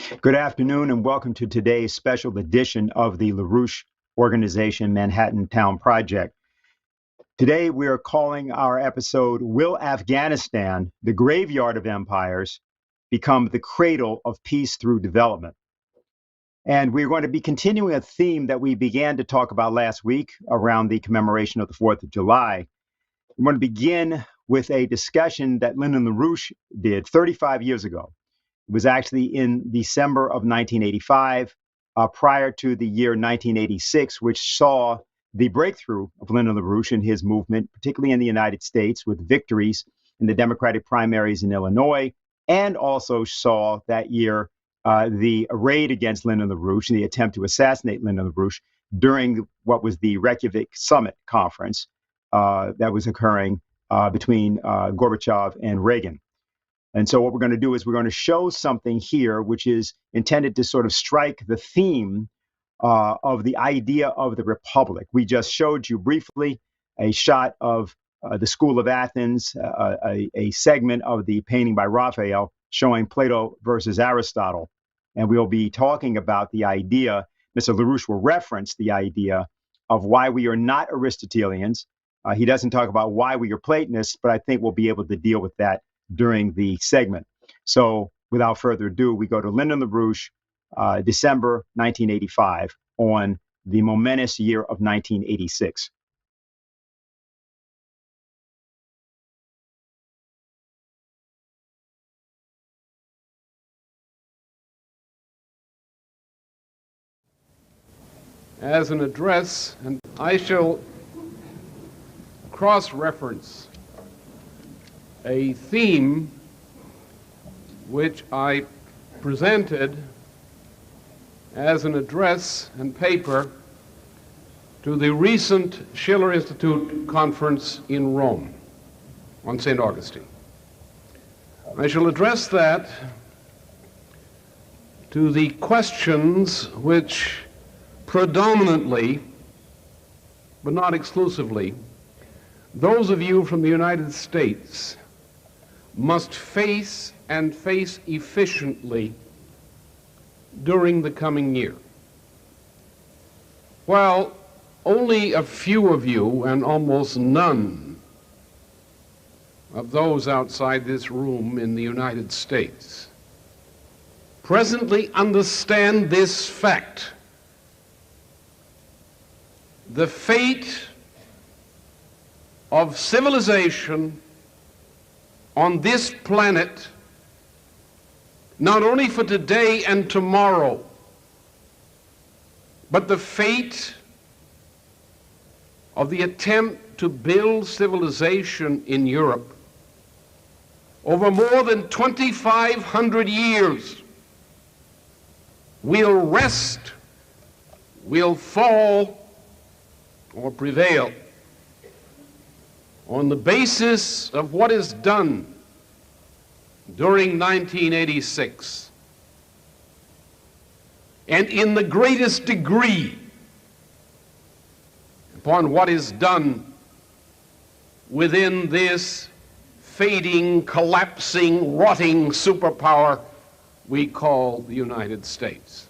Good afternoon and welcome to today's special edition of the LaRouche Organization Manhattan Town Project. Today we are calling our episode, Will Afghanistan, the Graveyard of Empires, Become the Cradle of Peace Through Development? And we're going to be continuing a theme that we began to talk about last week around the commemoration of the 4th of July. We're going to begin with a discussion that Lyndon LaRouche did 35 years ago. It was actually in December of 1985, prior to the year 1986, which saw the breakthrough of Lyndon LaRouche and his movement, particularly in the United States, with victories in the Democratic primaries in Illinois, and also saw that year the raid against Lyndon LaRouche and the attempt to assassinate Lyndon LaRouche during what was the Reykjavik Summit Conference that was occurring between Gorbachev and Reagan. And so what we're going to do is we're going to show something here which is intended to sort of strike the theme of the idea of the Republic. We just showed you briefly a shot of the School of Athens, a segment of the painting by Raphael showing Plato versus Aristotle. And we'll be talking about the idea, Mr. LaRouche will reference the idea of why we are not Aristotelians. He doesn't talk about why we are Platonists, but I think we'll be able to deal with that during the segment. So without further ado, we go to Lyndon LaRouche, December 1985, on the momentous year of 1986. As an address, and I shall cross-reference a theme which I presented as an address and paper to the recent Schiller Institute conference in Rome on St. Augustine. I shall address that to the questions which predominantly, but not exclusively, those of you from the United States must face and face efficiently during the coming year. While only a few of you, and almost none of those outside this room in the United States, presently understand this fact, the fate of civilization on this planet, not only for today and tomorrow, but the fate of the attempt to build civilization in Europe over more than 2,500 years will rest, will fall, or prevail on the basis of what is done during 1986, and in the greatest degree upon what is done within this fading, collapsing, rotting superpower we call the United States.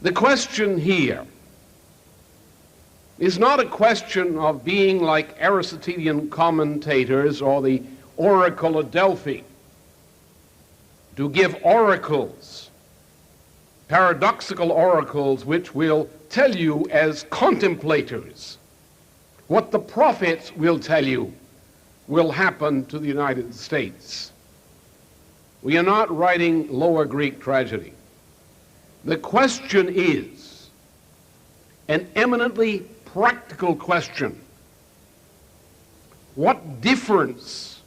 The question here is not a question of being like Aristotelian commentators or the Oracle of Delphi, to give oracles, paradoxical oracles, which will tell you as contemplators what the prophets will tell you will happen to the United States. We are not writing Lower Greek tragedy. The question is an eminently practical question. What difference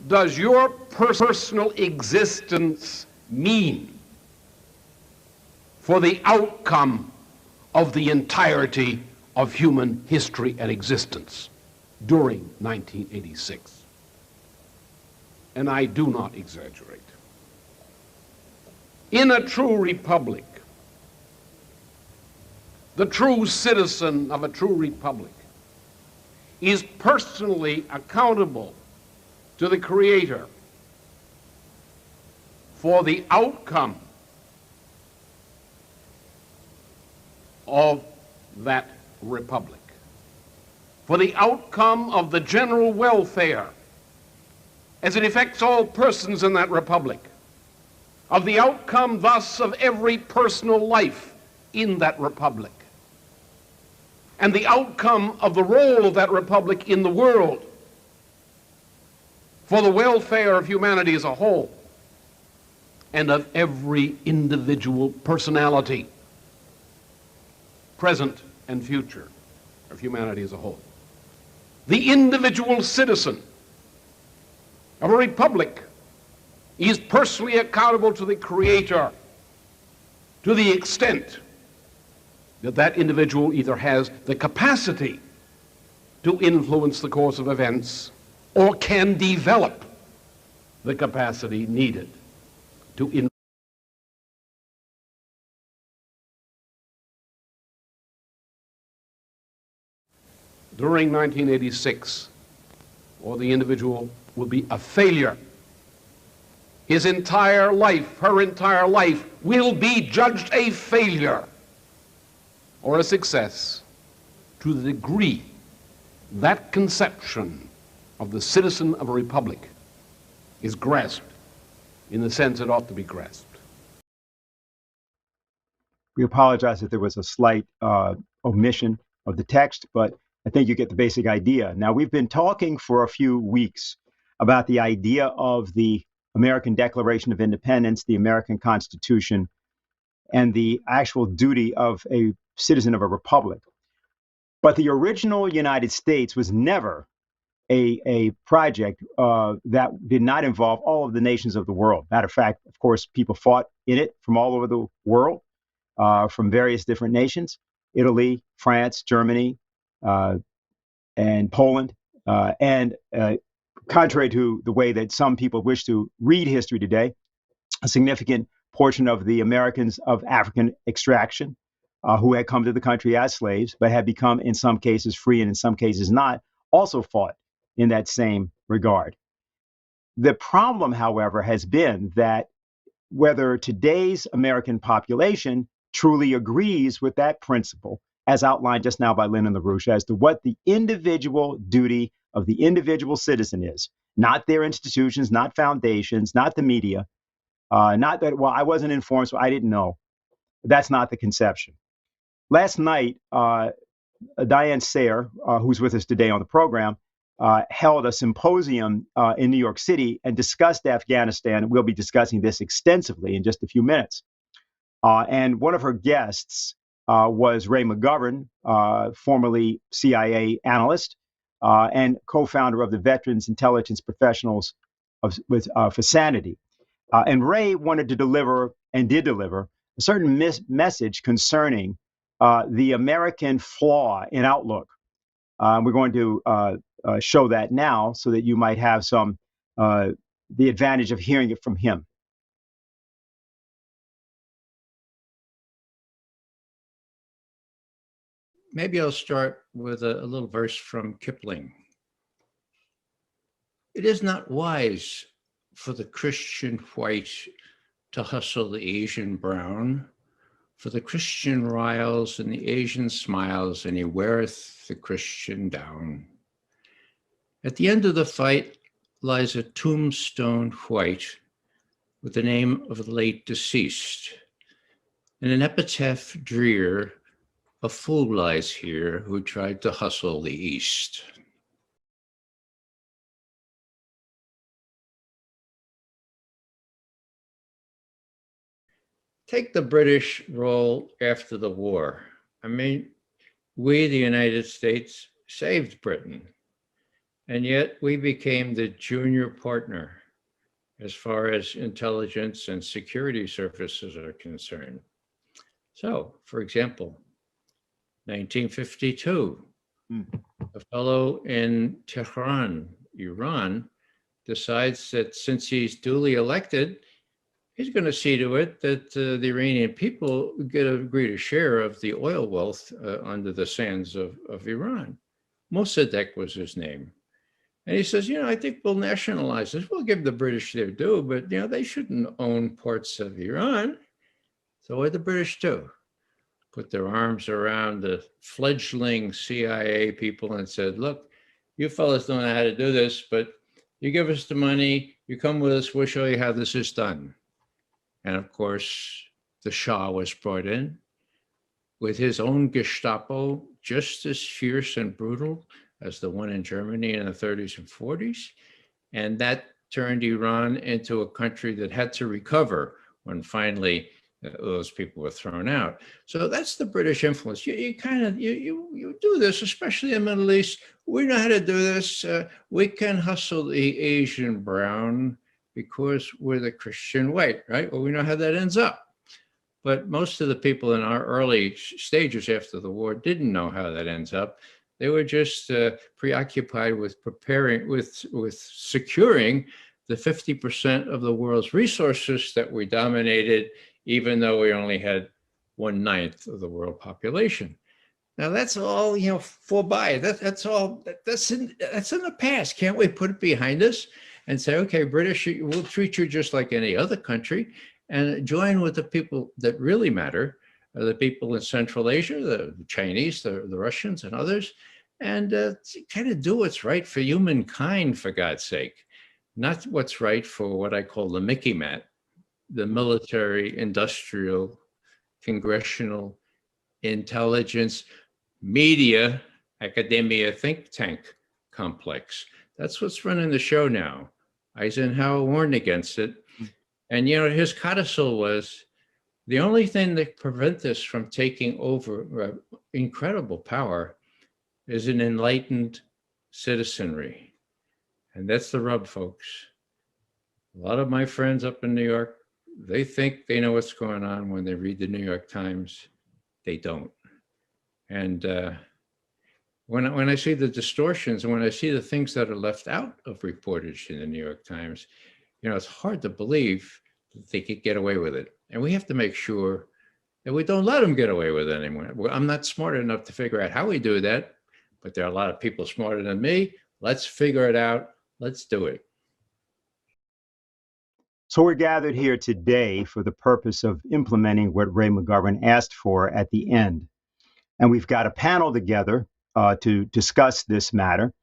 does your personal existence mean for the outcome of the entirety of human history and existence during 1986? And I do not exaggerate. In a true republic, the true citizen of a true republic is personally accountable to the Creator for the outcome of that republic, for the outcome of the general welfare as it affects all persons in that republic, of the outcome thus of every personal life in that republic, and the outcome of the role of that republic in the world for the welfare of humanity as a whole and of every individual personality, present and future, of humanity as a whole. The individual citizen of a republic is personally accountable to the Creator to the extent that that individual either has the capacity to influence the course of events or can develop the capacity needed to influence. During 1986, or the individual will be a failure. His entire life, her entire life, will be judged a failure or a success to the degree that conception of the citizen of a republic is grasped in the sense it ought to be grasped. We apologize if there was a slight omission of the text, but I think you get the basic idea. Now, we've been talking for a few weeks about the idea of the American Declaration of Independence, the American Constitution, and the actual duty of a citizen of a republic. But the original United States was never a project that did not involve all of the nations of the world. Matter of fact, of course, people fought in it from all over the world, from various different nations: Italy, France, Germany, and Poland. And contrary to the way that some people wish to read history today, a significant portion of the Americans of African extraction who had come to the country as slaves, but had become in some cases free and in some cases not, also fought in that same regard. The problem, however, has been that whether today's American population truly agrees with that principle, as outlined just now by Lyndon LaRouche, as to what the individual duty of the individual citizen is, not their institutions, not foundations, not the media, not that, well, I wasn't informed, so I didn't know. That's not the conception. Last night, Diane Sare, who's with us today on the program, held a symposium in New York City and discussed Afghanistan. We'll be discussing this extensively in just a few minutes. And one of her guests was Ray McGovern, formerly CIA analyst and co-founder of the Veterans Intelligence Professionals for Sanity. And Ray wanted to deliver, and did deliver, a certain message concerning the American flaw in outlook. We're going to show that now so that you might have some the advantage of hearing it from him. Maybe I'll start with a little verse from Kipling. It is not wise for the Christian white to hustle the Asian brown, for the Christian riles and the Asian smiles, and he weareth the Christian down. At the end of the fight lies a tombstone white with the name of the late deceased, and an epitaph drear, a fool lies here who tried to hustle the East. Take the British role after the war. I mean, we, the United States, saved Britain, and yet we became the junior partner as far as intelligence and security services are concerned. So, for example, 1952, a fellow in Tehran, Iran, decides that since he's duly elected, he's going to see to it that the Iranian people get a greater share of the oil wealth under the sands of Iran. Mossadegh was his name. And he says, I think we'll nationalize this. We'll give the British their due, but, they shouldn't own parts of Iran. So what did the British do? Put their arms around the fledgling CIA people and said, look, you fellas don't know how to do this, but you give us the money, you come with us, we'll show you how this is done. And of course, the Shah was brought in with his own Gestapo, just as fierce and brutal as the one in Germany in the 30s and 40s. And that turned Iran into a country that had to recover when finally those people were thrown out. So that's the British influence. You do this, especially in the Middle East. We know how to do this. We can hustle the Asian brown because we're the Christian white, right? Well, we know how that ends up. But most of the people in our early stages after the war didn't know how that ends up. They were just preoccupied with preparing, with securing the 50% of the world's resources that we dominated, even though we only had 1/9 of the world population. Now that's all, for by. That's all. That's in the past. Can't we put it behind us and say, okay, British, we'll treat you just like any other country, and join with the people that really matter, the people in Central Asia, the Chinese, the Russians, and others, and kind of do what's right for humankind, for God's sake, not what's right for what I call the Mickey Mat, the military, industrial, congressional, intelligence, media, academia, think tank complex. That's what's running the show now. Eisenhower warned against it. And, his codicil was, the only thing that prevents us from taking over incredible power is an enlightened citizenry. And that's the rub, folks. A lot of my friends up in New York, they think they know what's going on when they read the New York Times. They don't. And when I see the distortions and when I see the things that are left out of reportage in the New York Times, it's hard to believe that they could get away with it. And we have to make sure that we don't let them get away with it anymore. Well, I'm not smart enough to figure out how we do that, but there are a lot of people smarter than me. Let's figure it out. Let's do it. So we're gathered here today for the purpose of implementing what Ray McGovern asked for at the end. And we've got a panel together to discuss this matter.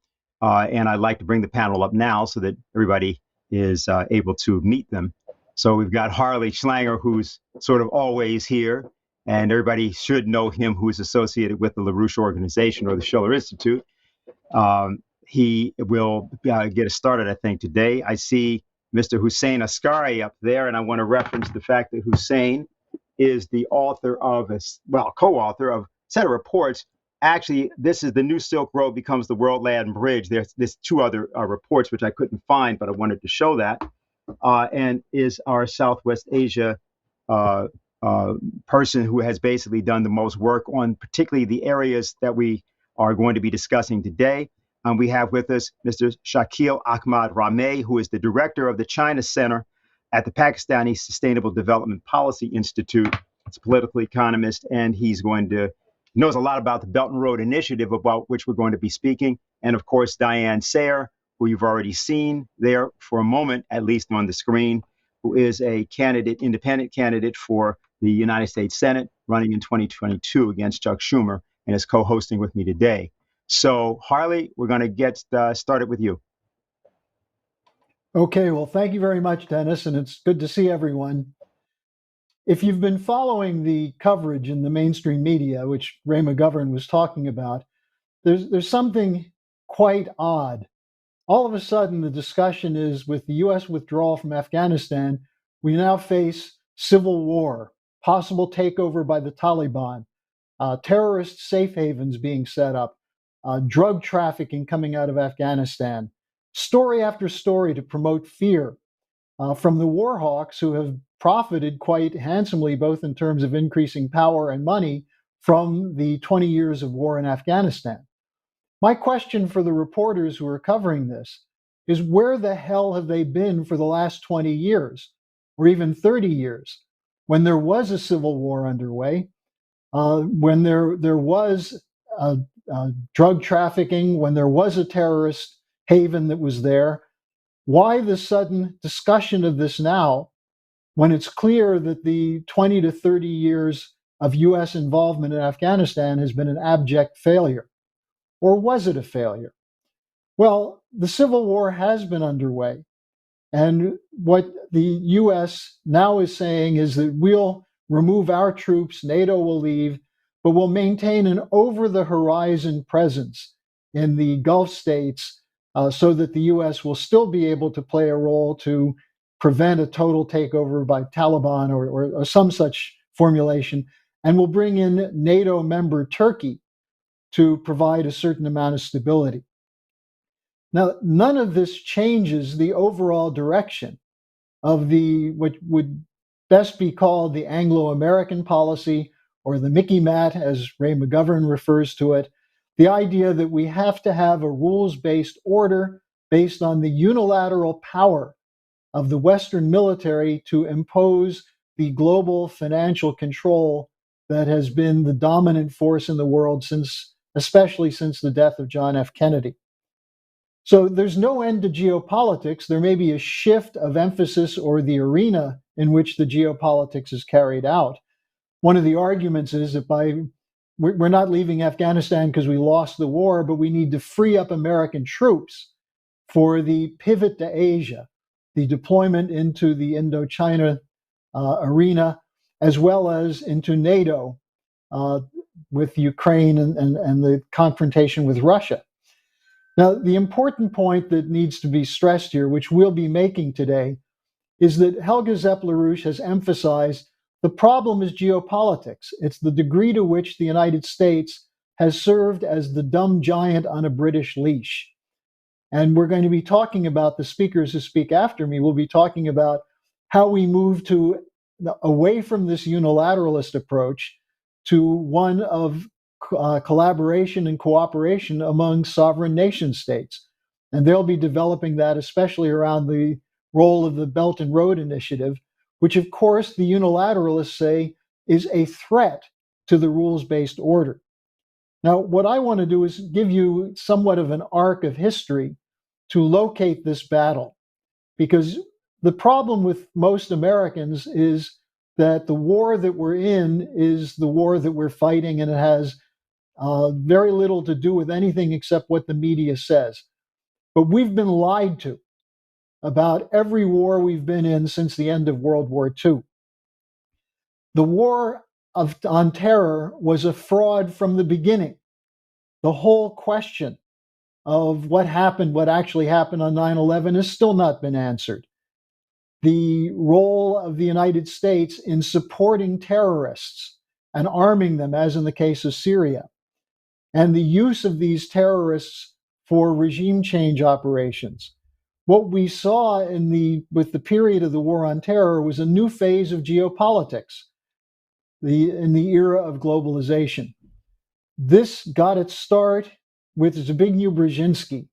And I'd like to bring the panel up now so that everybody is able to meet them. So we've got Harley Schlanger, who's sort of always here, and everybody should know him, who's associated with the LaRouche organization or the Schiller Institute. He will get us started, I think, today. I see Mr. Hussein Askary up there, and I want to reference the fact that Hussein is the author of, co-author of a set of reports. Actually, this is The New Silk Road Becomes the World Land Bridge. There's two other reports which I couldn't find, but I wanted to show that. And is our Southwest Asia person who has basically done the most work on particularly the areas that we are going to be discussing today. We have with us Mr. Shakil Ahmad Rameh, who is the director of the China Center at the Pakistani Sustainable Development Policy Institute. He's a political economist, and he knows a lot about the Belt and Road Initiative, about which we're going to be speaking. And of course, Diane Sare, who you've already seen there for a moment, at least on the screen, who is a independent candidate for the United States Senate running in 2022 against Chuck Schumer, and is co-hosting with me today. So, Harley, we're going to get started with you. Okay, well, thank you very much, Dennis, and it's good to see everyone. If you've been following the coverage in the mainstream media, which Ray McGovern was talking about, there's something quite odd. All of a sudden, the discussion is, with the U.S. withdrawal from Afghanistan, we now face civil war, possible takeover by the Taliban, terrorist safe havens being set up, drug trafficking coming out of Afghanistan, story after story to promote fear from the war hawks who have profited quite handsomely, both in terms of increasing power and money, from the 20 years of war in Afghanistan. My question for the reporters who are covering this is, where the hell have they been for the last 20 years, or even 30 years, when there was a civil war underway, when there was drug trafficking, when there was a terrorist haven that was there. Why the sudden discussion of this now, when it's clear that the 20 to 30 years of US involvement in Afghanistan has been an abject failure? Or was it a failure? Well, the civil war has been underway. And what the US now is saying is that we'll remove our troops, NATO will leave, but we'll maintain an over-the-horizon presence in the Gulf states so that the US will still be able to play a role to prevent a total takeover by Taliban or some such formulation, and will bring in NATO member Turkey to provide a certain amount of stability. Now, none of this changes the overall direction of what would best be called the Anglo-American policy, or the Mickey Mat, as Ray McGovern refers to it, the idea that we have to have a rules-based order based on the unilateral power of the Western military to impose the global financial control that has been the dominant force in the world especially since the death of John F. Kennedy. So there's no end to geopolitics. There may be a shift of emphasis or the arena in which the geopolitics is carried out. One of the arguments is that we're not leaving Afghanistan because we lost the war, but we need to free up American troops for the pivot to Asia, the deployment into the Indochina arena, as well as into NATO with Ukraine and the confrontation with Russia. Now, the important point that needs to be stressed here, which we'll be making today, is that Helga Zepp-LaRouche has emphasized the problem is geopolitics. It's the degree to which the United States has served as the dumb giant on a British leash. And we're going to be talking about, the speakers who speak after me will be talking about how we move away from this unilateralist approach to one of collaboration and cooperation among sovereign nation states. And they'll be developing that, especially around the role of the Belt and Road Initiative, which of course the unilateralists say is a threat to the rules-based order. Now, what I want to do is give you somewhat of an arc of history to locate this battle, because the problem with most Americans is that the war that we're in is the war that we're fighting, and it has very little to do with anything except what the media says. But we've been lied to about every war we've been in since the end of World War II. The war on terror was a fraud from the beginning. The whole question of what actually happened on 9/11 has still not been answered. The role of the United States in supporting terrorists and arming them, as in the case of Syria, and the use of these terrorists for regime change operations. What we saw with the period of the war on terror was a new phase of geopolitics in the era of globalization. This got its start with Zbigniew Brzezinski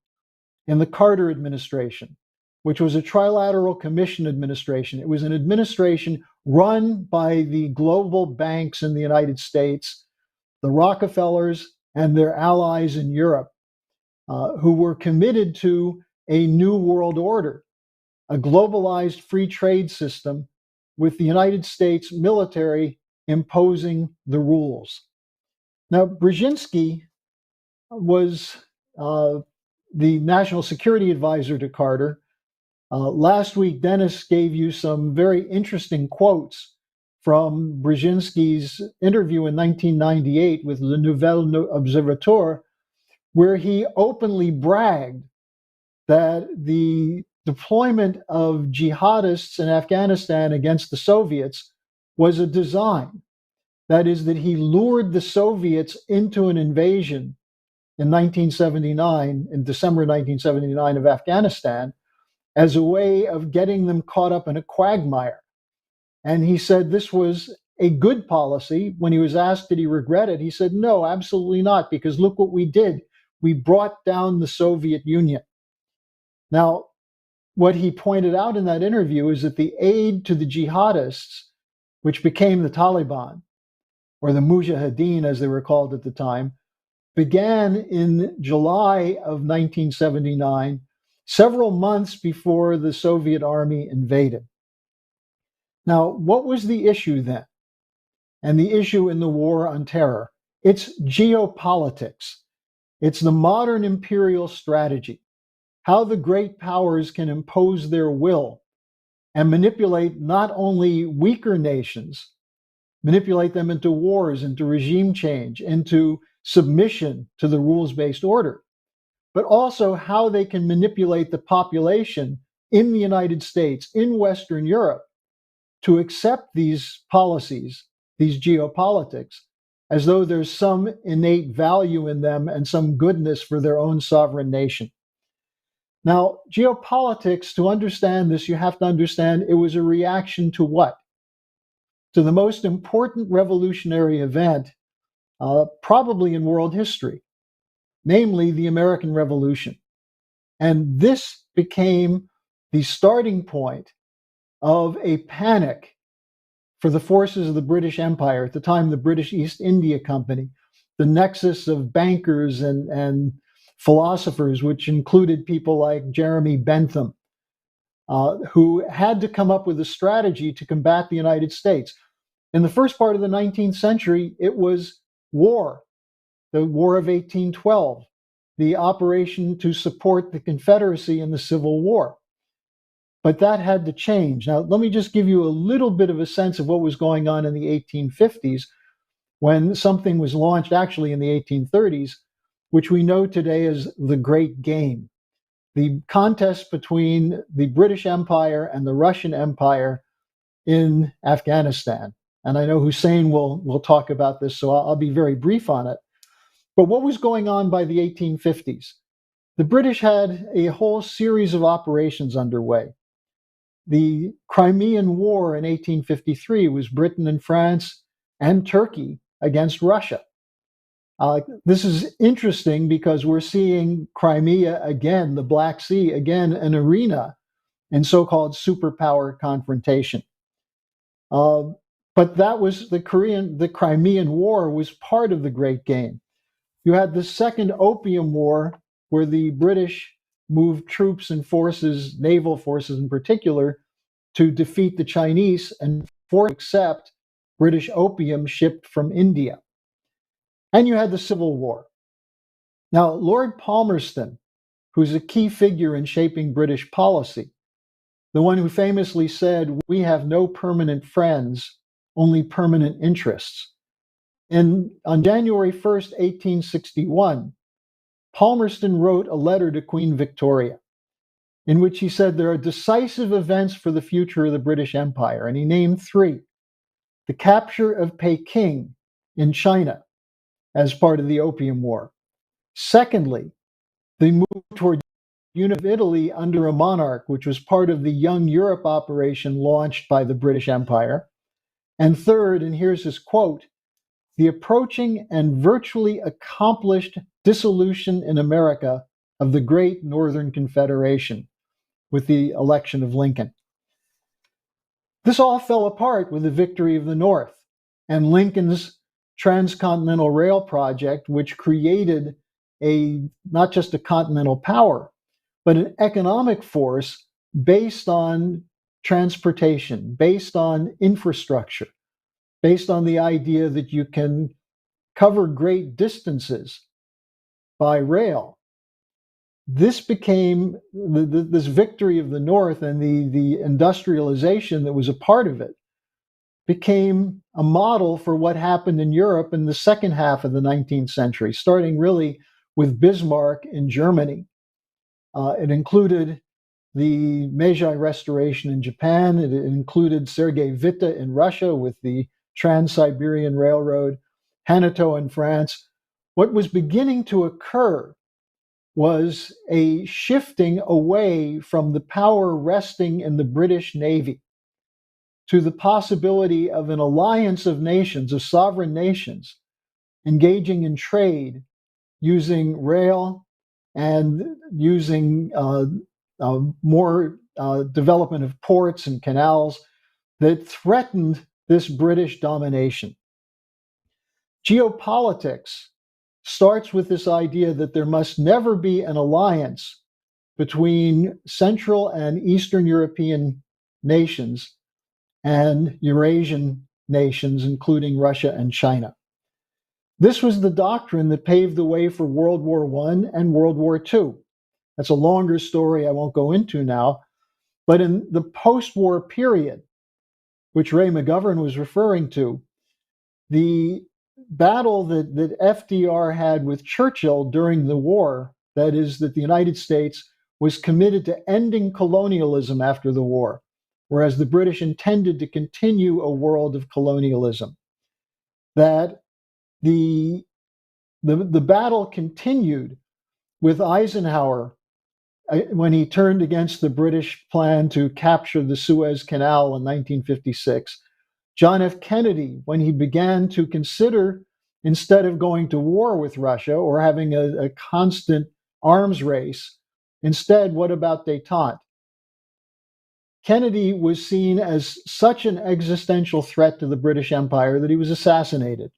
in the Carter administration, which was a trilateral commission administration. It was an administration run by the global banks in the United States, the Rockefellers, and their allies in Europe, who were committed to a new world order, a globalized free trade system with the United States military imposing the rules. Now, Brzezinski was the national security advisor to Carter. Last week, Dennis gave you some very interesting quotes from Brzezinski's interview in 1998 with Le Nouvel Observateur, where he openly bragged that the deployment of jihadists in Afghanistan against the Soviets was a design. That is, that he lured the Soviets into an invasion in 1979, in December 1979 of Afghanistan, as a way of getting them caught up in a quagmire. And he said this was a good policy. When he was asked, did he regret it? He said, no, absolutely not, because look what we did. We brought down the Soviet Union. Now, what he pointed out in that interview is that the aid to the jihadists, which became the Taliban, or the Mujahideen as they were called at the time, began in July of 1979, several months before the Soviet army invaded. Now, what was the issue then? And the issue in the war on terror? It's geopolitics. It's the modern imperial strategy, how the great powers can impose their will and manipulate not only weaker nations, manipulate them into wars, into regime change, into submission to the rules-based order, but also how they can manipulate the population in the United States, in Western Europe, to accept these policies, these geopolitics, as though there's some innate value in them and some goodness for their own sovereign nation. Now, geopolitics, to understand this, you have to understand it was a reaction to what? To the most important revolutionary event, probably in world history, namely the American Revolution. And this became the starting point of a panic for the forces of the British Empire, at the time the British East India Company, the nexus of bankers and philosophers, which included people like Jeremy Bentham, who had to come up with a strategy to combat the United States. In the first part of the 19th century, it was war, the War of 1812, the operation to support the Confederacy in the Civil War. But that had to change. Now, let me just give you a little bit of a sense of what was going on in the 1850s when something was launched actually in the 1830s, which we know today as the Great Game, the contest between the British Empire and the Russian Empire in Afghanistan. And I know Hussein will talk about this, so I'll be very brief on it. But what was going on by the 1850s? The British had a whole series of operations underway. The Crimean War in 1853 was Britain and France and Turkey against Russia. This is interesting because we're seeing Crimea again, the Black Sea, again, an arena in so-called superpower confrontation. But that was the Crimean War was part of the Great Game. You had the Second Opium War, where the British moved troops and forces, naval forces in particular, to defeat the Chinese and accept British opium shipped from India. And you had the Civil War. Now, Lord Palmerston, who's a key figure in shaping British policy, the one who famously said, "We have no permanent friends, only permanent interests." On January 1st, 1861, Palmerston wrote a letter to Queen Victoria in which he said there are decisive events for the future of the British Empire, and he named three: the capture of Peking in China as part of the Opium War. Secondly, the move toward unity of Italy under a monarch, which was part of the Young Europe operation launched by the British Empire. And third, and here's his quote, the approaching and virtually accomplished dissolution in America of the great Northern Confederation with the election of Lincoln. This all fell apart with the victory of the North and Lincoln's transcontinental rail project, which created not just a continental power, but an economic force based on transportation, based on infrastructure, based on the idea that you can cover great distances by rail. This became this victory of the North, and the industrialization that was a part of it became a model for what happened in Europe in the second half of the 19th century, starting really with Bismarck in Germany. It included the Meiji Restoration in Japan. It included Sergei Witte in Russia with the Trans-Siberian Railroad, Hanito in France. What was beginning to occur was a shifting away from the power resting in the British Navy to the possibility of an alliance of nations, of sovereign nations, engaging in trade using rail and using more development of ports and canals that threatened this British domination. Geopolitics starts with this idea that there must never be an alliance between Central and Eastern European nations and Eurasian nations, including Russia and China. This was the doctrine that paved the way for World War I and World War II. That's a longer story I won't go into now. But in the post-war period, which Ray McGovern was referring to, the battle that FDR had with Churchill during the war, that is, that the United States was committed to ending colonialism after the war, whereas the British intended to continue a world of colonialism. That the battle continued with Eisenhower when he turned against the British plan to capture the Suez Canal in 1956. John F. Kennedy, when he began to consider, instead of going to war with Russia or having a constant arms race, instead, what about détente? Kennedy was seen as such an existential threat to the British Empire that he was assassinated.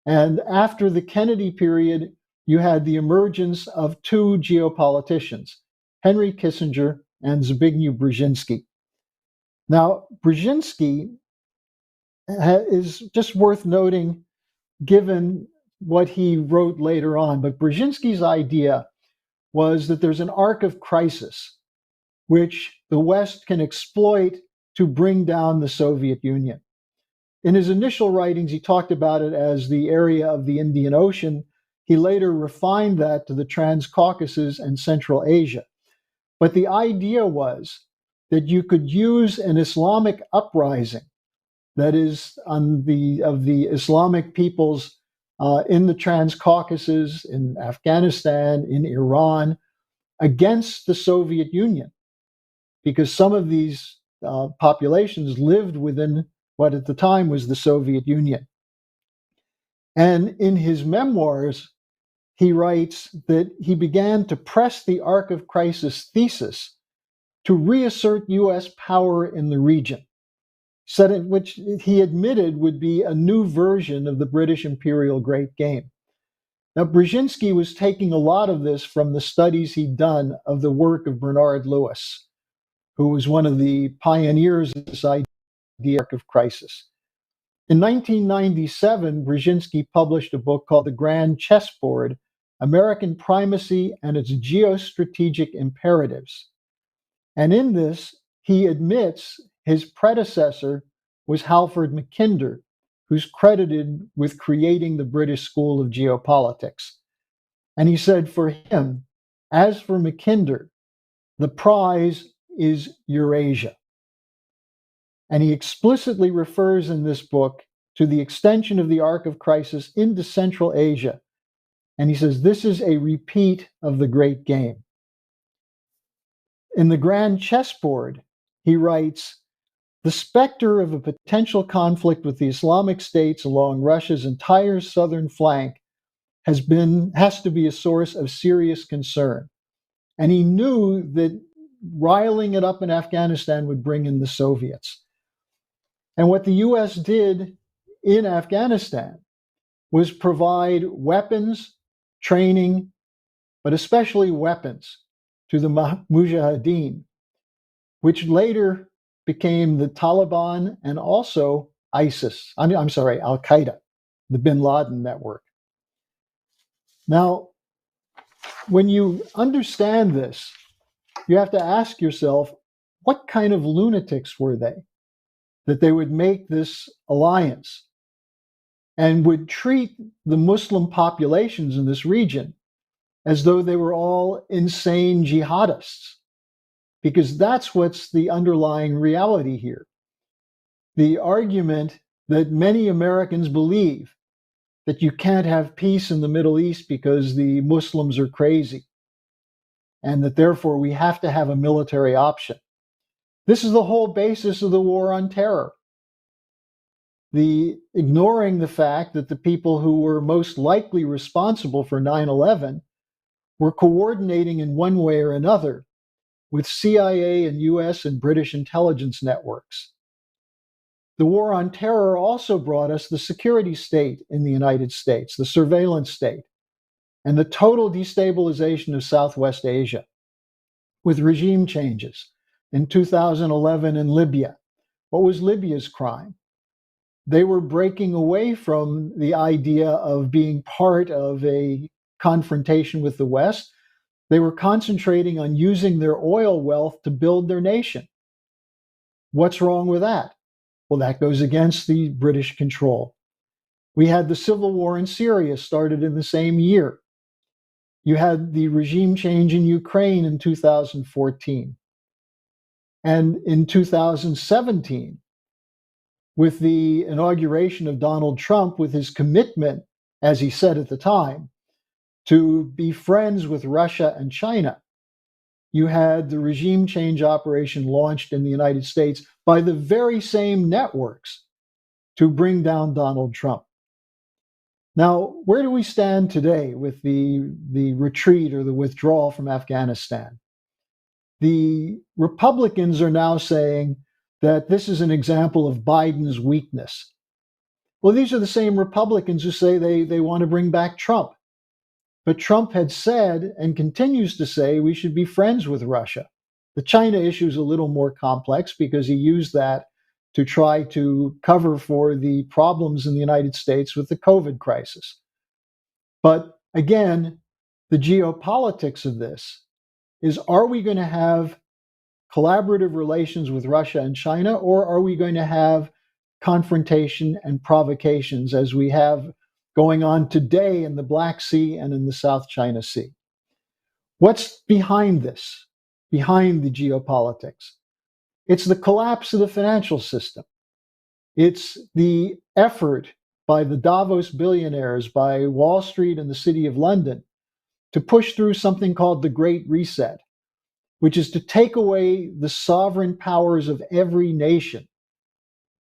And after the Kennedy period, you had the emergence of two geopoliticians, Henry Kissinger and Zbigniew Brzezinski. Now, Brzezinski is just worth noting given what he wrote later on, but Brzezinski's idea was that there's an arc of crisis which the West can exploit to bring down the Soviet Union. In his initial writings, he talked about it as the area of the Indian Ocean. He later refined that to the Transcaucasus and Central Asia. But the idea was that you could use an Islamic uprising, that is, of the Islamic peoples in the Transcaucasus, in Afghanistan, in Iran, against the Soviet Union, because some of these populations lived within what at the time was the Soviet Union. And in his memoirs, he writes that he began to press the arc of crisis thesis to reassert US power in the region, which he admitted would be a new version of the British imperial great game. Now, Brzezinski was taking a lot of this from the studies he'd done of the work of Bernard Lewis, who was one of the pioneers of this idea of crisis. In 1997, Brzezinski published a book called The Grand Chessboard, American Primacy and Its Geostrategic Imperatives. And in this, he admits his predecessor was Halford Mackinder, who's credited with creating the British School of Geopolitics. And he said for him, as for Mackinder, the prize is Eurasia. And he explicitly refers in this book to the extension of the arc of crisis into Central Asia. And he says this is a repeat of the great game. In The Grand Chessboard, he writes, the specter of a potential conflict with the Islamic states along Russia's entire southern flank has to be a source of serious concern. And he knew that riling it up in Afghanistan would bring in the Soviets. And what the US did in Afghanistan was provide weapons, training, but especially weapons to the Mujahideen, which later became the Taliban and also ISIS. Al-Qaeda, the bin Laden network. Now, when you understand this, you have to ask yourself, what kind of lunatics were they that they would make this alliance and would treat the Muslim populations in this region as though they were all insane jihadists? Because that's what's the underlying reality here. The argument that many Americans believe that you can't have peace in the Middle East because the Muslims are crazy, and that therefore we have to have a military option. This is the whole basis of the war on terror. Ignoring the fact that the people who were most likely responsible for 9/11 were coordinating in one way or another with CIA and US and British intelligence networks. The war on terror also brought us the security state in the United States, the surveillance state, and the total destabilization of Southwest Asia with regime changes in 2011 in Libya. What was Libya's crime? They were breaking away from the idea of being part of a confrontation with the West. They were concentrating on using their oil wealth to build their nation. What's wrong with that? Well, that goes against the British control. We had the civil war in Syria started in the same year. You had the regime change in Ukraine in 2014. And in 2017, with the inauguration of Donald Trump, with his commitment, as he said at the time, to be friends with Russia and China, you had the regime change operation launched in the United States by the very same networks to bring down Donald Trump. Now, where do we stand today with the retreat or the withdrawal from Afghanistan? The Republicans are now saying that this is an example of Biden's weakness. Well, these are the same Republicans who say they want to bring back Trump. But Trump had said and continues to say we should be friends with Russia. The China issue is a little more complex because he used that to try to cover for the problems in the United States with the COVID crisis. But again, the geopolitics of this is, are we going to have collaborative relations with Russia and China, or are we going to have confrontation and provocations as we have going on today in the Black Sea and in the South China Sea? What's behind this, behind the geopolitics? It's the collapse of the financial system. It's the effort by the Davos billionaires, by Wall Street and the City of London, to push through something called the Great Reset, which is to take away the sovereign powers of every nation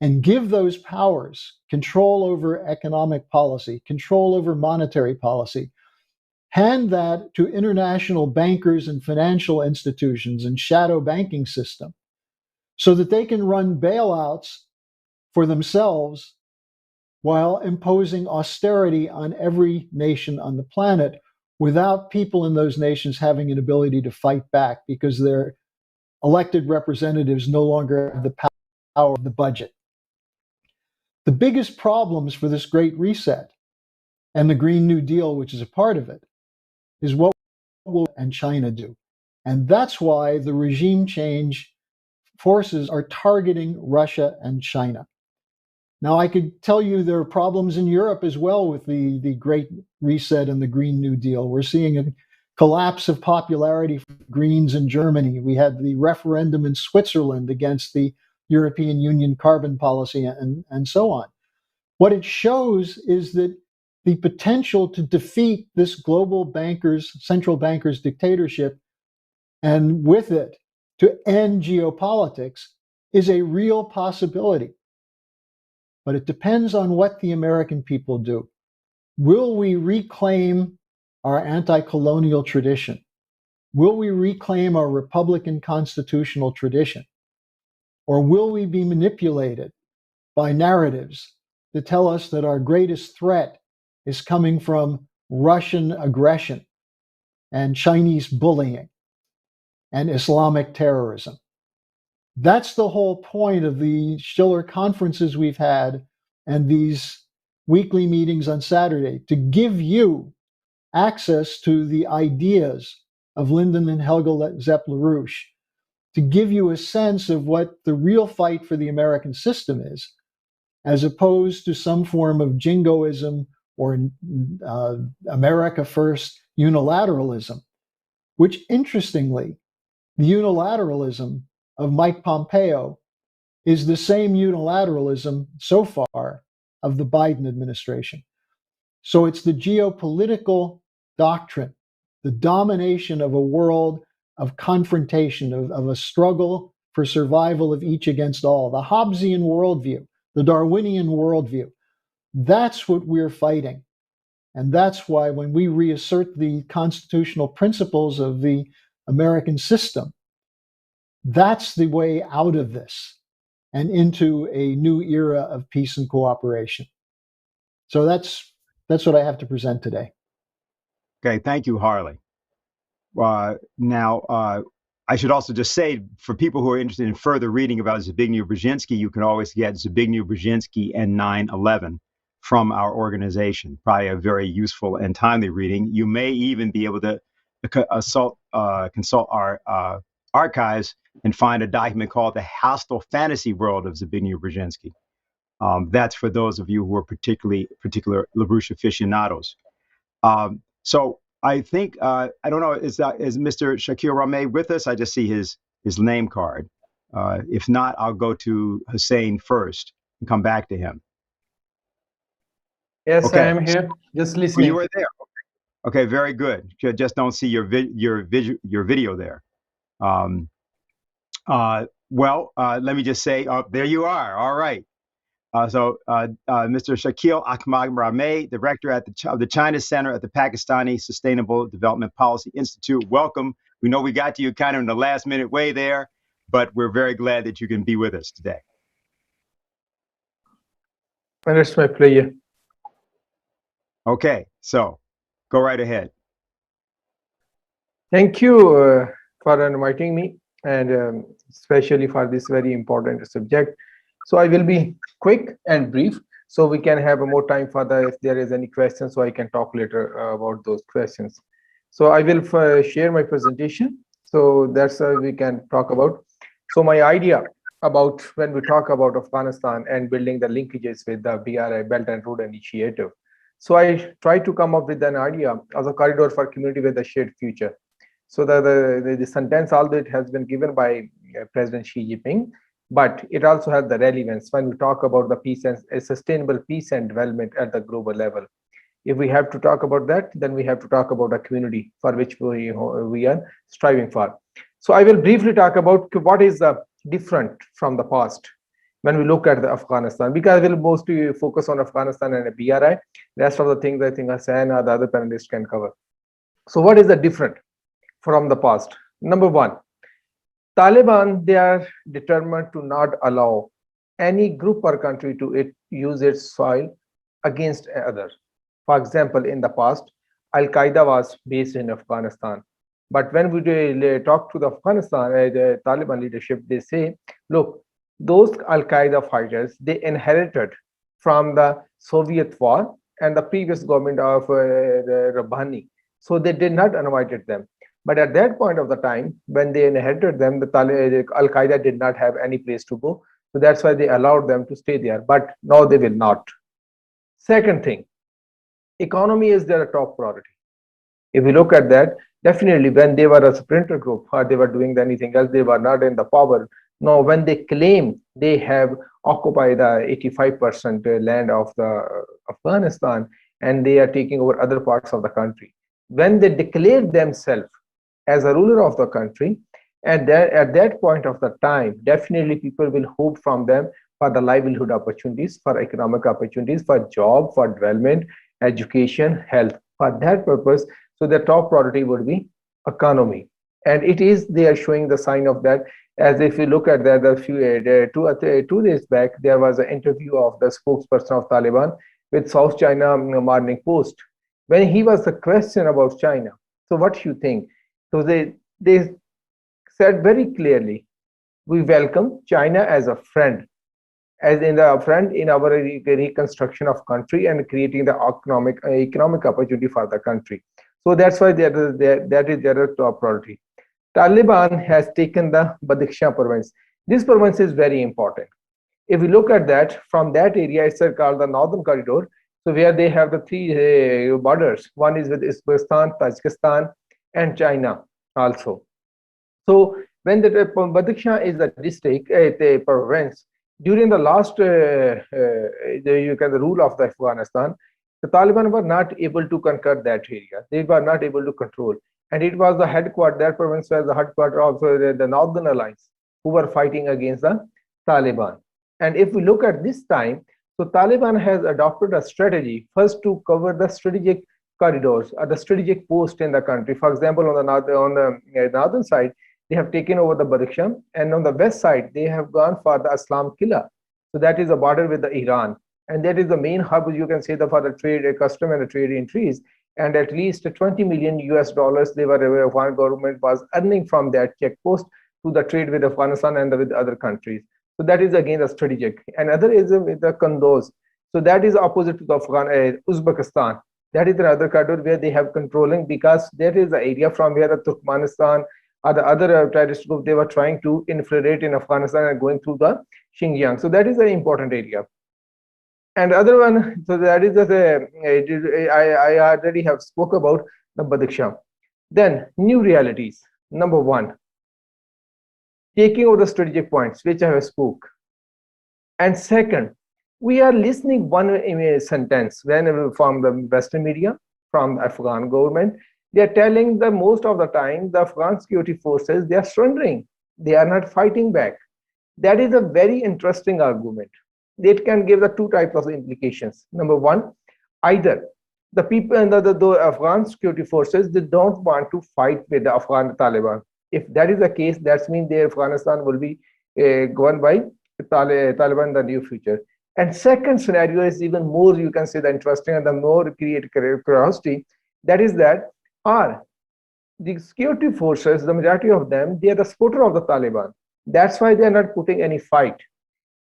and give those powers control over economic policy, control over monetary policy, hand that to international bankers and financial institutions and shadow banking system so that they can run bailouts for themselves while imposing austerity on every nation on the planet without people in those nations having an ability to fight back because their elected representatives no longer have the power of the budget. The biggest problems for this Great Reset and the Green New Deal, which is a part of it, is what will and China do. And that's why the regime change forces are targeting Russia and China. Now, I could tell you there are problems in Europe as well with the Great Reset and the Green New Deal. We're seeing a collapse of popularity for Greens in Germany. We had the referendum in Switzerland against the European Union carbon policy and so on. What it shows is that the potential to defeat this global central bankers dictatorship, and with it to end geopolitics, is a real possibility. But it depends on what the American people do. Will we reclaim our anti-colonial tradition? Will we reclaim our Republican constitutional tradition? Or will we be manipulated by narratives that tell us that our greatest threat is coming from Russian aggression and Chinese bullying and Islamic terrorism? That's the whole point of the Schiller conferences we've had and these weekly meetings on Saturday, to give you access to the ideas of Lyndon and Helga Zepp LaRouche, to give you a sense of what the real fight for the American system is, as opposed to some form of jingoism or America First unilateralism, which, interestingly, the unilateralism of Mike Pompeo is the same unilateralism so far of the Biden administration. So it's the geopolitical doctrine, the domination of a world of confrontation, of a struggle for survival of each against all, the Hobbesian worldview, the Darwinian worldview. That's what we're fighting. And that's why when we reassert the constitutional principles of the American system, that's the way out of this. and into a new era of peace and cooperation. So that's what I have to present today. Okay, thank you, Harley. Now, I should also just say, for people who are interested in further reading about Zbigniew Brzezinski, you can always get Zbigniew Brzezinski and 9/11 from our organization. Probably a very useful and timely reading. You may even be able to consult our archives and find a document called The Hostile Fantasy World of Zbigniew Brzezinski. That's for those of you who are particular LaRouche aficionados. So I think, I don't know, is Mr. Shakil Rameh with us? I just see his name card. If not, I'll go to Hussein first and come back to him. Yes, Okay. I am here, just Oh, listening. you are there. Okay, very good. Just don't see your video there. Let me just say, there you are. All right. Mr. Shakil Ahmad Rameh, director of the China Center at the Pakistani Sustainable Development Policy Institute. Welcome. We know we got to you kind of in the last minute way there, but we're very glad that you can be with us today. And it's my pleasure. Okay, so go right ahead. Thank you for inviting me, and especially for this very important subject. So I will be quick and brief, so we can have more time for if there is any questions, so I can talk later about those questions. So I will share my presentation. So that's we can talk about. So my idea about when we talk about Afghanistan and building the linkages with the BRI Belt and Road Initiative. So I try to come up with an idea as a corridor for community with a shared future. So the sentence, although it has been given by President Xi Jinping, but it also has the relevance when we talk about the peace and sustainable peace and development at the global level. If we have to talk about that, then we have to talk about a community for which we are striving for. So I will briefly talk about what is different from the past when we look at the Afghanistan, because I will mostly focus on Afghanistan and the BRI. Rest of the things I think Hussein or the other panelists can cover. So what is the different from the past? Number one, Taliban, they are determined to not allow any group or country to use its soil against others. For example, in the past, Al-Qaeda was based in Afghanistan. But when we talk to the Afghanistan, the Taliban leadership, they say, look, those Al-Qaeda fighters, they inherited from the Soviet war and the previous government of Rabbani. So they did not invite them. But at that point of the time, when they inherited them, the Al-Qaeda did not have any place to go. So that's why they allowed them to stay there. But now they will not. Second thing, economy is their top priority. If we look at that, definitely when they were a splinter group or they were doing anything else, they were not in the power. Now, when they claim they have occupied the 85% land of the Afghanistan and they are taking over other parts of the country, when they declare themselves as a ruler of the country, and at that point of the time, definitely people will hope from them for the livelihood opportunities, for economic opportunities, for job, for development, education, health. For that purpose, so the top priority would be economy. And it is, they are showing the sign of that. As if you look at that, a few 2 days back, there was an interview of the spokesperson of Taliban with South China Morning Post. When he was a question about China, so what do you think? So they said very clearly, we welcome China as a friend, as in the friend in our reconstruction of country and creating the economic opportunity for the country. So that's why that is their top priority. Taliban has taken the Badakhshan province. This province is very important. If we look at that, from that area, it's called the Northern Corridor. So where they have the three borders. One is with Uzbekistan, Tajikistan, and China also. So when the Badakhshan is a district, a province, during the last the rule of the Afghanistan, the Taliban were not able to conquer that area. They were not able to control. And it was the headquarters, that province was the headquarters of the Northern Alliance, who were fighting against the Taliban. And if we look at this time, so Taliban has adopted a strategy first to cover the strategic corridors or the strategic post in the country. For example, on the northern side, they have taken over the Badakhshan, and on the west side, they have gone for the Aslam Killa. So that is a border with the Iran. And that is the main hub, you can say, for the trade, custom and the trade entries. And at least 20 million US dollars the Afghan government was earning from that checkpost to the trade with Afghanistan and with other countries. So that is again the strategic. Another is with the Kunduz. So that is opposite to the Uzbekistan. That is another corridor where they have controlling, because that is the area from where the Turkmenistan or the other terrorist group, they were trying to infiltrate in Afghanistan and going through the Xinjiang. So that is an important area. And other one, so that is I already have spoke about the Badakhshan. Then new realities. Number one, taking over the strategic points, which I have spoke. And second, we are listening one sentence whenever from the Western media, from the Afghan government. They are telling that most of the time the Afghan security forces, they are surrendering. They are not fighting back. That is a very interesting argument. It can give the two types of implications. Number one, either the people and the Afghan security forces, they don't want to fight with the Afghan Taliban. If that is the case, that means their Afghanistan will be governed by Taliban in the near future. And second scenario is even more, you can say, the interesting and the more create curiosity. That is that are the security forces, the majority of them, they are the supporter of the Taliban. That's why they are not putting any fight.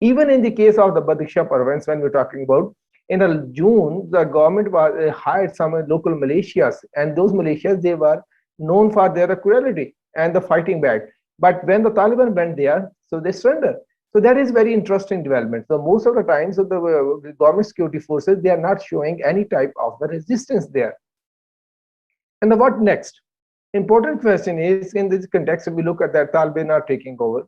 Even in the case of the Badakhshan province, when we're talking about, in June, the government was hired some local militias, and those militias, they were known for their cruelty and the fighting back. But when the Taliban went there, so they surrendered. So that is very interesting development. So most of the times, so the government security forces, they are not showing any type of the resistance there. And the what next? Important question is, in this context, if we look at that Taliban are taking over,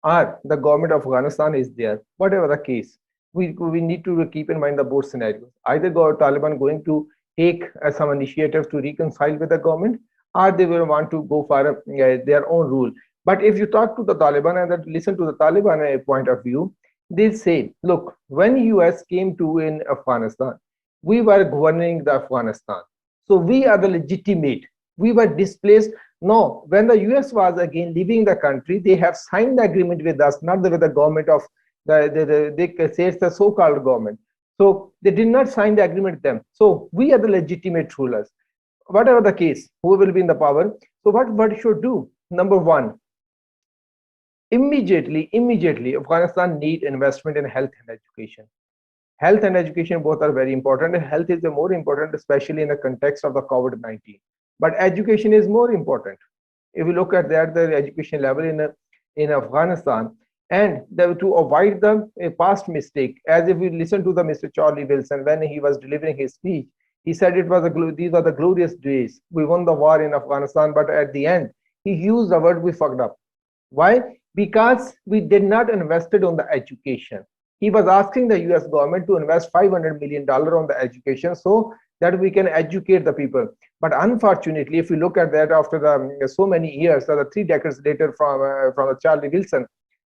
or the government of Afghanistan is there, whatever the case, we need to keep in mind the both scenarios. Either Taliban going to take some initiative to reconcile with the government, or they will want to go for their own rule. But if you talk to the Taliban and listen to the Taliban point of view, they say, look, when US came to in Afghanistan, we were governing the Afghanistan. So we are the legitimate. We were displaced. No, when the US was again leaving the country, they have signed the agreement with us, not with the government of they say it's the so-called government. So they did not sign the agreement with them. So we are the legitimate rulers. Whatever the case, who will be in the power. So what should do? Number one, immediately, Afghanistan need investment in health and education. Health and education both are very important. Health is the more important, especially in the context of the COVID-19. But education is more important. If you look at that, the education level in Afghanistan, and to avoid the past mistake, as if we listen to the Mr. Charlie Wilson when he was delivering his speech, he said it was these are the glorious days. We won the war in Afghanistan, but at the end, he used the word we fucked up. Why? Because we did not invest it on the education. He was asking the US government to invest $500 million on the education so that we can educate the people. But unfortunately, if you look at that after so many years, the 3 decades later from the Charlie Wilson,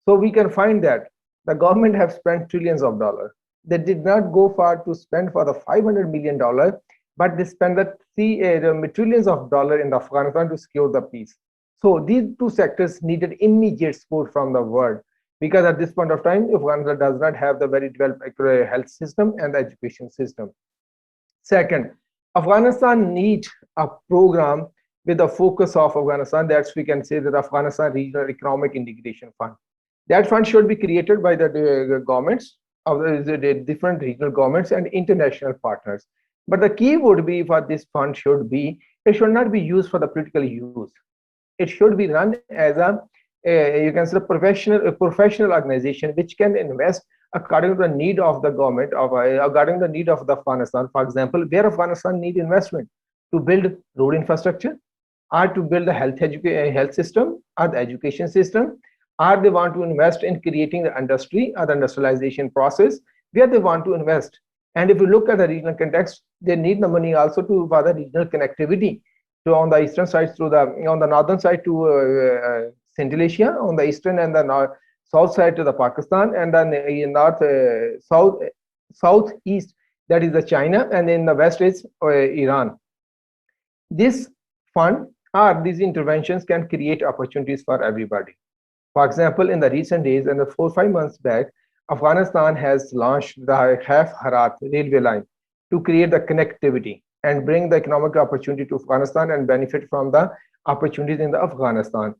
so we can find that the government have spent trillions of dollars. They did not go far to spend for the $500 million, but they spent the trillions of dollars in Afghanistan to secure the peace. So these two sectors needed immediate support from the world, because at this point of time, Afghanistan does not have the very developed health system and the education system. Second, Afghanistan needs a program with the focus of Afghanistan. That's we can say that Afghanistan Regional Economic Integration Fund. That fund should be created by the governments of the different regional governments and international partners. But the key would be for this fund should be, it should not be used for the political use. It should be run as you can say a professional organization which can invest according to the need of the government, according to the need of the Afghanistan. For example, where Afghanistan need investment to build road infrastructure, or to build the health system, or the education system, or they want to invest in creating the industry or the industrialization process, where they want to invest. And if you look at the regional context, they need the money also for the regional connectivity. So on the eastern side to on the northern side to Central Asia, on the eastern and the south side to the Pakistan, and then in southeast, that is the China, and in the west is Iran. This fund or these interventions can create opportunities for everybody. For example, in the recent days, and the 4 or 5 months back, Afghanistan has launched the Half Harat railway line to create the connectivity and bring the economic opportunity to Afghanistan and benefit from the opportunities in the Afghanistan.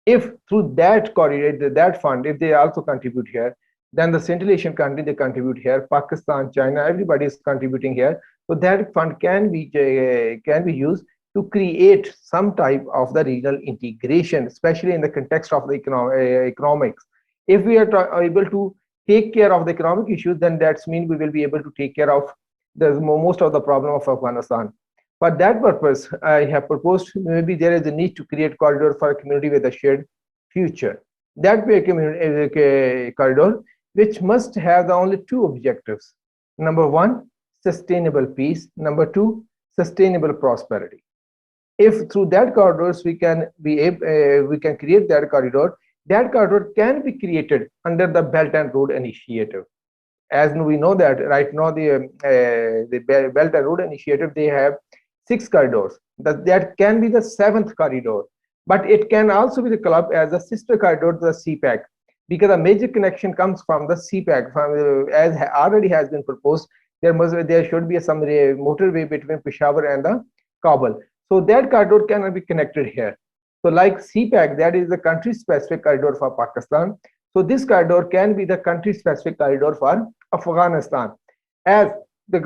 If through that corridor, that fund, if they also contribute here, then the Central Asian country, they contribute here, Pakistan, China, everybody is contributing here. So that fund can be used to create some type of the regional integration, especially in the context of the economics. If we are able to take care of the economic issues, then that means we will be able to take care of the most of the problem of Afghanistan. For that purpose, I have proposed maybe there is a need to create corridor for a community with a shared future. That way, a corridor which must have the only two objectives. Number one, sustainable peace. Number two, sustainable prosperity. If through that corridors we can create that corridor can be created under the Belt and Road Initiative. As we know that right now the Belt and Road Initiative, they have 6 corridors. That can be the 7th corridor, but it can also be developed as a sister corridor to the CPEC, because a major connection comes from the CPEC. As already has been proposed, there should be some motorway between Peshawar and the Kabul. So that corridor can be connected here. So like CPEC, that is the country-specific corridor for Pakistan. So this corridor can be the country-specific corridor for Afghanistan. As the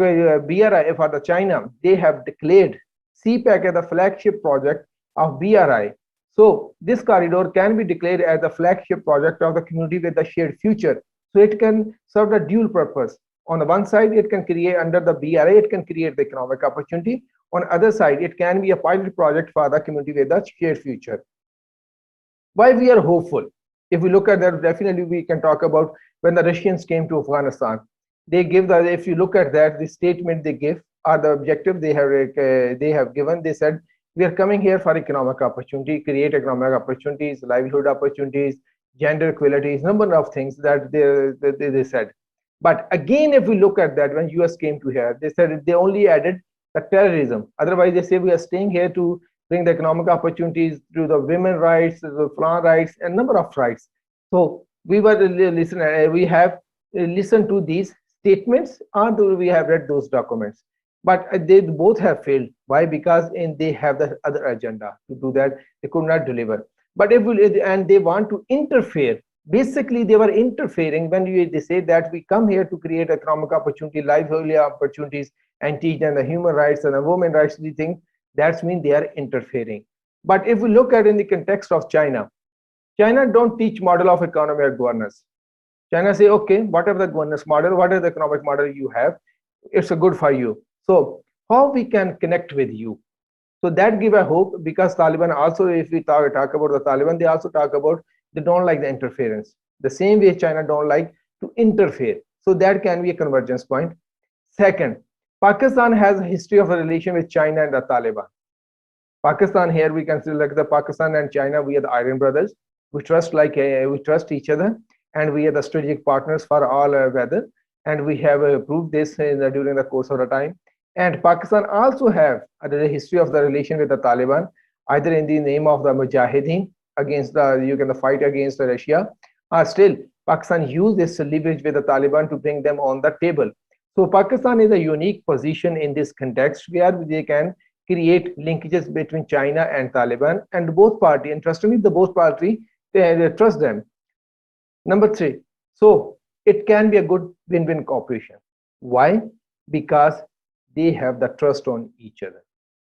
BRI for the China, they have declared CPEC as the flagship project of BRI. So this corridor can be declared as the flagship project of the community with the shared future. So it can serve the dual purpose. On the one side, it can create under the BRI, it can create the economic opportunity. On the other side, it can be a pilot project for the community with the shared future. Why we are hopeful? If we look at that, definitely we can talk about when the Russians came to Afghanistan. They give the, if you look at that, the statement they give or the objective they have given, they said, we are coming here for economic opportunity, create economic opportunities, livelihood opportunities, gender equalities, number of things that they said. But again, if we look at that, when US came to here, they said they only added the terrorism. Otherwise, they say we are staying here to bring the economic opportunities to the women rights, the flower rights, and number of rights. So we were listening. We have listened to these statements, or we have read those documents. But they both have failed. Why? Because they have the other agenda to do that. They could not deliver. But if we, and they want to interfere. Basically, they were interfering when they say that we come here to create economic opportunity, livelihood opportunities, and teach them the human rights and the women rights. These things. That means they are interfering. But if we look at in the context of China, China don't teach model of economy or governance. China say, okay, whatever the governance model, whatever the economic model you have, it's a good for you. So how we can connect with you? So that give a hope, because Taliban also, if we talk about the Taliban, they also talk about they don't like the interference. The same way China don't like to interfere. So that can be a convergence point. Second, Pakistan has a history of a relation with China and the Taliban. Pakistan, here we can see like the Pakistan and China, we are the Iron brothers. We trust we trust each other, and we are the strategic partners for all weather. And we have proved this during the course of the time. And Pakistan also have a history of the relation with the Taliban, either in the name of the Mujahideen against the fight against Russia, or still Pakistan used this leverage with the Taliban to bring them on the table. So Pakistan is a unique position in this context where they can create linkages between China and Taliban, and both parties, interestingly, the both parties, they trust them. Number 3, so it can be a good win-win cooperation. Why? Because they have the trust on each other.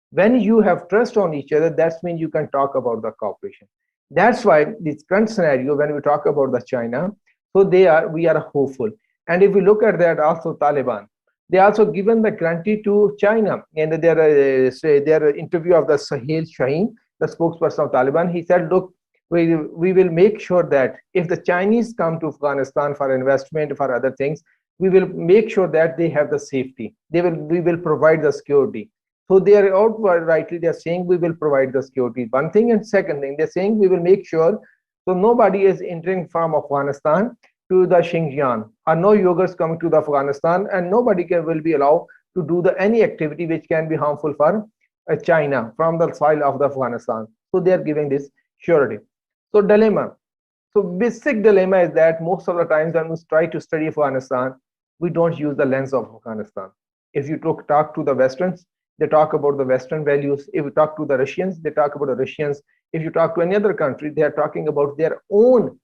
When you have trust on each other, that means you can talk about the cooperation. That's why this current scenario, when we talk about the China, so we are hopeful. And if we look at that, also Taliban, they also given the guarantee to China. And their interview of the Sahil Shaheen, the spokesperson of Taliban, he said, look, we will make sure that if the Chinese come to Afghanistan for investment, for other things, we will make sure that they have the safety. We will provide the security. So they are outrightly, they are saying we will provide the security. One thing, and second thing, they're saying we will make sure so nobody is entering from Afghanistan to the Xinjiang, or no Uyghurs coming to the Afghanistan, and nobody will be allowed to do any activity which can be harmful for China from the soil of the Afghanistan. So they are giving this surety. So dilemma. So basic dilemma is that most of the times when we try to study Afghanistan, we don't use the lens of Afghanistan. If you talk to the Westerns, they talk about the Western values. If you talk to the Russians, they talk about the Russians. If you talk to any other country, they are talking about their own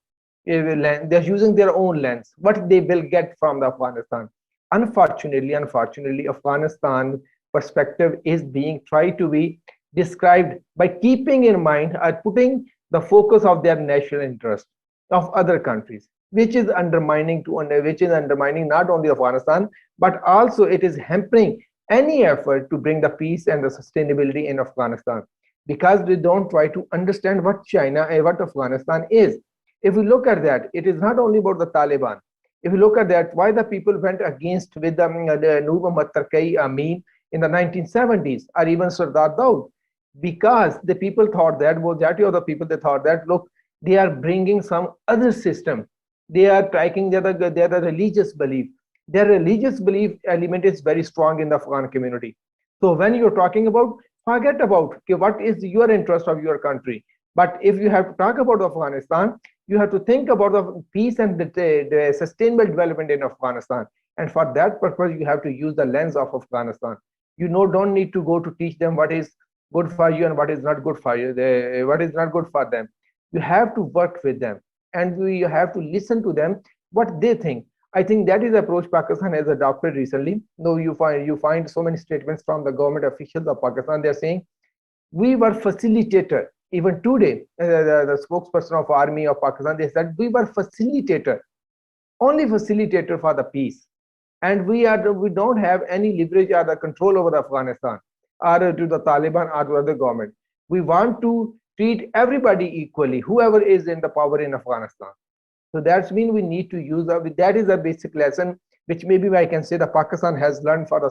lens. They're using their own lens, what they will get from the Afghanistan. Unfortunately, Afghanistan perspective is being tried to be described by keeping in mind or putting the focus of their national interest of other countries, which is undermining not only Afghanistan, but also it is hampering any effort to bring the peace and the sustainability in Afghanistan, because they don't try to understand what what Afghanistan is. If we look at that, it is not only about the Taliban. If you look at that, why the people went against with the Nuba Tarkai Amin in the 1970s, or even Sardar Daud, because the people thought that, majority of the people, they thought that, look, they are bringing some other system. They are tracking the religious belief. Their religious belief element is very strong in the Afghan community. So when you're talking about, forget about okay, what is your interest of your country. But if you have to talk about Afghanistan, you have to think about the peace and the sustainable development in Afghanistan. And for that purpose, you have to use the lens of Afghanistan. You don't need to go to teach them what is good for you and what is not good for you, what is not good for them. You have to work with them, and you have to listen to them, what they think. I think that is the approach Pakistan has adopted recently. Though you find so many statements from the government officials of Pakistan, they're saying we were facilitator. Even today, the spokesperson of Army of Pakistan, they said we were facilitator, only facilitator for the peace, and we don't have any leverage or the control over Afghanistan, or to the Taliban or to other government. We want to treat everybody equally, whoever is in the power in Afghanistan. So that's mean we need to use that is a basic lesson, which maybe I can say that Pakistan has learned for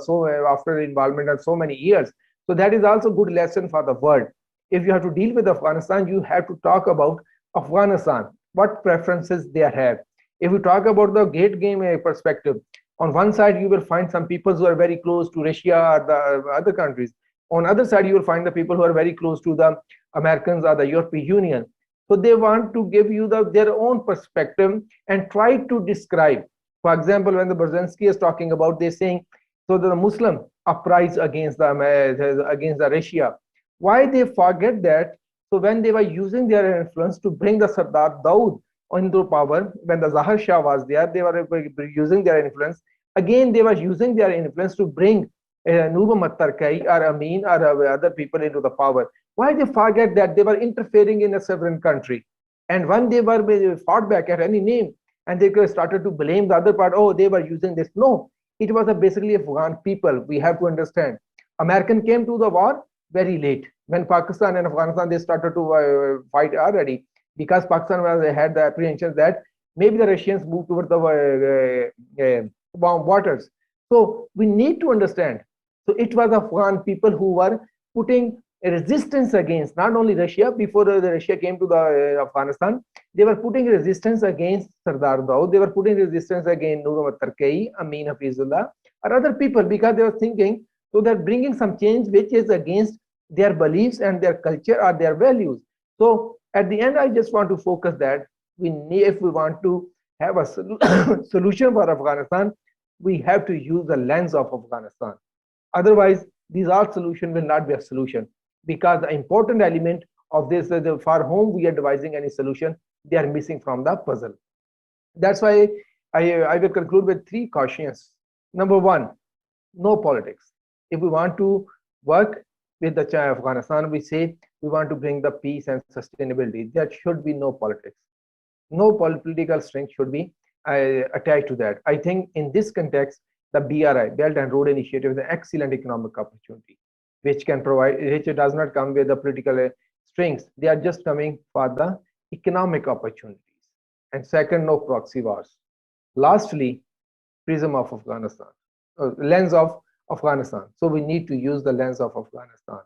after involvement of so many years. So that is also good lesson for the world. If you have to deal with Afghanistan, you have to talk about Afghanistan, what preferences they have. If you talk about the gate game perspective, on one side you will find some people who are very close to Russia or the other countries. On the other side, you will find the people who are very close to the Americans or the European Union. So they want to give you their own perspective and try to describe. For example, when the Brzezinski is talking about, they're saying, so the Muslim uprising against the Russia. Why they forget that? So when they were using their influence to bring the Sardar Daud into power, when the Zahar Shah was there, they were using their influence. Again, they were using their influence to bring Nuba Tarkai or Amin or other people into the power. Why they forget that they were interfering in a sovereign country? And when they were fought back at any name, and they started to blame the other part, oh, they were using this. No, it was basically Afghan people. We have to understand. American came to the war very late. When Pakistan and Afghanistan, they started to fight already, because Pakistan had the apprehension that maybe the Russians moved toward the waters. So we need to understand. So it was Afghan people who were putting a resistance against not only Russia. Before the Russia came to the Afghanistan, they were putting resistance against Sardar Daud. They were putting resistance against Nur Tarkai, Amin Hafizullah, or other people, because they were thinking, so they're bringing some change which is against their beliefs and their culture or their values. So at the end, I just want to focus that if we want to have a solution for Afghanistan, we have to use the lens of Afghanistan. Otherwise, these all solution will not be a solution, because the important element of this, for whom we are devising any solution, they are missing from the puzzle. That's why I will conclude with 3 cautions. Number 1, no politics. If we want to work with the Afghanistan, we say we want to bring the peace and sustainability. There should be no politics. No political strength should be attached to that. I think in this context, the BRI, Belt and Road Initiative, is an excellent economic opportunity, which can provide, which does not come with the political strings. They are just coming for the economic opportunities. And second, no proxy wars. Lastly, prism of Afghanistan, lens of Afghanistan. So we need to use the lens of Afghanistan,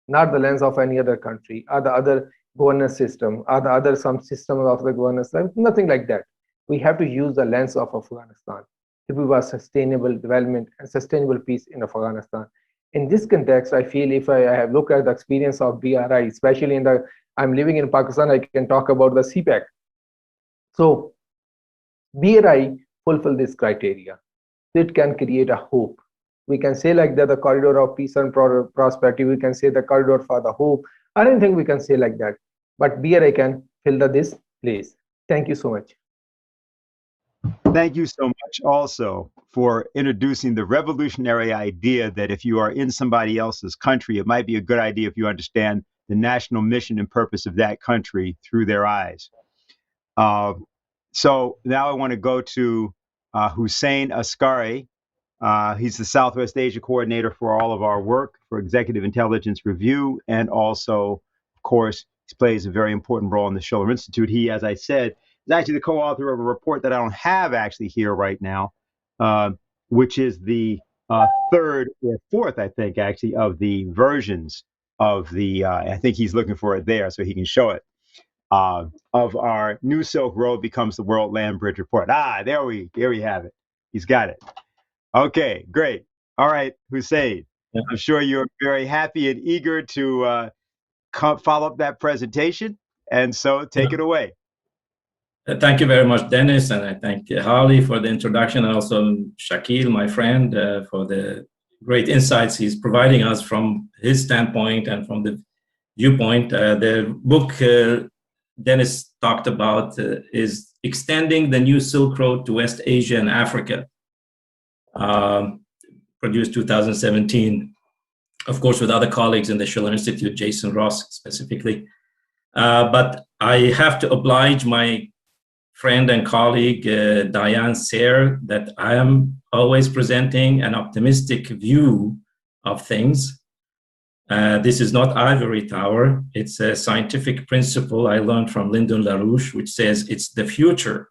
not the lens of any other country or the other governance system or the other some system of the governance, nothing like that. We have to use the lens of Afghanistan if we want sustainable development and sustainable peace in Afghanistan. In this context, I feel if I have looked at the experience of BRI, especially I'm living in Pakistan, I can talk about the CPEC. So BRI fulfill this criteria. It can create a hope. We can say like that the corridor of peace and prosperity. We can say the corridor for the hope. I don't think we can say like that. But BRI can fill this place. Thank you so much. Thank you so much also for introducing the revolutionary idea that if you are in somebody else's country, it might be a good idea if you understand the national mission and purpose of that country through their eyes. So now I want to go to Hussein Askary. He's the Southwest Asia coordinator for all of our work for Executive Intelligence Review, and also, of course, he plays a very important role in the Schiller Institute. He, as I said, is actually the co-author of a report that I don't have actually here right now, which is the third or fourth, I think, actually, of the versions of the, I think he's looking for it there so he can show it, of our New Silk Road Becomes the World Land Bridge Report. There we have it. He's got it. Okay, great. All right, Hussein, I'm sure you're very happy and eager to follow up that presentation, and so take it away. Thank you very much, Dennis, and I thank Harley for the introduction, and also Shakil, my friend, for the great insights he's providing us from his standpoint and from the viewpoint. The book Dennis talked about is Extending the New Silk Road to West Asia and Africa, produced 2017, of course, with other colleagues in the Schiller Institute, Jason Ross specifically. But I have to oblige my friend and colleague, Diane Sare, that I am always presenting an optimistic view of things. This is not ivory tower. It's a scientific principle I learned from Lyndon LaRouche, which says it's the future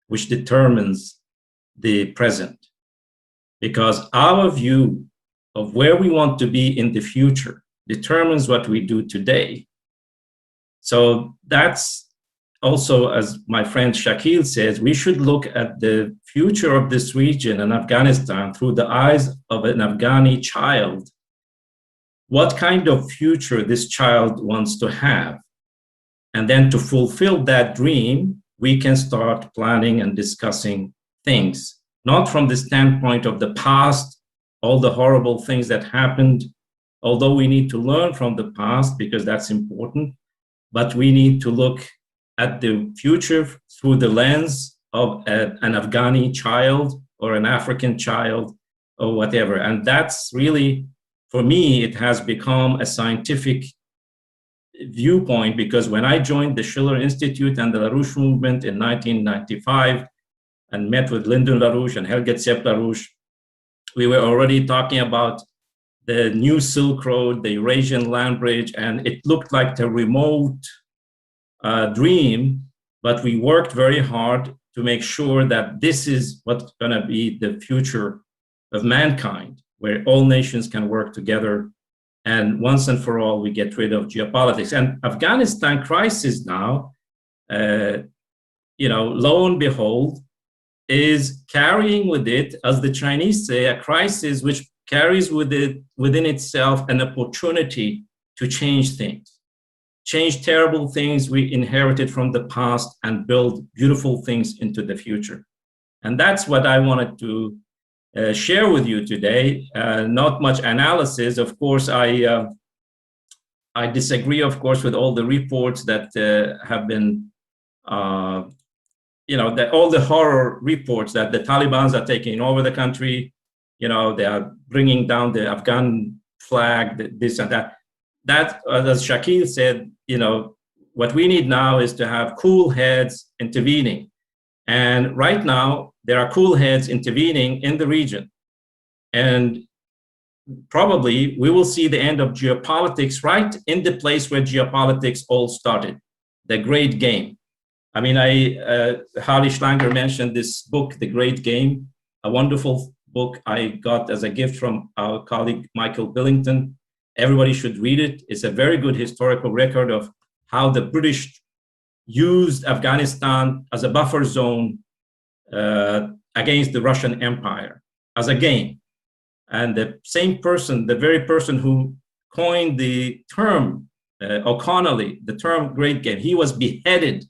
which determines the present. Because our view of where we want to be in the future determines what we do today. So that's also, as my friend Shakil says, we should look at the future of this region and Afghanistan through the eyes of an Afghani child. What kind of future this child wants to have. And then to fulfill that dream, we can start planning and discussing things, not from the standpoint of the past, all the horrible things that happened, although we need to learn from the past because that's important, but we need to look at the future through the lens of an Afghani child or an African child or whatever. And that's really, for me, it has become a scientific viewpoint, because when I joined the Schiller Institute and the LaRouche movement in 1995 and met with Lyndon LaRouche and Helge LaRouche, we were already talking about the new Silk Road, the Eurasian land bridge, and it looked like a remote dream, but we worked very hard to make sure that this is what's going to be the future of mankind, where all nations can work together, and once and for all, we get rid of geopolitics. And Afghanistan crisis now, lo and behold, is carrying with it, as the Chinese say, a crisis which carries with it within itself an opportunity to change things. Change terrible things we inherited from the past and build beautiful things into the future. And that's what I wanted to share with you today. Not much analysis. Of course, I disagree, of course, with all the reports that have been, all the horror reports that the Taliban are taking over the country. They are bringing down the Afghan flag, this and that. That, as Shakil said, what we need now is to have cool heads intervening. And right now, there are cool heads intervening in the region. And probably we will see the end of geopolitics right in the place where geopolitics all started, the Great Game. I mean, Harley Schlanger mentioned this book, The Great Game, a wonderful book I got as a gift from our colleague, Michael Billington. Everybody should read it. It's a very good historical record of how the British used Afghanistan as a buffer zone against the Russian Empire as a game. And the same person, the very person who coined the term, O'Connelly, the term great game, he was beheaded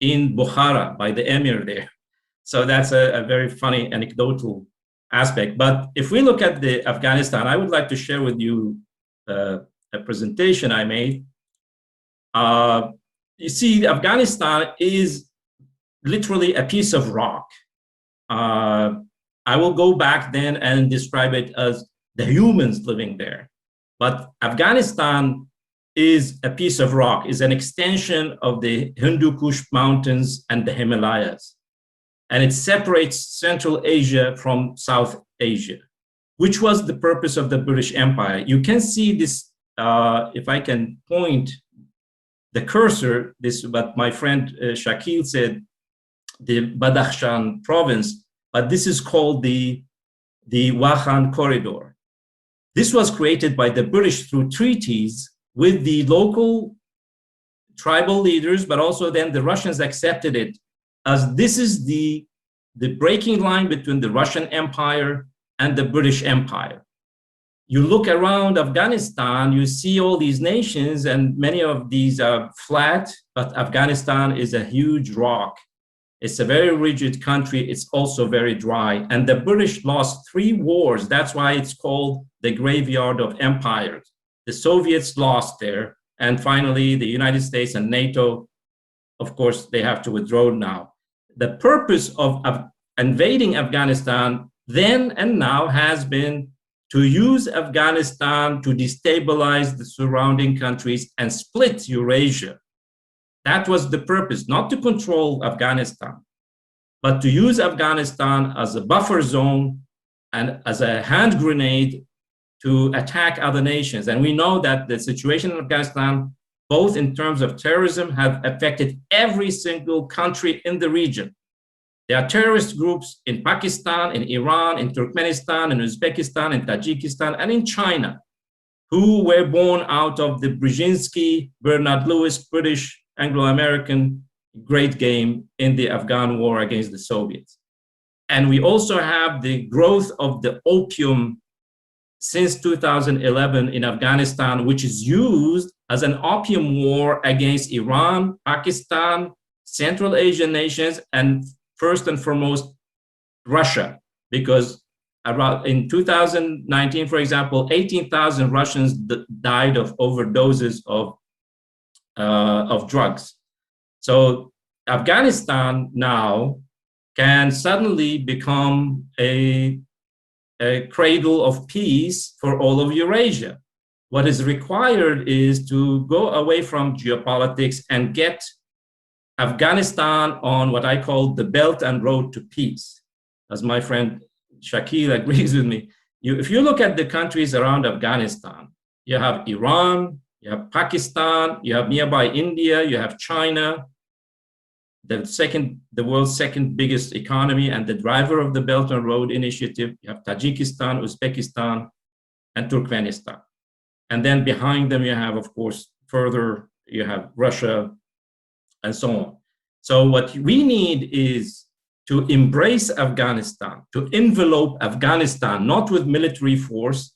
in Bukhara by the emir there. So that's a very funny anecdotal aspect. But if we look at the Afghanistan, I would like to share with you a presentation I made. You see, Afghanistan is literally a piece of rock. I will go back then and describe it as the humans living there. But Afghanistan is a piece of rock, is an extension of the Hindu Kush Mountains and the Himalayas. And it separates Central Asia from South Asia, which was the purpose of the British Empire. You can see this, if I can point the cursor, this, but my friend Shakil said, the Badakhshan province, but this is called the Wakhan Corridor. This was created by the British through treaties with the local tribal leaders, but also then the Russians accepted it as this is the breaking line between the Russian Empire and the British Empire. You look around Afghanistan, you see all these nations, and many of these are flat, but Afghanistan is a huge rock. It's a very rigid country. It's also very dry. And the British lost 3 wars. That's why it's called the graveyard of empires. The Soviets lost there. And finally, the United States and NATO, of course, they have to withdraw now. The purpose of invading Afghanistan then and now has been to use Afghanistan to destabilize the surrounding countries and split Eurasia. That was the purpose, not to control Afghanistan, but to use Afghanistan as a buffer zone and as a hand grenade to attack other nations. And we know that the situation in Afghanistan, both in terms of terrorism, have affected every single country in the region. There are terrorist groups in Pakistan, in Iran, in Turkmenistan, in Uzbekistan, in Tajikistan, and in China, who were born out of the Brzezinski, Bernard Lewis, British, Anglo-American great game in the Afghan war against the Soviets. And we also have the growth of the opium since 2011 in Afghanistan, which is used as an opium war against Iran, Pakistan, Central Asian nations, and first and foremost, Russia, because around in 2019, for example, 18,000 Russians died of overdoses of drugs. So Afghanistan now can suddenly become a cradle of peace for all of Eurasia. What is required is to go away from geopolitics and get Afghanistan on what I call the Belt and Road to Peace. As my friend Shakil agrees with me, if you look at the countries around Afghanistan, you have Iran, you have Pakistan, you have nearby India, you have China, the world's second biggest economy and the driver of the Belt and Road Initiative. You have Tajikistan, Uzbekistan, and Turkmenistan. And then behind them, you have, of course, further, you have Russia, and so on. So what we need is to embrace Afghanistan, to envelope Afghanistan, not with military force,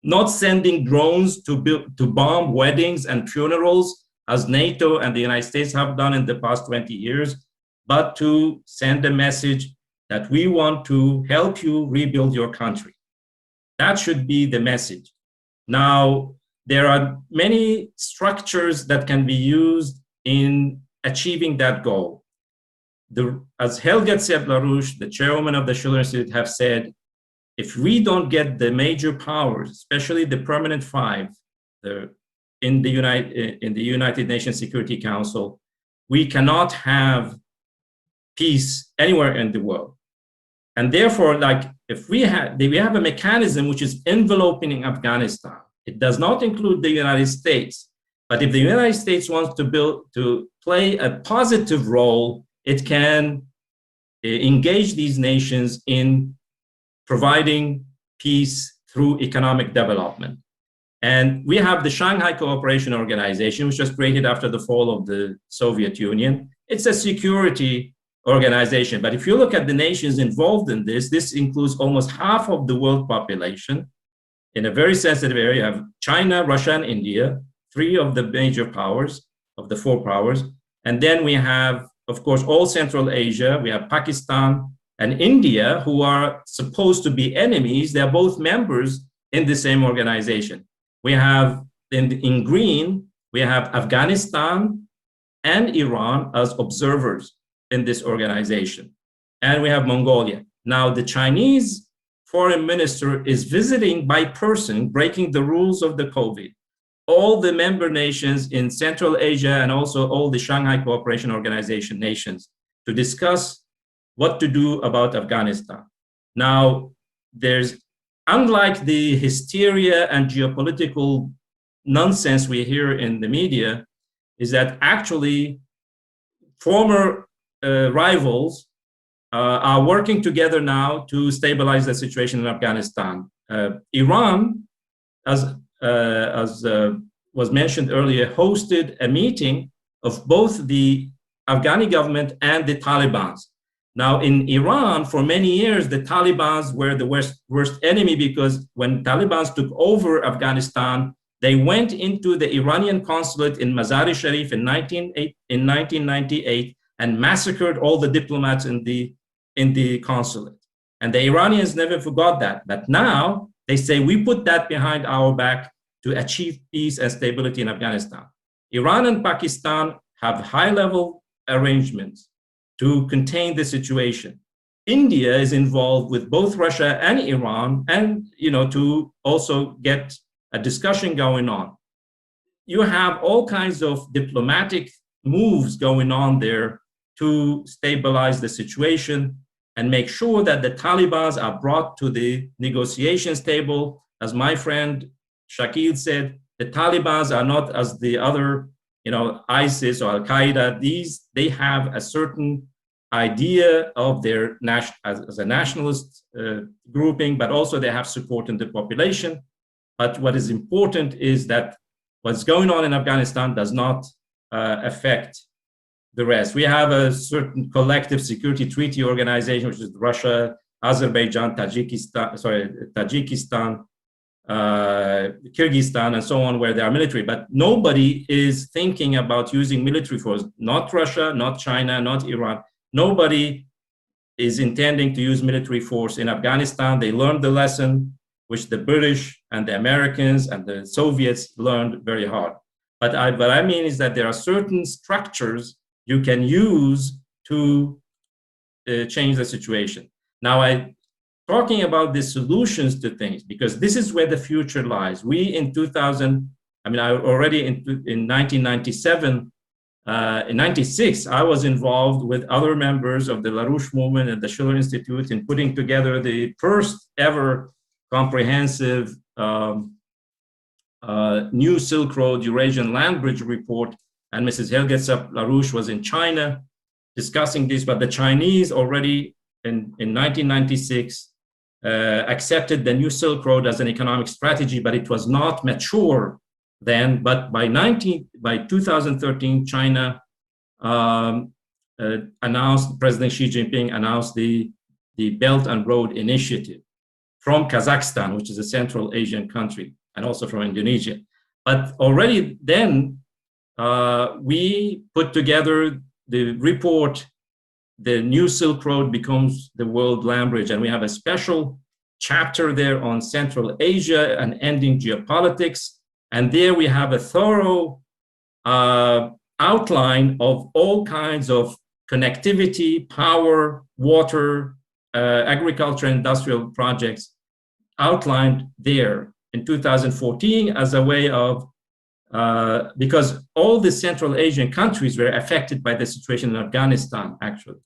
not sending drones to bomb weddings and funerals, as NATO and the United States have done in the past 20 years, but to send a message that we want to help you rebuild your country. That should be the message. Now, there are many structures that can be used in achieving that goal. As Helga Tsep-LaRouche, the chairwoman of the Schiller Institute, have said, if we don't get the major powers, especially the permanent 5, in the United Nations Security Council, we cannot have peace anywhere in the world. And therefore, like, if we have a mechanism which is enveloping Afghanistan, it does not include the United States. But if the United States wants to play a positive role, it can engage these nations in providing peace through economic development. And we have the Shanghai Cooperation Organization, which was created after the fall of the Soviet Union. It's a security organization. But if you look at the nations involved in this, this includes almost half of the world population. In a very sensitive area, you have China, Russia, and India, three of the major powers, of the four powers. And then we have, of course, all Central Asia. We have Pakistan and India, who are supposed to be enemies. They're both members in the same organization. We have, in green, we have Afghanistan and Iran as observers in this organization. And we have Mongolia. Now, the Chinese foreign minister is visiting by person, breaking the rules of the COVID, all the member nations in Central Asia and also all the Shanghai Cooperation Organization nations to discuss what to do about Afghanistan. Now, there's, unlike the hysteria and geopolitical nonsense we hear in the media, is that actually former rivals are working together now to stabilize the situation in Afghanistan. Iran, as was mentioned earlier, hosted a meeting of both the Afghani government and the Taliban. Now, in Iran, for many years, the Taliban were the worst enemy, because when Taliban took over Afghanistan, they went into the Iranian consulate in Mazar-e-Sharif in 1998 and massacred all the diplomats in the consulate. And the Iranians never forgot that. But now they say, we put that behind our back to achieve peace and stability in Afghanistan. Iran and Pakistan have high-level arrangements to contain the situation. India is involved with both Russia and Iran, and to also get a discussion going on. You have all kinds of diplomatic moves going on there to stabilize the situation and make sure that the Taliban are brought to the negotiations table. As my friend Shakil said, the Taliban are not as the other, ISIS or Al-Qaeda. They have a certain idea of their as a nationalist grouping, but also they have support in the population. But what is important is that what's going on in Afghanistan does not affect the rest. We have a certain collective security treaty organization, which is Russia, Azerbaijan, Tajikistan, Kyrgyzstan, and so on, where there are military. But nobody is thinking about using military force. Not Russia, not China, not Iran. Nobody is intending to use military force in Afghanistan. They learned the lesson, which the British and the Americans and the Soviets learned very hard. But what I mean is that there are certain structures you can use to change the situation. Now, talking about the solutions to things, because this is where the future lies. We in 2000, already in 1997, in 96, I was involved with other members of the LaRouche movement and the Schiller Institute in putting together the first ever comprehensive New Silk Road Eurasian Land Bridge report. And Mrs. Helge LaRouche was in China discussing this, but the Chinese already in 1996 accepted the New Silk Road as an economic strategy, but it was not mature then. But by 2013, China announced, President Xi Jinping announced the Belt and Road Initiative from Kazakhstan, which is a Central Asian country, and also from Indonesia. But already then, we put together the report, the New Silk Road becomes the world land bridge. And we have a special chapter there on Central Asia and ending geopolitics. And there we have a thorough outline of all kinds of connectivity, power, water, agriculture, industrial projects outlined there in 2014 as a way of because all the Central Asian countries were affected by the situation in Afghanistan, actually.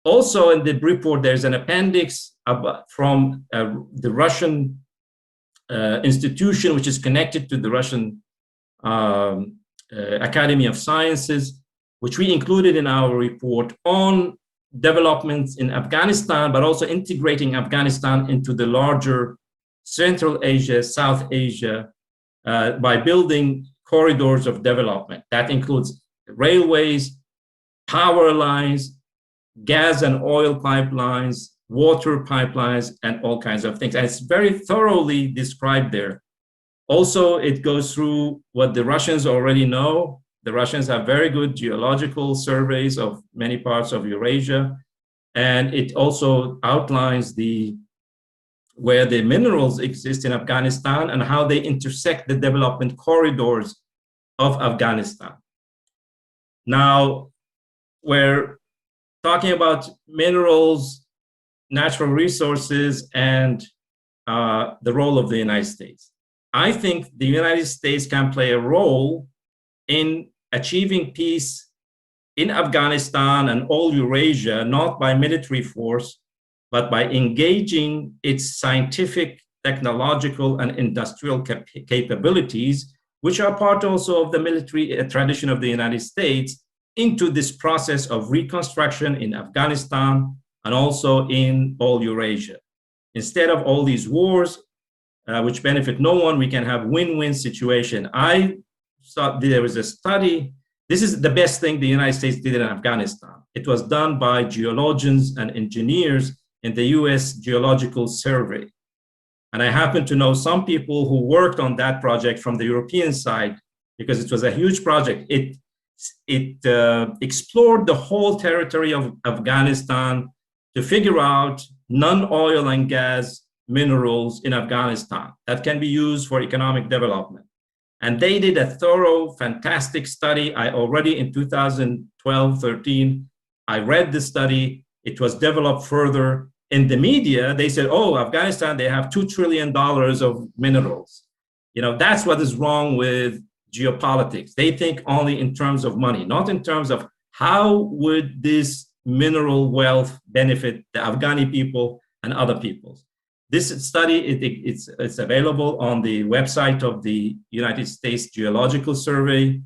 Also in the report, there's an appendix from the Russian institution, which is connected to the Russian Academy of Sciences, which we included in our report on developments in Afghanistan, but also integrating Afghanistan into the larger Central Asia, South Asia, by building corridors of development. That includes railways, power lines, gas and oil pipelines, water pipelines, and all kinds of things. And it's very thoroughly described there. Also, it goes through what the Russians already know. The Russians have very good geological surveys of many parts of Eurasia. And it also outlines where the minerals exist in Afghanistan and how they intersect the development corridors of Afghanistan. Now, we're talking about minerals, natural resources, and the role of the United States. I think the United States can play a role in achieving peace in Afghanistan and all Eurasia, not by military force, but by engaging its scientific, technological, and industrial capabilities, which are part also of the military tradition of the United States, into this process of reconstruction in Afghanistan and also in all Eurasia. Instead of all these wars, which benefit no one, we can have win-win situation. I saw there was a study. This is the best thing the United States did in Afghanistan. It was done by geologians and engineers in the US Geological Survey. And I happen to know some people who worked on that project from the European side, because it was a huge project. It explored the whole territory of Afghanistan to figure out non-oil and gas minerals in Afghanistan that can be used for economic development. And they did a thorough, fantastic study. I already in 2012-13, I read the study. It was developed further. In the media, they said, oh, Afghanistan, they have $2 trillion of minerals. You know, that's what is wrong with geopolitics. They think only in terms of money, not in terms of how would this mineral wealth benefit the Afghani people and other peoples. This study, it's available on the website of the United States Geological Survey,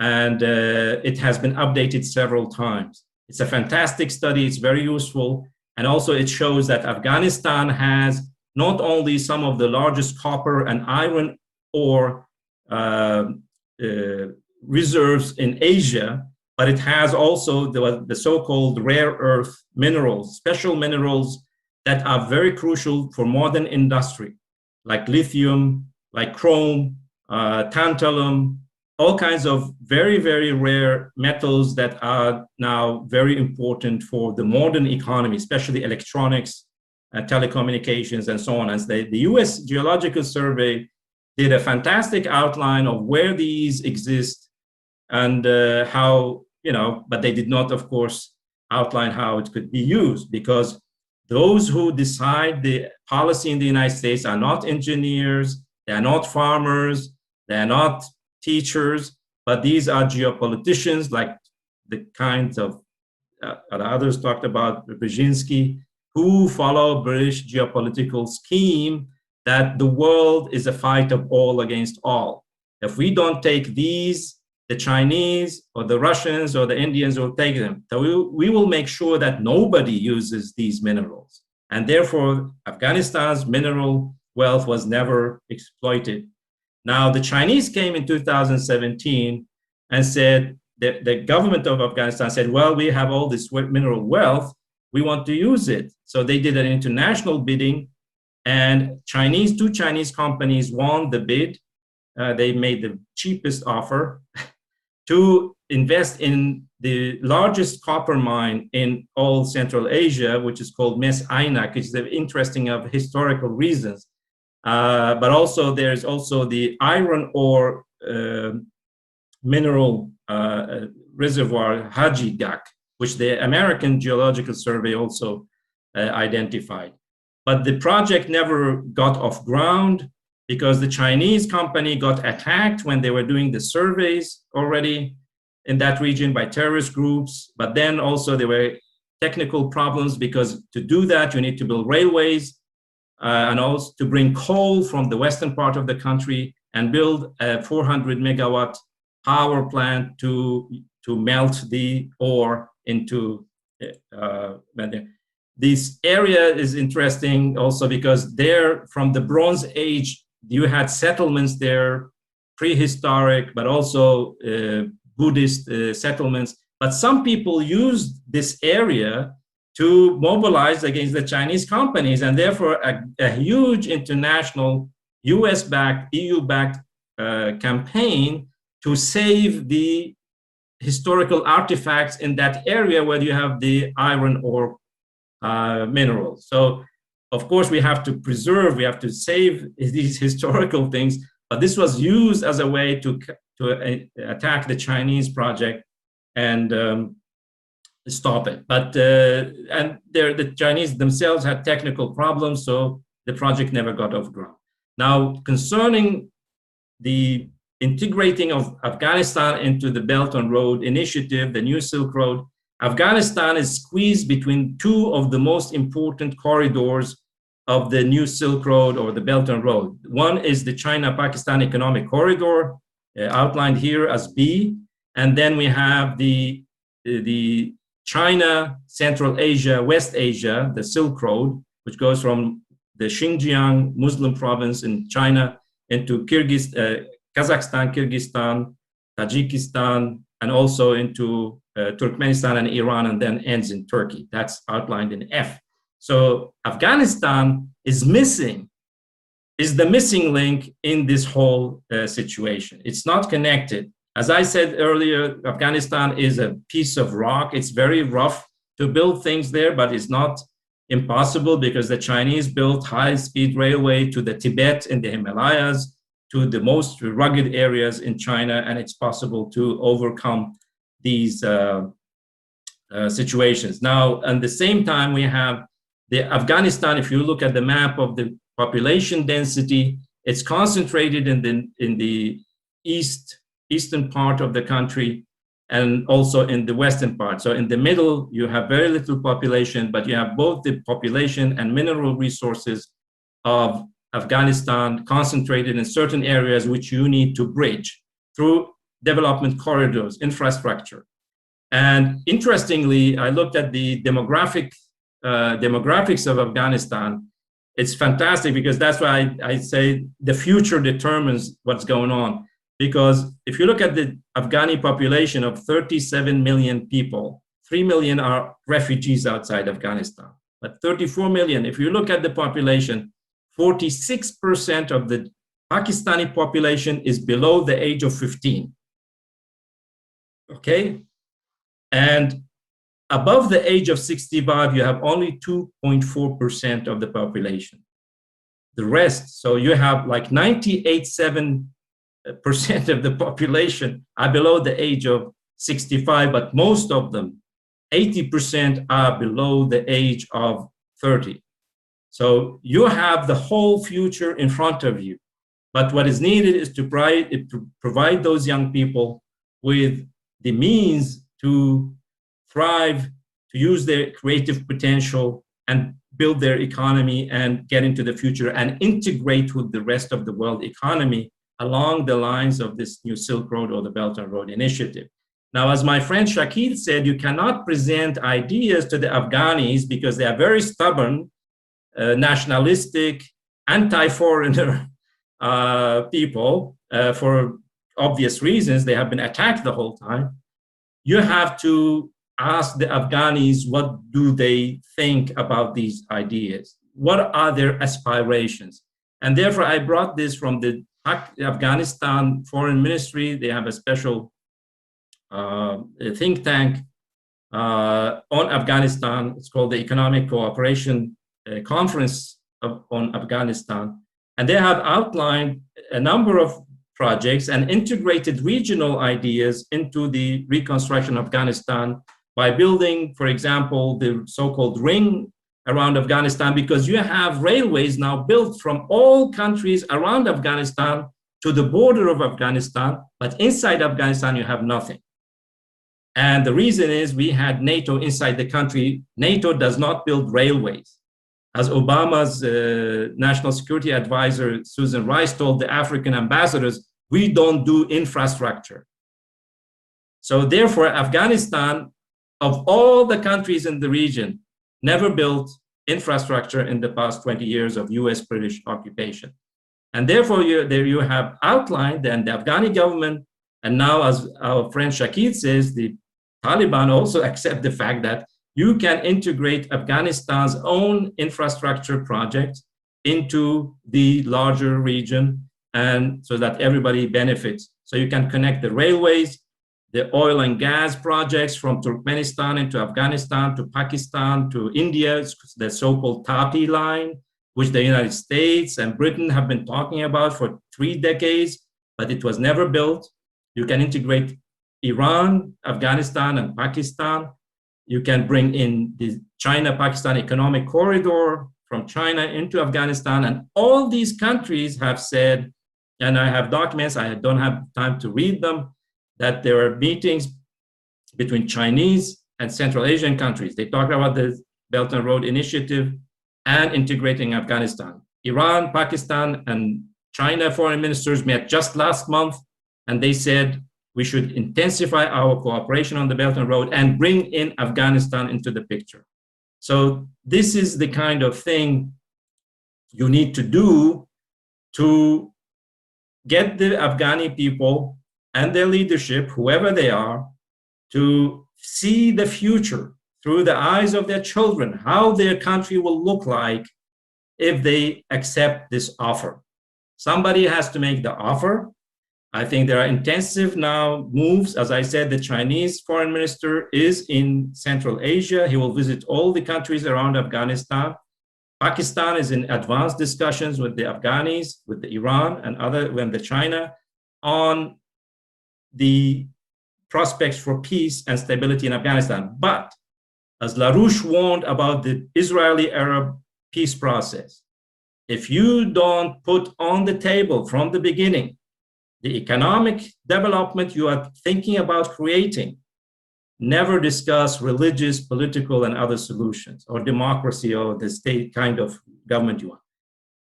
and it has been updated several times. It's a fantastic study. It's very useful. And also it shows that Afghanistan has not only some of the largest copper and iron ore reserves in Asia, but it has also the so-called rare earth minerals, special minerals that are very crucial for modern industry, like lithium, like chrome, tantalum, all kinds of very, very rare metals that are now very important for the modern economy, especially electronics, telecommunications, and so on. And the US Geological Survey did a fantastic outline of where these exist and how, but they did not, of course, outline how it could be used, because those who decide the policy in the United States are not engineers, they are not farmers, they are not teachers, but these are geopoliticians, like the kinds of others talked about, Brzezinski, who follow British geopolitical scheme that the world is a fight of all against all. If we don't take these, the Chinese or the Russians or the Indians will take them. So we will make sure that nobody uses these minerals. And therefore, Afghanistan's mineral wealth was never exploited. Now, the Chinese came in 2017 and said, the government of Afghanistan said, well, we have all this mineral wealth, we want to use it. So they did an international bidding, and two Chinese companies won the bid. They made the cheapest offer to invest in the largest copper mine in all Central Asia, which is called Mes Aynak, which is interesting of historical reasons. But also there's also the iron ore mineral reservoir, Haji Gak, which the American Geological Survey also identified. But the project never got off ground because the Chinese company got attacked when they were doing the surveys already in that region by terrorist groups. But then also there were technical problems, because to do that, you need to build railways and also to bring coal from the western part of the country and build a 400 megawatt power plant to melt the ore into this area is interesting also because there, from the Bronze Age, you had settlements there, prehistoric, but also Buddhist settlements. But some people used this area to mobilize against the Chinese companies, and therefore a huge international US-backed, EU-backed campaign to save the historical artifacts in that area where you have the iron ore minerals. So, of course, we have to preserve, we have to save these historical things, but this was used as a way to attack the Chinese project and stop it. But and the Chinese themselves had technical problems, so the project never got off ground. Now, concerning the integrating of Afghanistan into the Belt and Road Initiative, the New Silk Road, Afghanistan is squeezed between two of the most important corridors of the New Silk Road or the Belt and Road. One is the China-Pakistan Economic Corridor, outlined here as B, and then we have the China, Central Asia, West Asia, the Silk Road, which goes from the Xinjiang Muslim province in China into Kazakhstan, Kyrgyzstan, Tajikistan, and also into Turkmenistan and Iran, and then ends in Turkey. That's outlined in F. So Afghanistan is the missing link in this whole situation. It's not connected. As I said earlier, Afghanistan is a piece of rock. It's very rough to build things there, but it's not impossible because the Chinese built high-speed railway to the Tibet in the Himalayas, to the most rugged areas in China, and it's possible to overcome these situations. Now, at the same time, we have the Afghanistan. If you look at the map of the population density, it's concentrated in the eastern part of the country and also in the western part. So in the middle, you have very little population, but you have both the population and mineral resources of Afghanistan concentrated in certain areas which you need to bridge through development corridors, infrastructure. And interestingly, I looked at the demographics of Afghanistan. It's fantastic because that's why I say the future determines what's going on. Because if you look at the Afghani population of 37 million people, 3 million are refugees outside Afghanistan. But 34 million, if you look at the population, 46% of the Pakistani population is below the age of 15. Okay? And above the age of 65, you have only 2.4% of the population. The rest, so you have like 98.7% of the population are below the age of 65, but most of them, 80%, are below the age of 30. So you have the whole future in front of you. But what is needed is to provide those young people with the means to thrive, to use their creative potential and build their economy and get into the future and integrate with the rest of the world economy along the lines of this New Silk Road or the Belt and Road Initiative. Now, as my friend Shakil said, you cannot present ideas to the Afghanis because they are very stubborn, nationalistic, anti-foreigner people for obvious reasons. They have been attacked the whole time. You have to ask the Afghanis, what do they think about these ideas? What are their aspirations? And therefore, I brought this from the Afghanistan Foreign Ministry. They have a special think tank on Afghanistan. It's called the Economic Cooperation Conference on Afghanistan. And they have outlined a number of projects and integrated regional ideas into the reconstruction of Afghanistan by building, for example, the so-called ring around Afghanistan, because you have railways now built from all countries around Afghanistan to the border of Afghanistan, but inside Afghanistan, you have nothing. And the reason is we had NATO inside the country. NATO does not build railways. As Obama's national security advisor, Susan Rice, told the African ambassadors, we don't do infrastructure. So therefore, Afghanistan, of all the countries in the region, never built infrastructure in the past 20 years of US-British occupation. And therefore, there you have outlined, and the Afghani government, and now as our friend Shakil says, the Taliban also accept the fact that you can integrate Afghanistan's own infrastructure projects into the larger region, and so that everybody benefits. So you can connect the railways, the oil and gas projects from Turkmenistan into Afghanistan to Pakistan to India, the so-called TAPI line, which the United States and Britain have been talking about for 3 decades, but it was never built. You can integrate Iran, Afghanistan, and Pakistan. You can bring in the China-Pakistan economic corridor from China into Afghanistan. And all these countries have said, and I have documents, I don't have time to read them, that there are meetings between Chinese and Central Asian countries. They talk about the Belt and Road Initiative and integrating Afghanistan. Iran, Pakistan, and China foreign ministers met just last month, and they said we should intensify our cooperation on the Belt and Road and bring in Afghanistan into the picture. So this is the kind of thing you need to do to get the Afghani people and their leadership, whoever they are, to see the future through the eyes of their children, how their country will look like if they accept this offer. Somebody has to make the offer. I think there are intensive now moves. As I said, the Chinese foreign minister is in Central Asia. He will visit all the countries around Afghanistan. Pakistan is in advanced discussions with the Afghanis, with the Iran and the China on the prospects for peace and stability in Afghanistan. But as LaRouche warned about the Israeli-Arab peace process, if you don't put on the table from the beginning the economic development you are thinking about creating, never discuss religious, political, and other solutions, or democracy, or the state kind of government you want.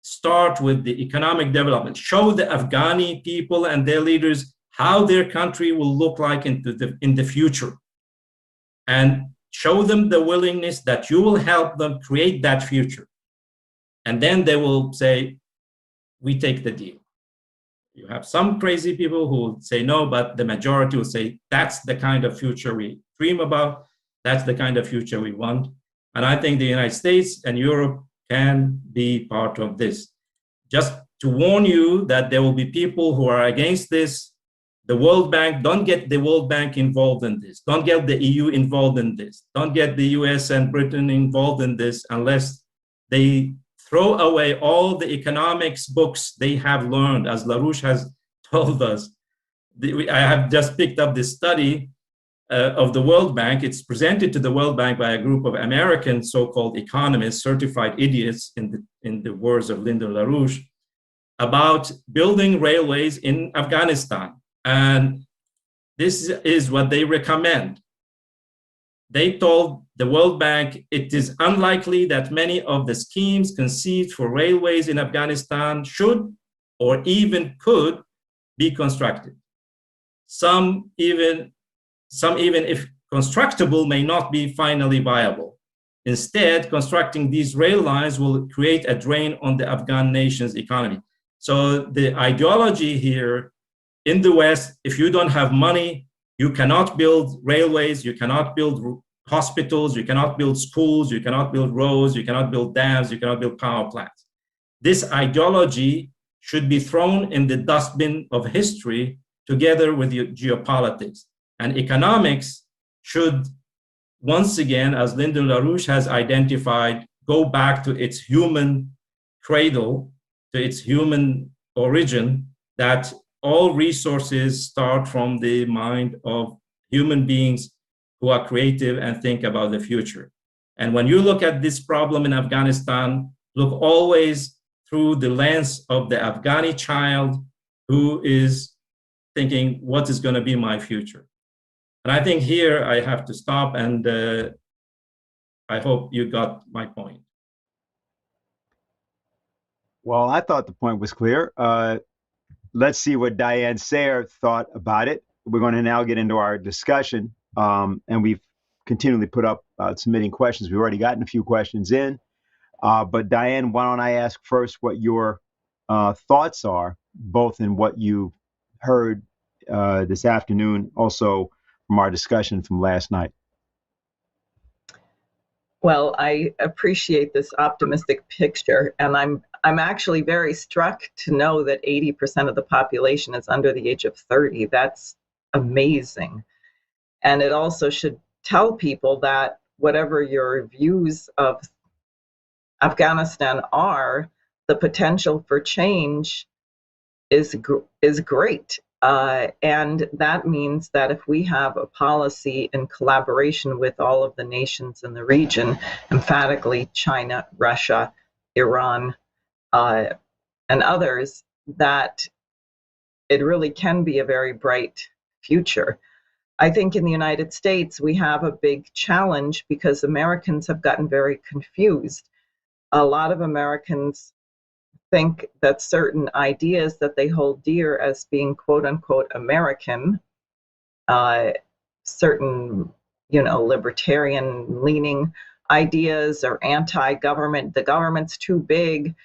Start with the economic development. Show the Afghani people and their leaders how their country will look like in the future. And show them the willingness that you will help them create that future. And then they will say, we take the deal. You have some crazy people who will say no, but the majority will say, that's the kind of future we dream about. That's the kind of future we want. And I think the United States and Europe can be part of this. Just to warn you that there will be people who are against this. The World Bank, don't get the World Bank involved in this. Don't get the EU involved in this. Don't get the US and Britain involved in this unless they throw away all the economics books they have learned, as LaRouche has told us. I have just picked up this study of the World Bank. It's presented to the World Bank by a group of American so-called economists, certified idiots in the words of Lyndon LaRouche, about building railways in Afghanistan. And this is what they recommend. They told the World Bank it is unlikely that many of the schemes conceived for railways in Afghanistan should or even could be constructed. Some even if constructible may not be finally viable. Instead, constructing these rail lines will create a drain on the Afghan nation's economy. So the ideology here in the West, if you don't have money, you cannot build railways, you cannot build hospitals, you cannot build schools, you cannot build roads, you cannot build dams, you cannot build power plants. This ideology should be thrown in the dustbin of history together with geopolitics. And economics should, once again, as Lyndon LaRouche has identified, go back to its human cradle, to its human origin, that all resources start from the mind of human beings who are creative and think about the future. And when you look at this problem in Afghanistan, look always through the lens of the Afghani child who is thinking, what is going to be my future? And I think here I have to stop, and I hope you got my point. Well, I thought the point was clear. Let's see what Diane Sare thought about it. We're going to now get into our discussion, and we've continually put up submitting questions. We've already gotten a few questions in, but Diane, why don't I ask first what your thoughts are, both in what you heard this afternoon, also from our discussion from last night? Well, I appreciate this optimistic picture, and I'm actually very struck to know that 80% of the population is under the age of 30. That's amazing. And it also should tell people that whatever your views of Afghanistan are, the potential for change is great. And that means that if we have a policy in collaboration with all of the nations in the region, emphatically China, Russia, Iran, and others, that it really can be a very bright future. I think in the United States, we have a big challenge because Americans have gotten very confused. A lot of Americans think that certain ideas that they hold dear as being quote unquote American, certain, libertarian leaning ideas or anti-government, the government's too big,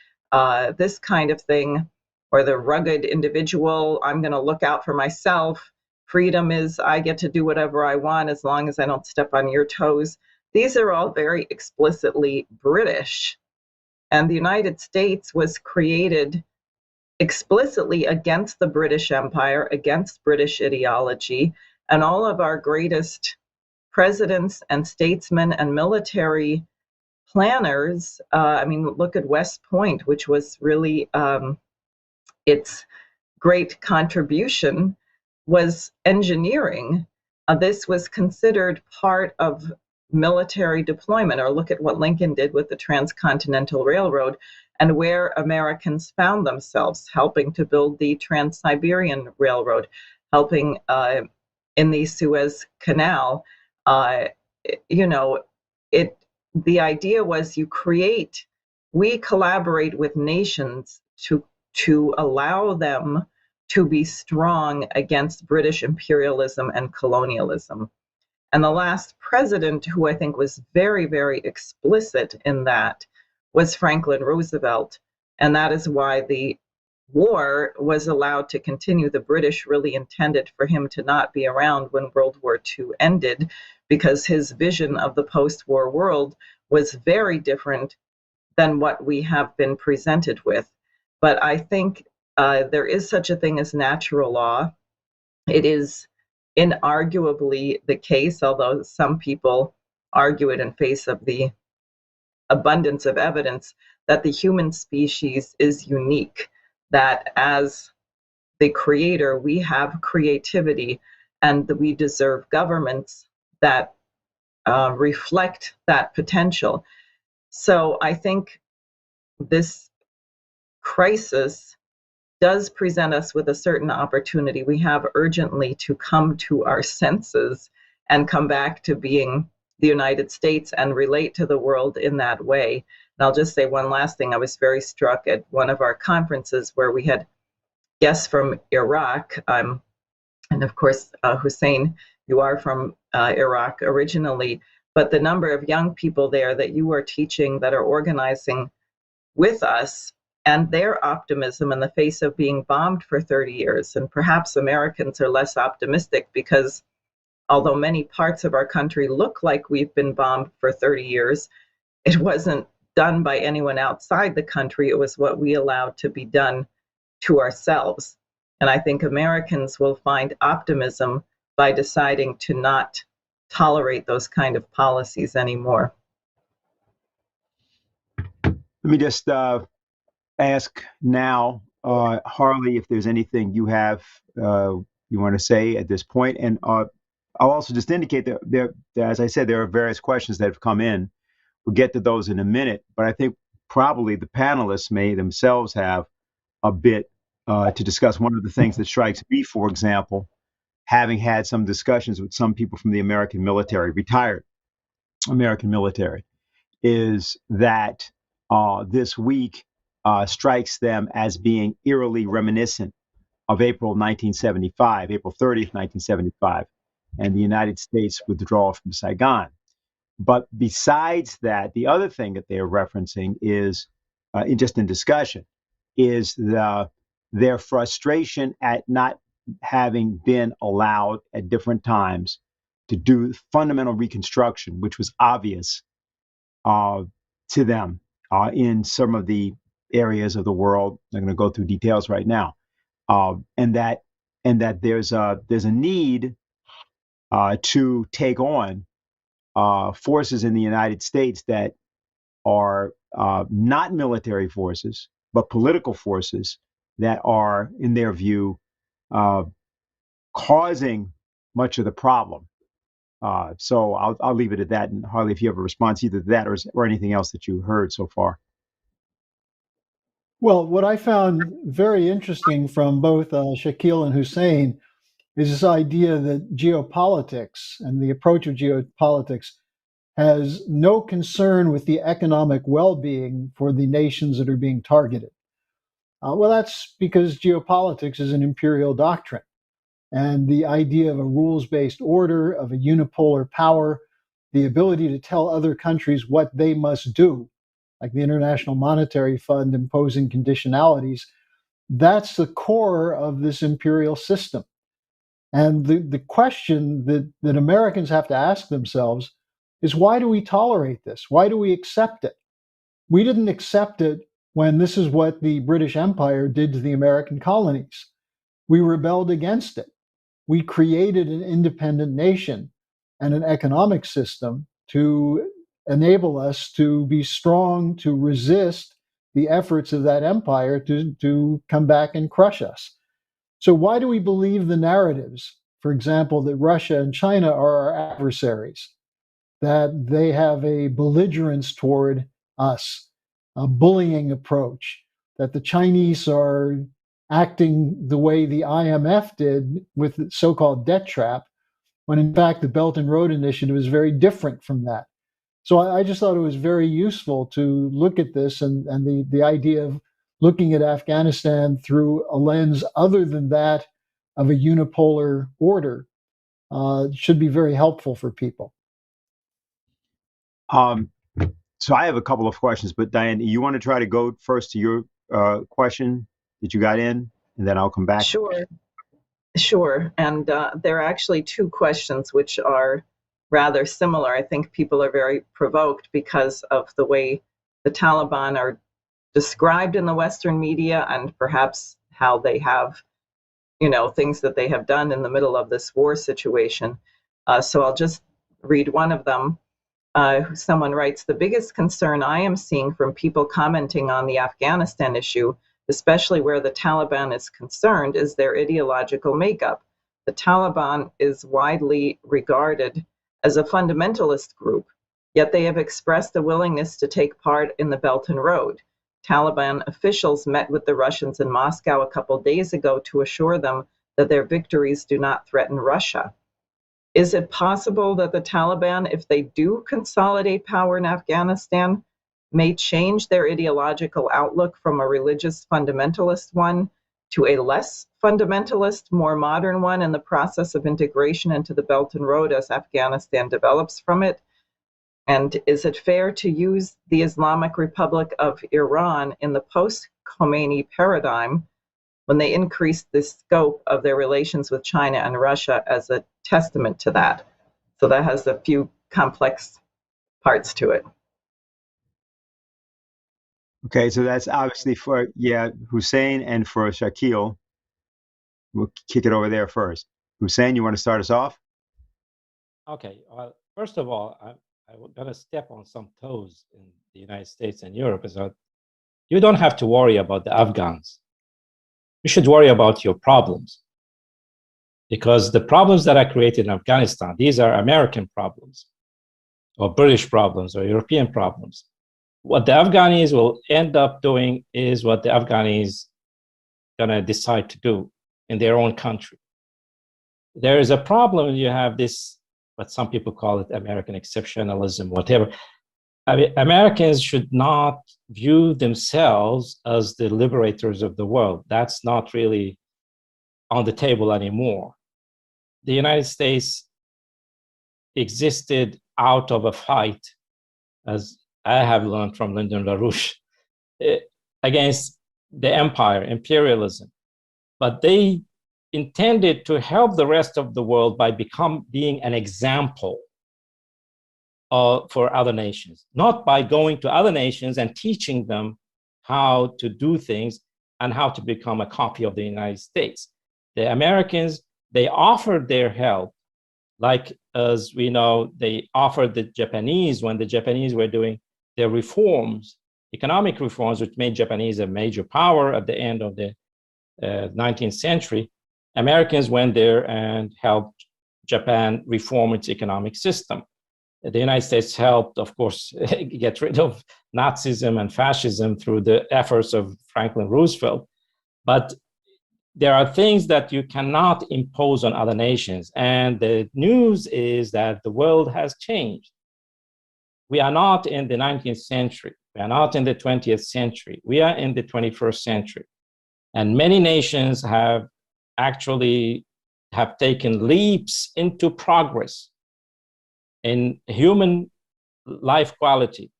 this kind of thing, or the rugged individual, I'm going to look out for myself. Freedom is I get to do whatever I want as long as I don't step on your toes. These are all very explicitly British. And the United States was created explicitly against the British Empire, against British ideology, and all of our greatest presidents and statesmen and military planners. Look at West Point, which was really its great contribution was engineering. This was considered part of military deployment, or look at what Lincoln did with the Transcontinental Railroad and where Americans found themselves, helping to build the Trans-Siberian Railroad, helping in the Suez Canal. The idea was we collaborate with nations to allow them to be strong against British imperialism and colonialism. And the last president who I think was very, very explicit in that was Franklin Roosevelt. And that is why the war was allowed to continue. The British really intended for him to not be around when World War II ended, because his vision of the post-war world was very different than what we have been presented with. But I think there is such a thing as natural law. It is inarguably the case, although some people argue it in face of the abundance of evidence, that the human species is unique, that as the creator, we have creativity, and that we deserve governments that reflect that potential. So I think this crisis does present us with a certain opportunity. We have urgently to come to our senses and come back to being the United States and relate to the world in that way. And I'll just say one last thing. I was very struck at one of our conferences where we had guests from Iraq. And of course, Hussein, you are from Iraq originally, but the number of young people there that you are teaching that are organizing with us, and their optimism in the face of being bombed for 30 years. And perhaps Americans are less optimistic because although many parts of our country look like we've been bombed for 30 years, it wasn't done by anyone outside the country. It was what we allowed to be done to ourselves. And I think Americans will find optimism by deciding to not tolerate those kind of policies anymore. Let me just ask now, Harley, if there's anything you have you want to say at this point. And I'll also just indicate that there, as I said, there are various questions that have come in. We'll get to those in a minute, but I think probably the panelists may themselves have a bit to discuss. One of the things that strikes me, for example, having had some discussions with some people from the American military, retired American military, is that this week strikes them as being eerily reminiscent of April 1975, April 30th, 1975, and the United States withdrawal from Saigon. But besides that, the other thing that they are referencing is, just in discussion, is their frustration at not having been allowed at different times to do fundamental reconstruction, which was obvious to them in some of the areas of the world. I'm going to go through details right now, and that there's a need to take on forces in the United States that are not military forces, but political forces that are, in their view, causing much of the problem. So I'll leave it at that. And Harley, if you have a response either to that or anything else that you heard so far. Well, what I found very interesting from both Shaquille and Hussein is this idea that geopolitics and the approach of geopolitics has no concern with the economic well-being for the nations that are being targeted. Well, that's because geopolitics is an imperial doctrine. And the idea of a rules-based order, of a unipolar power, the ability to tell other countries what they must do, like the International Monetary Fund imposing conditionalities, that's the core of this imperial system. And the question that Americans have to ask themselves is, why do we tolerate this? Why do we accept it? We didn't accept it when this is what the British Empire did to the American colonies. We rebelled against it. We created an independent nation and an economic system to enable us to be strong, to resist the efforts of that empire to come back and crush us. So why do we believe the narratives, for example, that Russia and China are our adversaries, that they have a belligerence toward us, a bullying approach, that the Chinese are acting the way the IMF did with the so-called debt trap, when in fact the Belt and Road Initiative is very different from that. So I just thought it was very useful to look at this and the idea of looking at Afghanistan through a lens other than that of a unipolar order should be very helpful for people. So I have a couple of questions, but Diane, you want to try to go first to your question that you got in, and then I'll come back? Sure. And there are actually two questions which are rather similar. I think people are very provoked because of the way the Taliban are described in the Western media and perhaps how they have, things that they have done in the middle of this war situation. So I'll just read one of them. Someone writes, "The biggest concern I am seeing from people commenting on the Afghanistan issue, especially where the Taliban is concerned, is their ideological makeup. The Taliban is widely regarded as a fundamentalist group, yet they have expressed a willingness to take part in the Belt and Road. Taliban officials met with the Russians in Moscow a couple days ago to assure them that their victories do not threaten Russia. Is it possible that the Taliban, if they do consolidate power in Afghanistan, may change their ideological outlook from a religious fundamentalist one to a less fundamentalist, more modern one in the process of integration into the Belt and Road as Afghanistan develops from it? And is it fair to use the Islamic Republic of Iran in the post-Khomeini paradigm when they increased the scope of their relations with China and Russia as a testament to that?" So that has a few complex parts to it. Okay, so that's obviously for Hussein and for Shaquille. We'll kick it over there first. Hussein, you want to start us off? Okay. Well, first of all, I'm going to step on some toes in the United States and Europe. Is that you don't have to worry about the Afghans. You should worry about your problems, because the problems that are created in Afghanistan, these are American problems or British problems or European problems. What the Afghanis will end up doing is what the Afghanis going to decide to do in their own country. There is a problem. You have this, what some people call it American exceptionalism, whatever. I mean, Americans should not view themselves as the liberators of the world. That's not really on the table anymore. The United States existed out of a fight, as I have learned from Lyndon LaRouche, against the empire, imperialism. But they intended to help the rest of the world by being an example for other nations, not by going to other nations and teaching them how to do things and how to become a copy of the United States. The Americans, they offered their help, like, as we know, they offered the Japanese when the Japanese were doing their reforms, economic reforms, which made Japanese a major power at the end of the 19th century. Americans went there and helped Japan reform its economic system. The United States helped, of course, get rid of Nazism and fascism through the efforts of Franklin Roosevelt. But there are things that you cannot impose on other nations. And the news is that the world has changed. We are not in the 19th century. We are not in the 20th century. We are in the 21st century. And many nations have actually taken leaps into progress in human life quality,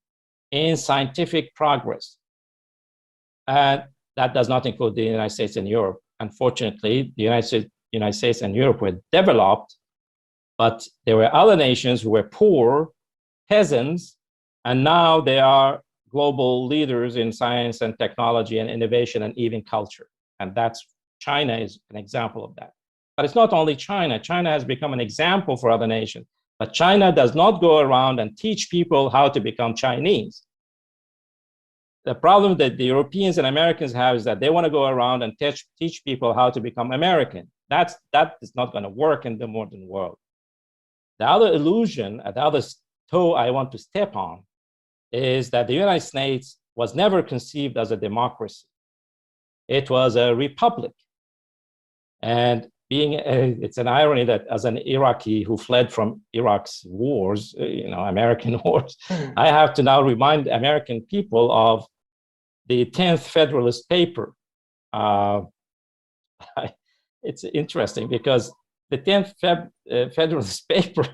in scientific progress. And that does not include the United States and Europe. Unfortunately, the United States and Europe were developed, but there were other nations who were poor, peasants, and now they are global leaders in science and technology and innovation and even culture. And China is an example of that. But it's not only China. China has become an example for other nations. But China does not go around and teach people how to become Chinese. The problem that the Europeans and Americans have is that they want to go around and teach people how to become American. That is not going to work in the modern world. The other illusion, the other toe I want to step on, is that the United States was never conceived as a democracy. It was a republic. And it's an irony that as an Iraqi who fled from Iraq's wars, American wars, I have to now remind American people of the 10th Federalist Paper. It's interesting because the 10th Federalist Paper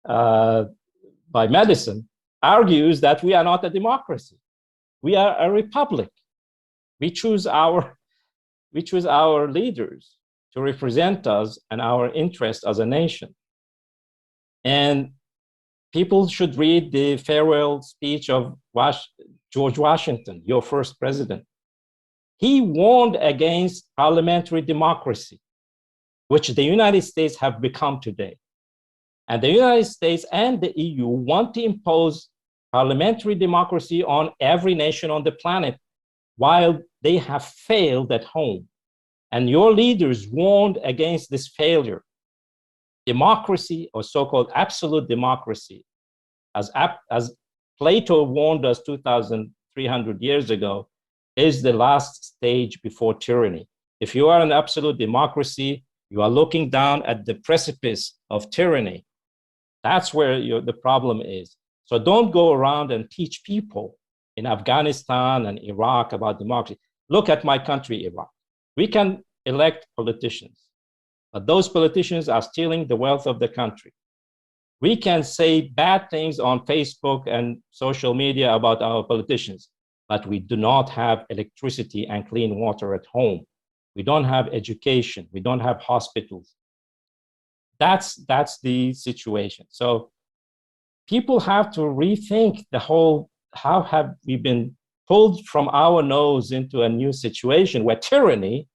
by Madison argues that we are not a democracy. We are a republic. We choose our leaders to represent us and our interests as a nation. And people should read the farewell speech of George Washington, your first president. He warned against parliamentary democracy, which the United States have become today. And the United States and the EU want to impose parliamentary democracy on every nation on the planet, while they have failed at home. And your leaders warned against this failure. Democracy, or so-called absolute democracy, as Plato warned us 2,300 years ago, is the last stage before tyranny. If you are an absolute democracy, you are looking down at the precipice of tyranny. That's where the problem is. So don't go around and teach people in Afghanistan and Iraq about democracy. Look at my country, Iraq. We can elect politicians, but those politicians are stealing the wealth of the country. We can say bad things on Facebook and social media about our politicians, but we do not have electricity and clean water at home. We don't have education. We don't have hospitals. That's the situation. So people have to rethink the whole, how have we been pulled from our nose into a new situation where tyranny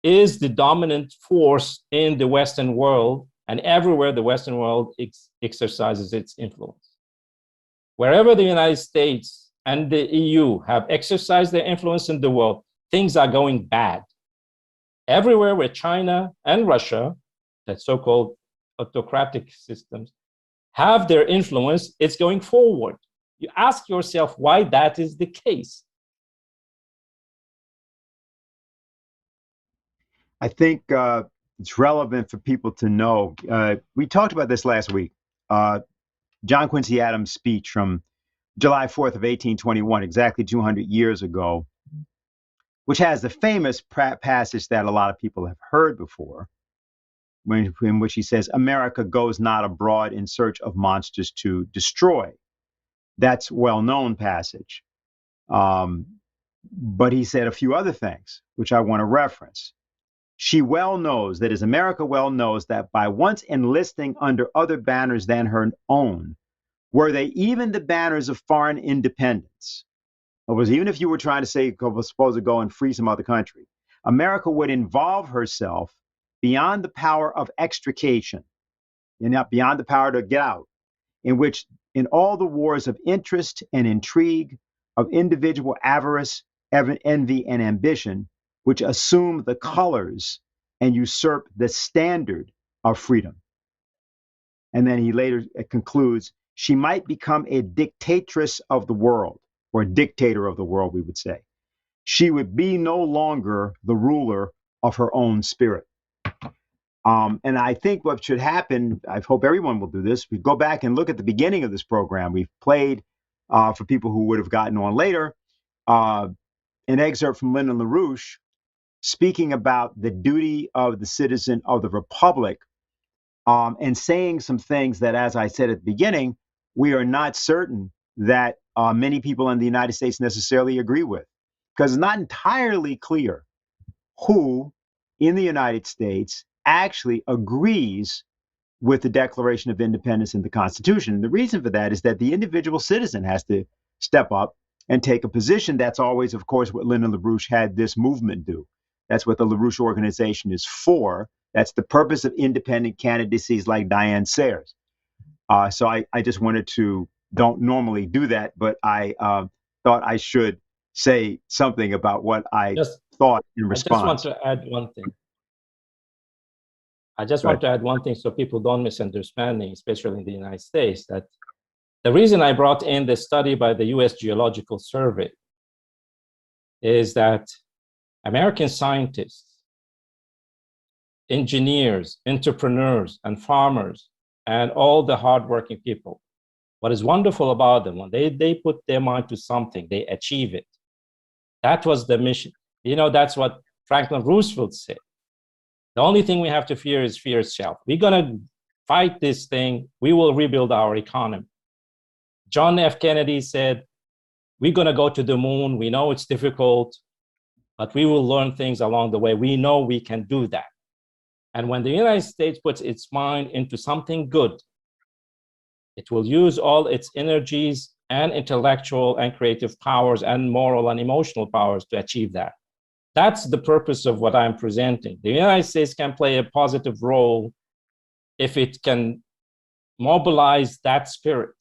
is the dominant force in the Western world, and everywhere the Western world exercises its influence. Wherever the United States and the EU have exercised their influence in the world, things are going bad. Everywhere where China and Russia, that so-called autocratic systems, have their influence, it's going forward. You ask yourself why that is the case. I think it's relevant for people to know. We talked about this last week. John Quincy Adams' speech from July 4th of 1821, exactly 200 years ago, which has the famous passage that a lot of people have heard before, in which he says, "America goes not abroad in search of monsters to destroy." That's a well-known passage. But he said a few other things, which I want to reference. She well knows, that is, America well knows, that by once enlisting under other banners than her own, were they even the banners of foreign independence, or was even if you were trying to say, was supposed to go and free some other country, America would involve herself beyond the power of extrication, and not beyond the power to get out, in which in all the wars of interest and intrigue, of individual avarice, envy, and ambition, which assume the colors and usurp the standard of freedom. And then he later concludes, she might become a dictatress of the world, or a dictator of the world, we would say. She would be no longer the ruler of her own spirit. And I think what should happen, I hope everyone will do this, we go back and look at the beginning of this program. We've played, for people who would have gotten on later, an excerpt from Lyndon LaRouche speaking about the duty of the citizen of the republic, and saying some things that, as I said at the beginning, we are not certain that many people in the United States necessarily agree with, because it's not entirely clear who in the United States actually agrees with the Declaration of Independence and the Constitution. And the reason for that is that the individual citizen has to step up and take a position. That's always, of course, what Lyndon LaRouche had this movement do. That's what the LaRouche organization is for. That's the purpose of independent candidacies like Diane Sare's. So I just wanted to, don't normally do that, but I thought I should say something about what I thought in response. I just want to add one thing. I just want to add one thing so people don't misunderstand me, especially in the United States, that the reason I brought in the study by the US Geological Survey is that American scientists, engineers, entrepreneurs, and farmers, and all the hardworking people, what is wonderful about them, when they put their mind to something, they achieve it. That was the mission. You know, that's what Franklin Roosevelt said. The only thing we have to fear is fear itself. We're going to fight this thing. We will rebuild our economy. John F. Kennedy said, we're going to go to the moon. We know it's difficult, but we will learn things along the way. We know we can do that. And when the United States puts its mind into something good, it will use all its energies and intellectual and creative powers and moral and emotional powers to achieve that. That's the purpose of what I'm presenting. The United States can play a positive role if it can mobilize that spirit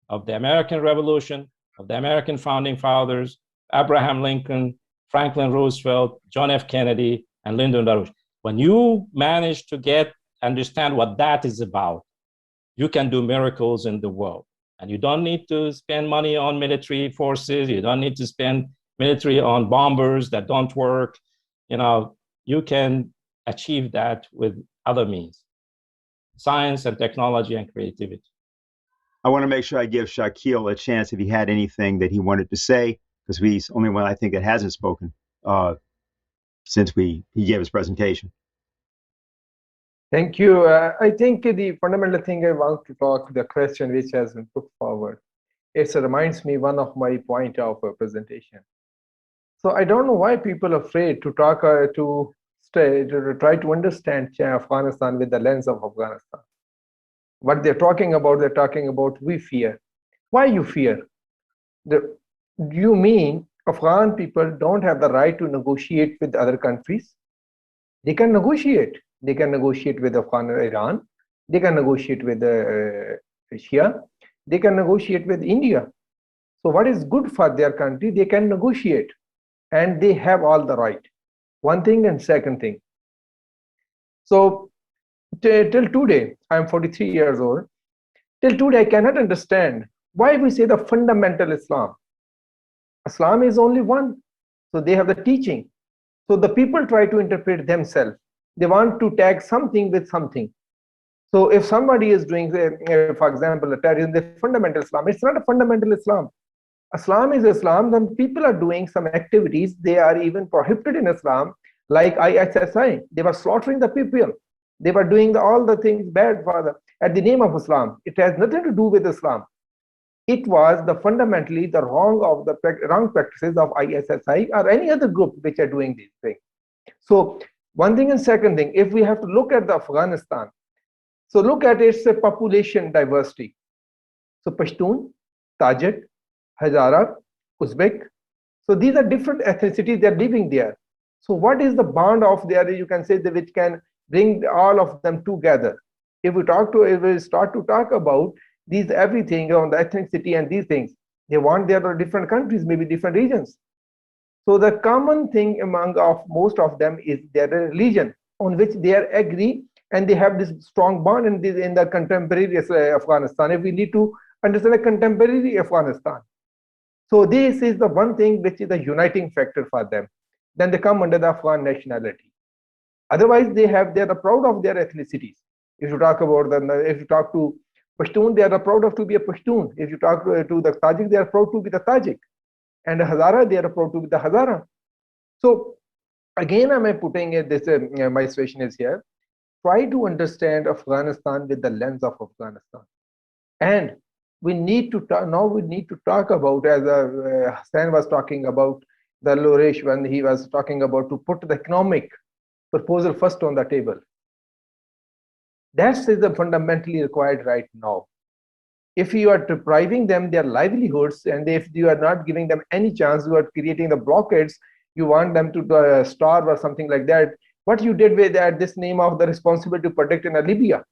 of the American Revolution, of the American founding fathers, Abraham Lincoln, Franklin Roosevelt, John F. Kennedy, and Lyndon LaRouche. When you manage to understand what that is about, you can do miracles in the world. And you don't need to spend money on military forces. You don't need to spend military on bombers that don't work. You know, you can achieve that with other means, science and technology and creativity. I want to make sure I give Shakil a chance if he had anything that he wanted to say, because he's the only one I think that hasn't spoken since he gave his presentation. Thank you. I think the fundamental thing I want to talk, the question which has been put forward, it reminds me one of my point of presentation. So I don't know why people are afraid to talk, to try to understand Afghanistan with the lens of Afghanistan. What they're talking about we fear. Why you fear? You mean Afghan people don't have the right to negotiate with other countries? They can negotiate. They can negotiate with Iran. They can negotiate with Shia. They can negotiate with India. So what is good for their country, they can negotiate. And they have all the right. One thing and second thing. So till today, I'm 43 years old. Till today, I cannot understand why we say the fundamental Islam. Islam is only one. So they have the teaching. So the people try to interpret themselves. They want to tag something with something. So if somebody is doing, for example, a terrorism, the fundamental Islam, it's not a fundamental Islam. Islam is Islam, then people are doing some activities, they are even prohibited in Islam, like ISSI. They were slaughtering the people. They were doing all the things bad at the name of Islam. It has nothing to do with Islam. It was fundamentally the wrong practices of ISSI or any other group which are doing these things. So One thing, and second thing, if we have to look at the Afghanistan, so look at its population diversity. So Pashtun, Tajik, Hazara, Uzbek. So these are different ethnicities, they're living there. So what is the bond of there, you can say, that which can bring all of them together? If we start to talk about these everything on the ethnicity and these things, they want their different countries, maybe different regions. So the common thing among most of them is their religion, on which they are agree, and they have this strong bond in the contemporary Afghanistan. If we need to understand the contemporary Afghanistan, so this is the one thing which is the uniting factor for them. Then they come under the Afghan nationality. Otherwise, they are proud of their ethnicities. If you talk about if you talk to Pashtun, they are proud of to be a Pashtun. If you talk to the Tajik, they are proud to be the Tajik. And the Hazara, they are proud to be the Hazara. So again, I'm putting this, my situation is here. Try to understand Afghanistan with the lens of Afghanistan. And we need to talk about, as Hussein was talking about, the Loresh, when he was talking about to put the economic proposal first on the table. That is the fundamentally required right now. If you are depriving them their livelihoods, and if you are not giving them any chance, you are creating the blockades, you want them to starve or something like that. What you did with that, this name of the responsibility to protect in Libya,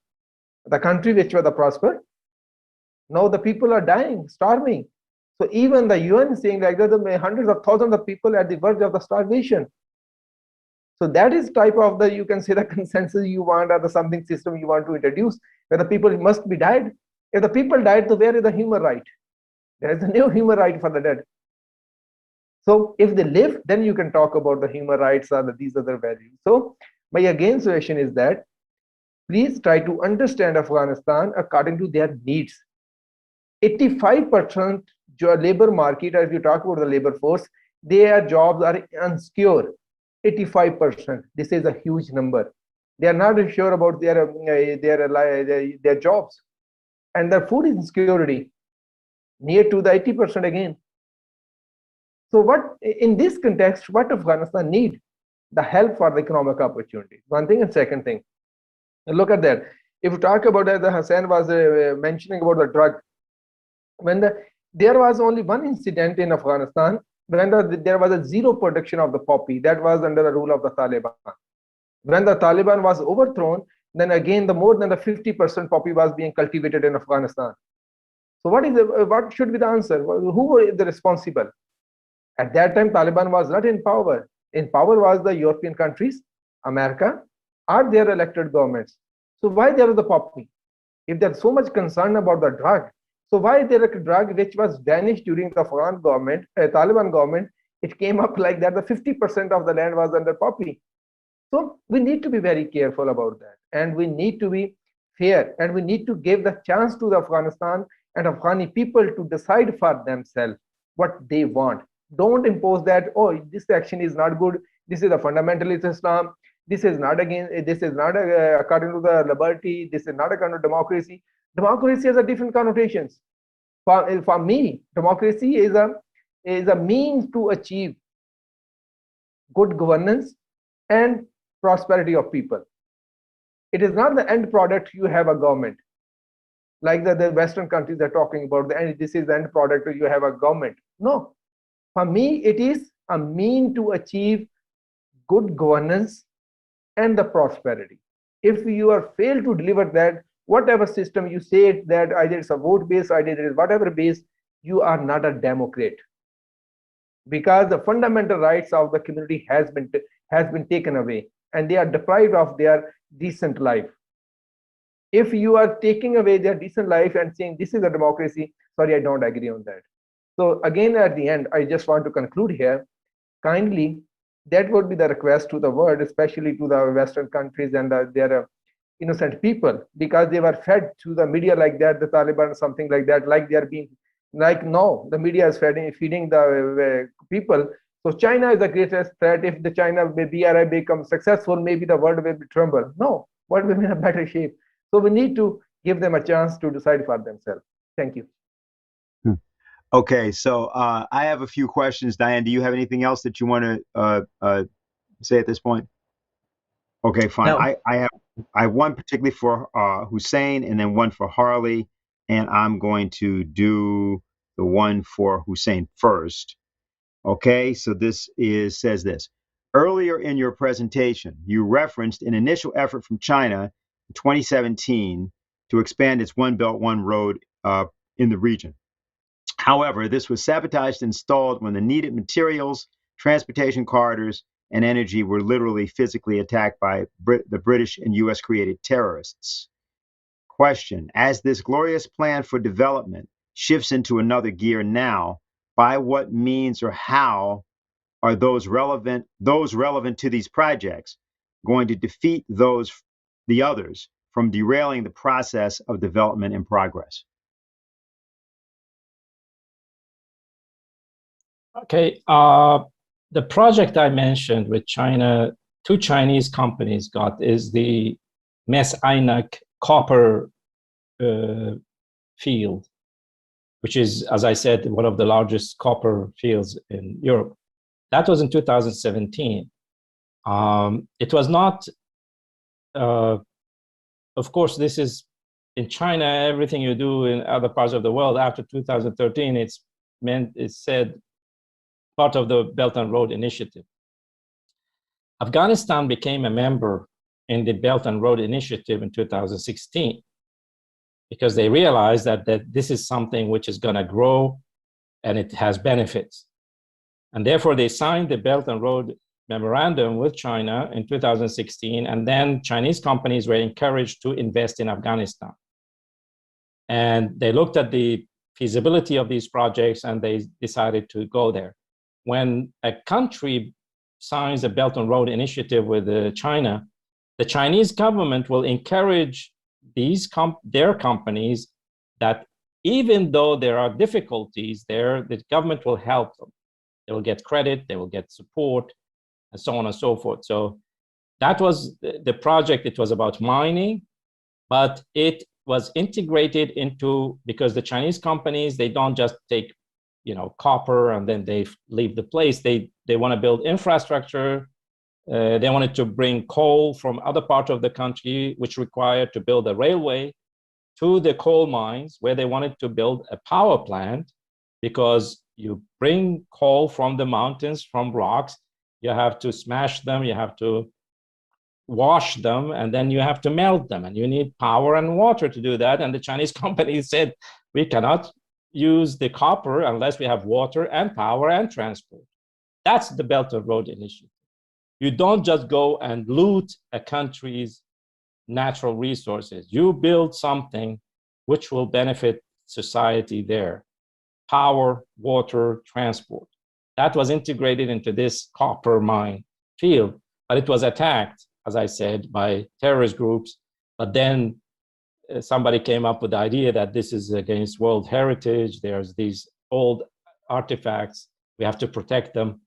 the country which was the prosper. Now the people are dying, starving. So even the UN is saying like that, hundreds of thousands of people at the verge of the starvation. So that is type of the, you can say, the consensus you want, or the something system you want to introduce, where the people must be died. If the people died, so where is the human right? There is a new human right for the dead. So if they live, then you can talk about the human rights or these other values. So my again suggestion is that please try to understand Afghanistan according to their needs. 85% labor market, as you talk about the labor force, their jobs are unsecure. 85%. This is a huge number. They are not sure about their jobs, and their food insecurity near to the 80% again. So what in this context, what Afghanistan need? The help for the economic opportunity. One thing, and second thing, and look at that. If you talk about as Hussein was mentioning about the drug, when there was only one incident in Afghanistan when there was a zero production of the poppy, that was under the rule of the Taliban. When the Taliban was overthrown, then again the more than the 50% poppy was being cultivated in Afghanistan. So what should be the answer? Who were the responsible? At that time, Taliban was not in power. In power was the European countries, America, or their elected governments. So why there was the poppy? If there's so much concern about the drug, so why there a drug which was vanished during the Afghan government, Taliban government, it came up like that, the 50% of the land was under poppy. So we need to be very careful about that. And we need to be fair, and we need to give the chance to the Afghanistan and Afghani people to decide for themselves what they want. Don't impose that, oh, this action is not good, this is a fundamentalist Islam, this is not according to the liberty, this is not according to democracy. Democracy has a different connotations. For me, democracy is a means to achieve good governance and prosperity of people. It is not the end product. You have a government, like the Western countries are talking about. This is the end product. You have a government. No, for me, it is a mean to achieve good governance and the prosperity. If you are failed to deliver that, whatever system you say that either it's a vote based, either it is whatever based, you are not a democrat, because the fundamental rights of the community has been taken away, and they are deprived of their decent life. If you are taking away their decent life and saying this is a democracy, sorry, I don't agree on that. So again, at the end, I just want to conclude here. Kindly, that would be the request to the world, especially to the Western countries and their innocent people, because they were fed to the media like that, the Taliban, something like that, like they are being, like no, the media is feeding the people. So China is the greatest threat. If the China BRI becomes successful, maybe the world will be tremble. No, world will be in a better shape. So we need to give them a chance to decide for themselves. Thank you. Okay, so I have a few questions. Diane, do you have anything else that you want to say at this point? Okay, fine. No. I have one particularly for Hussein, and then one for Harley, and I'm going to do the one for Hussein first. Okay, so says this. Earlier in your presentation, you referenced an initial effort from China in 2017 to expand its One Belt, One Road in the region. However, this was sabotaged and stalled when the needed materials, transportation corridors, and energy were literally physically attacked by the British and US created terrorists. Question: as this glorious plan for development shifts into another gear now, by what means or how are those relevant to these projects going to defeat the others from derailing the process of development and progress? Okay, the project I mentioned with China, two Chinese companies got is the Mes Aynak copper field, which is, as I said, one of the largest copper fields in Europe. That was in 2017. It was not, of course, this is in China, everything you do in other parts of the world after 2013, it's said part of the Belt and Road Initiative. Afghanistan became a member in the Belt and Road Initiative in 2016 because they realized that this is something which is going to grow and it has benefits. And therefore, they signed the Belt and Road Memorandum with China in 2016, and then Chinese companies were encouraged to invest in Afghanistan. And they looked at the feasibility of these projects and they decided to go there. When a country signs a Belt and Road Initiative with China, the Chinese government will encourage their companies that even though there are difficulties there, the government will help them. They will get credit, they will get support, and so on and so forth. So that was the project. It was about mining, but it was integrated into, because the Chinese companies, they don't just take copper and then they leave the place. They want to build infrastructure. They wanted to bring coal from other parts of the country, which required to build a railway to the coal mines, where they wanted to build a power plant, because you bring coal from the mountains, from rocks, you have to smash them, you have to wash them, and then you have to melt them, and you need power and water to do that. And the Chinese companies said, we cannot use the copper unless we have water and power and transport. That's the Belt and Road Initiative. You don't just go and loot a country's natural resources. You build something which will benefit society there. Power, water, transport. That was integrated into this copper mine field, but it was attacked, as I said, by terrorist groups. But then somebody came up with the idea that this is against world heritage. There's these old artifacts. We have to protect them.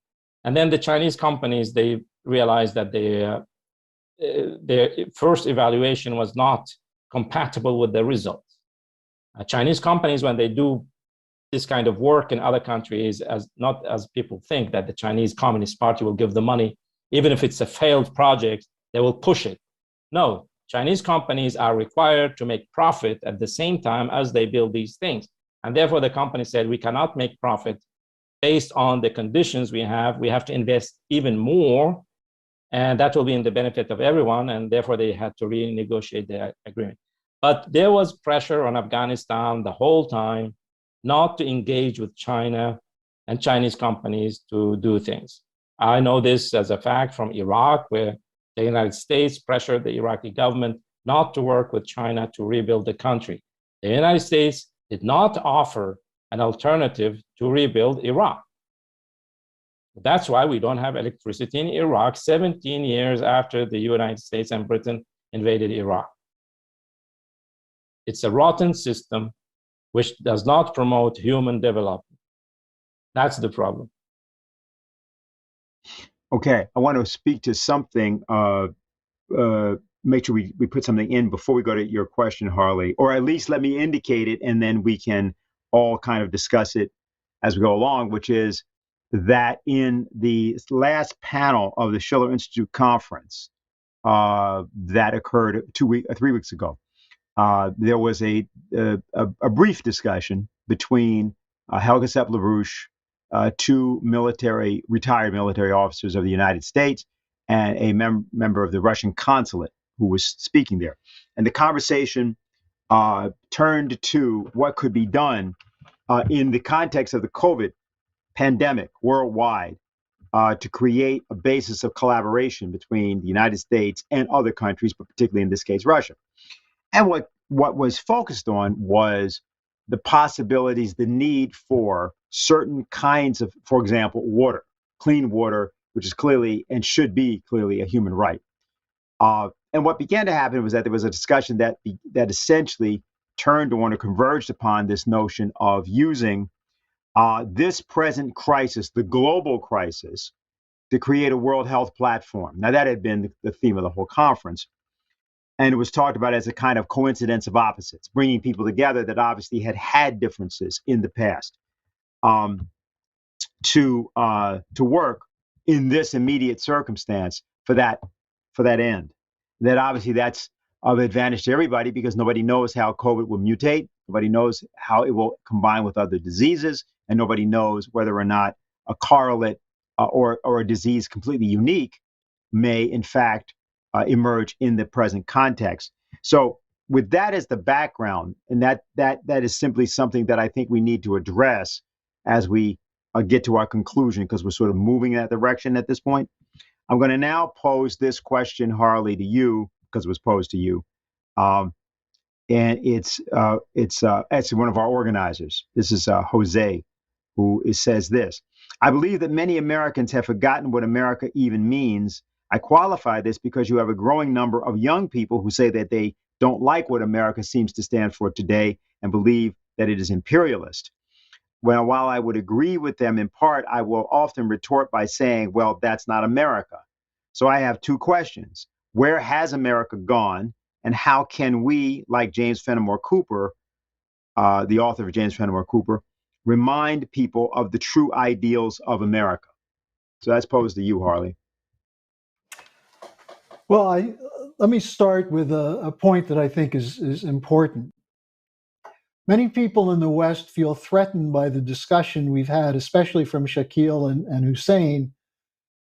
And then the Chinese companies, they realized that their first evaluation was not compatible with the results. Chinese companies, when they do this kind of work in other countries, not as people think, that the Chinese Communist Party will give the money, even if it's a failed project, they will push it. No, Chinese companies are required to make profit at the same time as they build these things. And therefore, the company said, we cannot make profit based on the conditions we have to invest even more, and that will be in the benefit of everyone, and therefore they had to renegotiate the agreement. But there was pressure on Afghanistan the whole time not to engage with China and Chinese companies to do things. I know this as a fact from Iraq, where the United States pressured the Iraqi government not to work with China to rebuild the country. The United States did not offer an alternative to rebuild Iraq. That's why we don't have electricity in Iraq 17 years after the United States and Britain invaded Iraq. It's a rotten system which does not promote human development. That's the problem. Okay, I want to speak to something, make sure we put something in before we go to your question, Harley, or at least let me indicate it, and then we can all kind of discuss it as we go along, which is that in the last panel of the Schiller Institute conference, that occurred 3 weeks ago. There was a brief discussion between Helga Sepp-LaRouche, two retired military officers of the United States, and a member of the Russian consulate who was speaking there. And the conversation turned to what could be done in the context of the COVID pandemic worldwide to create a basis of collaboration between the United States and other countries, but particularly in this case, Russia. And what was focused on was the possibilities, the need for certain kinds of, for example, water, clean water, which is clearly and should be clearly a human right. And what began to happen was that there was a discussion that essentially turned on or converged upon this notion of using this present crisis, the global crisis, to create a World Health Platform. Now, that had been the theme of the whole conference. And it was talked about as a kind of coincidence of opposites, bringing people together that obviously had differences in the past to work in this immediate circumstance for that end. That obviously that's of advantage to everybody because nobody knows how COVID will mutate. Nobody knows how it will combine with other diseases, and nobody knows whether or not a correlate or a disease completely unique may, in fact, emerge in the present context. So, with that as the background, and that is simply something that I think we need to address as we get to our conclusion, because we're sort of moving in that direction at this point. I'm going to now pose this question, Harley, to you, because it was posed to you. And it's one of our organizers. This is Jose, who says this. I believe that many Americans have forgotten what America even means. I qualify this because you have a growing number of young people who say that they don't like what America seems to stand for today and believe that it is imperialist. Well, while I would agree with them in part, I will often retort by saying, well, that's not America. So I have two questions. Where has America gone? And how can we, like James Fenimore Cooper, the author of James Fenimore Cooper, remind people of the true ideals of America? So that's posed to you, Harley. Well, let me start with a point that I think is important. Many people in the West feel threatened by the discussion we've had, especially from Shakil and Hussein,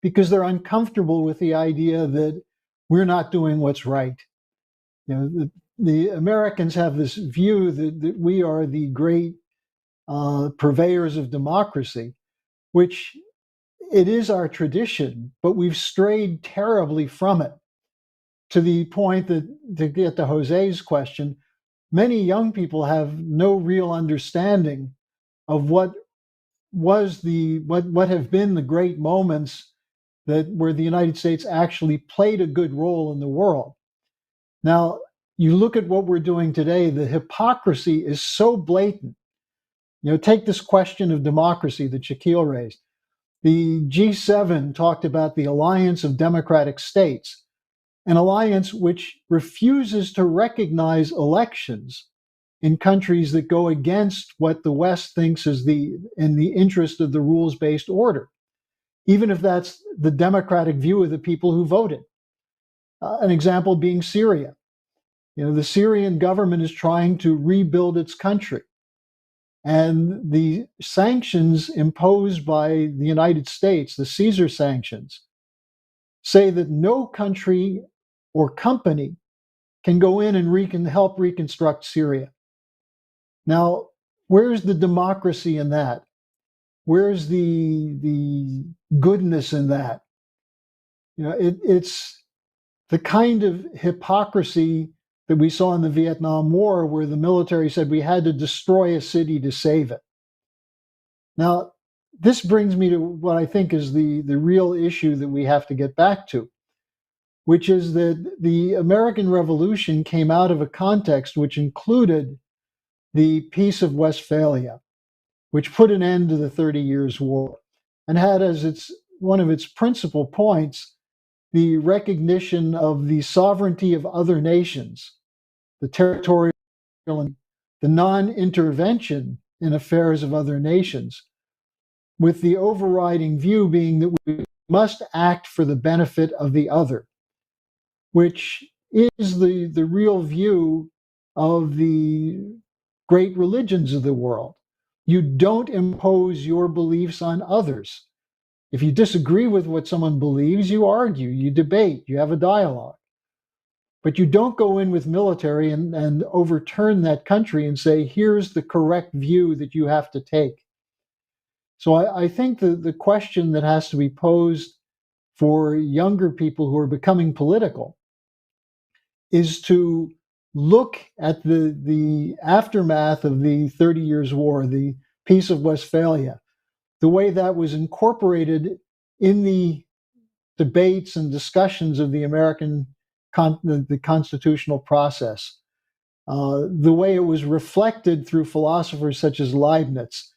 because they're uncomfortable with the idea that we're not doing what's right. You know, the Americans have this view that we are the great purveyors of democracy, which it is our tradition, but we've strayed terribly from it, to the point that, to get to Jose's question, many young people have no real understanding of what have been the great moments where the United States actually played a good role in the world. Now, you look at what we're doing today, the hypocrisy is so blatant. You know, take this question of democracy that Shakil raised. The G7 talked about the alliance of democratic states, an alliance which refuses to recognize elections in countries that go against what the West thinks is in the interest of the rules-based order, even if that's the democratic view of the people who voted. An example being Syria. You know, the Syrian government is trying to rebuild its country. And the sanctions imposed by the United States, the Caesar sanctions, say that no country or company can go in and help reconstruct Syria. Now, where's the democracy in that? Where's the goodness in that? You know, it's the kind of hypocrisy that we saw in the Vietnam War, where the military said we had to destroy a city to save it. Now, this brings me to what I think is the real issue that we have to get back to, which is that the American Revolution came out of a context which included the Peace of Westphalia, which put an end to the 30 Years' War and had as one of its principal points the recognition of the sovereignty of other nations, the territorial and the non-intervention in affairs of other nations, with the overriding view being that we must act for the benefit of the other. which is the real view of the great religions of the world. You don't impose your beliefs on others. If you disagree with what someone believes, you argue, you debate, you have a dialogue. But you don't go in with military and overturn that country and say, here's the correct view that you have to take. So I think the question that has to be posed for younger people who are becoming political is to look at the aftermath of the 30 Years' War, the Peace of Westphalia, the way that was incorporated in the debates and discussions of the American the constitutional process, the way it was reflected through philosophers such as Leibniz,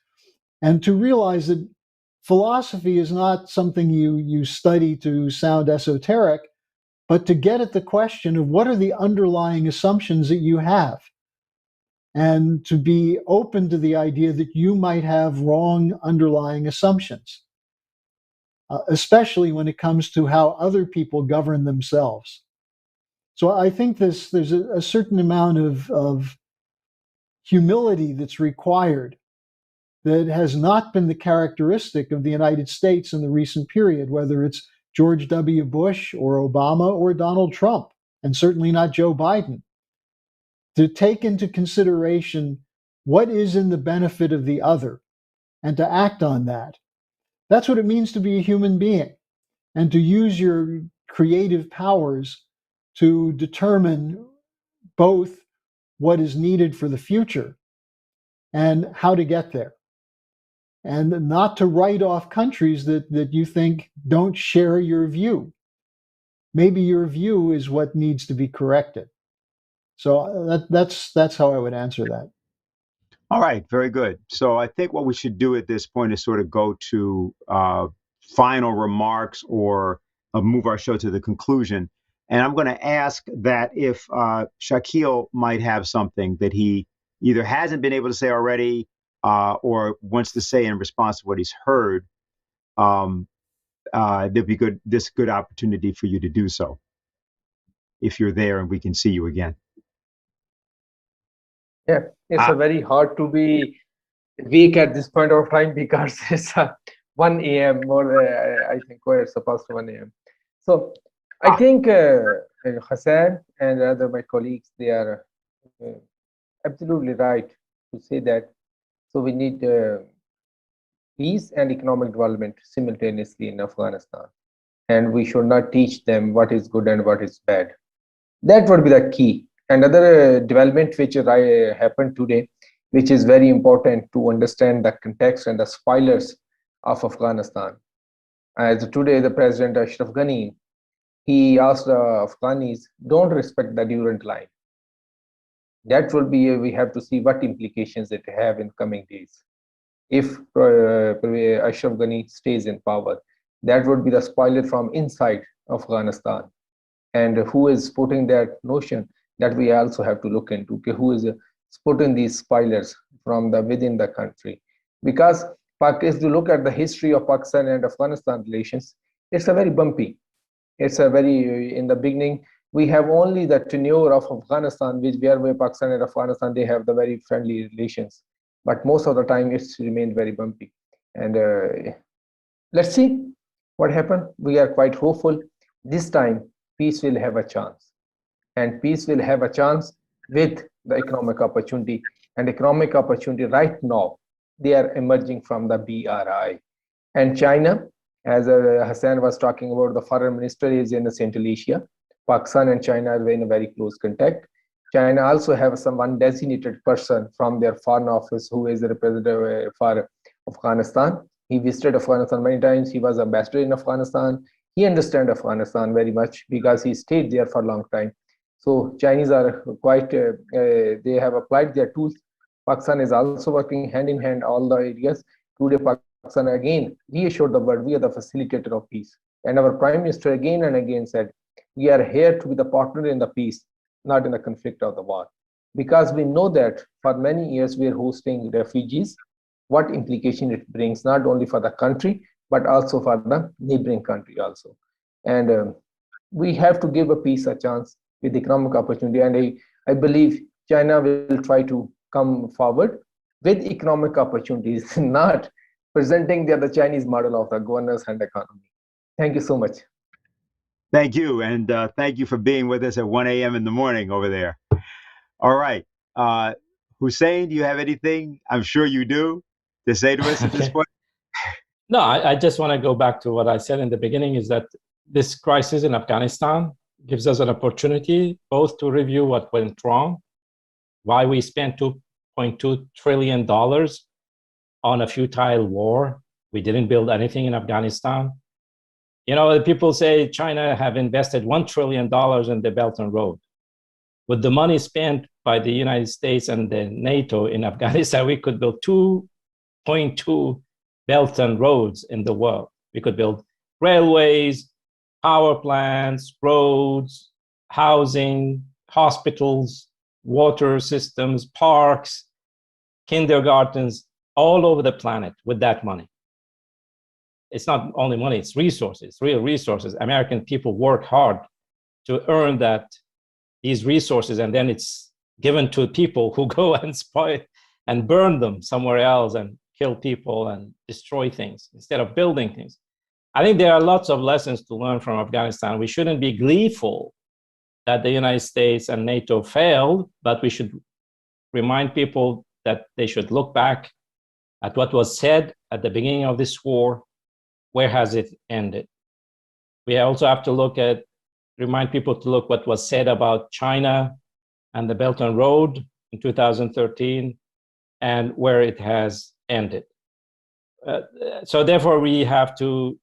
and to realize that philosophy is not something you study to sound esoteric, but to get at the question of what are the underlying assumptions that you have, and to be open to the idea that you might have wrong underlying assumptions, especially when it comes to how other people govern themselves. So I think there's a certain amount of humility that's required that has not been the characteristic of the United States in the recent period, whether it's George W. Bush or Obama or Donald Trump, and certainly not Joe Biden, to take into consideration what is in the benefit of the other and to act on that. That's what it means to be a human being, and to use your creative powers to determine both what is needed for the future and how to get there. And not to write off countries that you think don't share your view. Maybe your view is what needs to be corrected. So that's how I would answer that. All right, very good. So I think what we should do at this point is sort of go to final remarks or move our show to the conclusion. And I'm going to ask that if Shaquille might have something that he either hasn't been able to say already or wants to say in response to what he's heard, there'd be this good opportunity for you to do so if you're there and we can see you again. Yeah, it's a very hard to be weak at this point of time because it's 1 a.m. or I think it's supposed to 1 a.m. So I think Hussein and other my colleagues, they are absolutely right to say that. So we need peace and economic development simultaneously in Afghanistan, and we should not teach them what is good and what is bad. That would be the key. Another development which happened today, which is very important to understand the context and the spoilers of Afghanistan. As today, the President Ashraf Ghani, he asked the Afghanis, don't respect the Durand line. That will be, we have to see what implications it have in coming days. If Ashraf Ghani stays in power, that would be the spoiler from inside Afghanistan. And who is putting that notion that we also have to look into, who is putting these spoilers from within the country. Because if you look at the history of Pakistan and Afghanistan relations, it's a very bumpy. It's a very, in the beginning, we have only the tenure of Afghanistan, where Pakistan and Afghanistan, they have the very friendly relations. But most of the time, it's remained very bumpy. And let's see what happened. We are quite hopeful. This time, peace will have a chance. And peace will have a chance with the economic opportunity. And economic opportunity right now, they are emerging from the BRI. And China, as Hussein was talking about, the foreign minister is in Central Asia. Pakistan and China are in a very close contact. China also have one designated person from their foreign office who is the representative for Afghanistan. He visited Afghanistan many times. He was ambassador in Afghanistan. He understands Afghanistan very much because he stayed there for a long time. So Chinese are quite, they have applied their tools. Pakistan is also working hand in hand all the areas. Today, Pakistan again reassured the world, we are the facilitator of peace. And our Prime Minister again and again said, we are here to be the partner in the peace, not in the conflict of the war. Because we know that for many years we are hosting refugees, what implication it brings, not only for the country, but also for the neighboring country also. And we have to give a peace a chance with economic opportunity. And I believe China will try to come forward with economic opportunities, not presenting the Chinese model of the governance and economy. Thank you so much. Thank you. And thank you for being with us at 1 a.m. in the morning over there. All right. Hussein, do you have anything? I'm sure you do to say to us at this point. No, I just want to go back to what I said in the beginning, is that this crisis in Afghanistan gives us an opportunity both to review what went wrong, why we spent $2.2 trillion on a futile war. We didn't build anything in Afghanistan. You know, people say China have invested $1 trillion in the Belt and Road. With the money spent by the United States and the NATO in Afghanistan, we could build 2.2 Belt and Roads in the world. We could build railways, power plants, roads, housing, hospitals, water systems, parks, kindergartens, all over the planet with that money. It's not only money, it's resources, real resources. American people work hard to earn these resources, and then it's given to people who go and spoil and burn them somewhere else and kill people and destroy things instead of building things. I think there are lots of lessons to learn from Afghanistan. We shouldn't be gleeful that the United States and NATO failed, but we should remind people that they should look back at what was said at the beginning of this war. Where has it ended? We also have to remind people to look what was said about China and the Belt and Road in 2013 and where it has ended. So therefore, we have to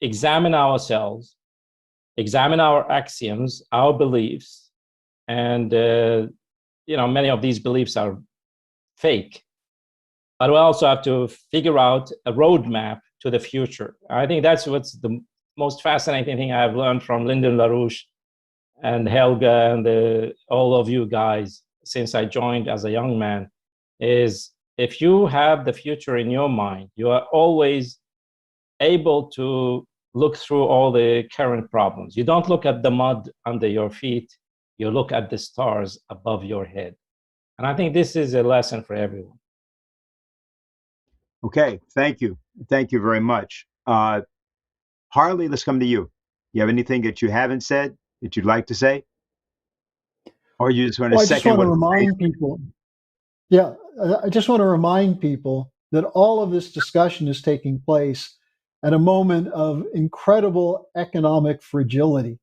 examine ourselves, examine our axioms, our beliefs, and many of these beliefs are fake. But we also have to figure out a roadmap to the future. I think that's what's the most fascinating thing I've learned from Lyndon LaRouche and Helga and all of you guys since I joined as a young man, is if you have the future in your mind, you are always able to look through all the current problems. You don't look at the mud under your feet, you look at the stars above your head. And I think this is a lesson for everyone. Okay, thank you. Thank you very much. Harley, let's come to you. You have anything that you haven't said that you'd like to say? Or you just want to second what? I just want to remind people. Yeah, I just want to remind people that all of this discussion is taking place at a moment of incredible economic fragility,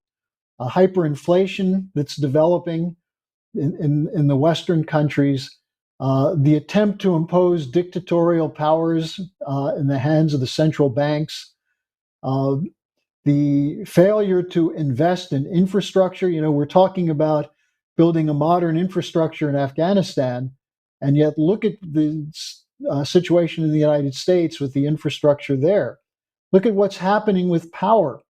a hyperinflation that's developing in the Western countries, the attempt to impose dictatorial powers in the hands of the central banks, the failure to invest in infrastructure. You know, we're talking about building a modern infrastructure in Afghanistan, and yet look at the situation in the United States with the infrastructure there. Look at what's happening with power,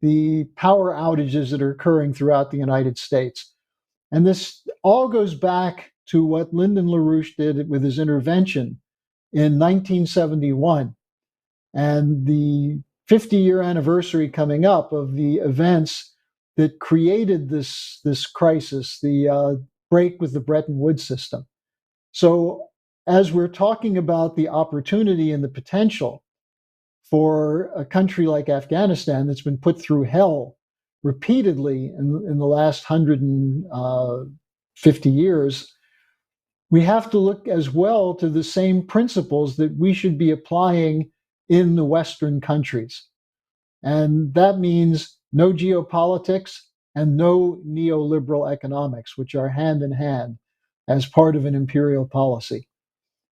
the power outages that are occurring throughout the United States. And this all goes back to what Lyndon LaRouche did with his intervention in 1971 and the 50-year anniversary coming up of the events that created this crisis, the break with the Bretton Woods system. So as we're talking about the opportunity and the potential for a country like Afghanistan that's been put through hell repeatedly in the last 150 years, we have to look as well to the same principles that we should be applying in the Western countries. And that means no geopolitics and no neoliberal economics, which are hand in hand as part of an imperial policy.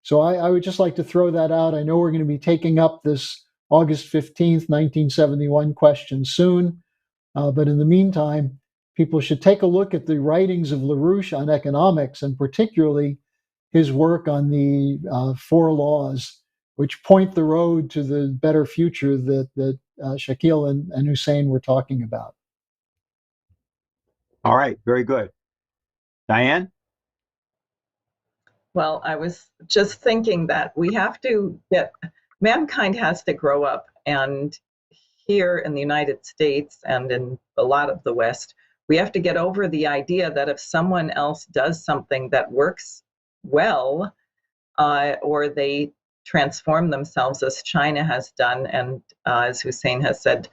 So I would just like to throw that out. I know we're going to be taking up this August 15th, 1971 question soon. But in the meantime, people should take a look at the writings of LaRouche on economics, and particularly his work on the 4 laws, which point the road to the better future that Shakil and Hussein were talking about. All right, very good. Diane? Well, I was just thinking that mankind has to grow up and here in the United States and in a lot of the West, we have to get over the idea that if someone else does something that works well, or they transform themselves as China has done, and as Hussein has said,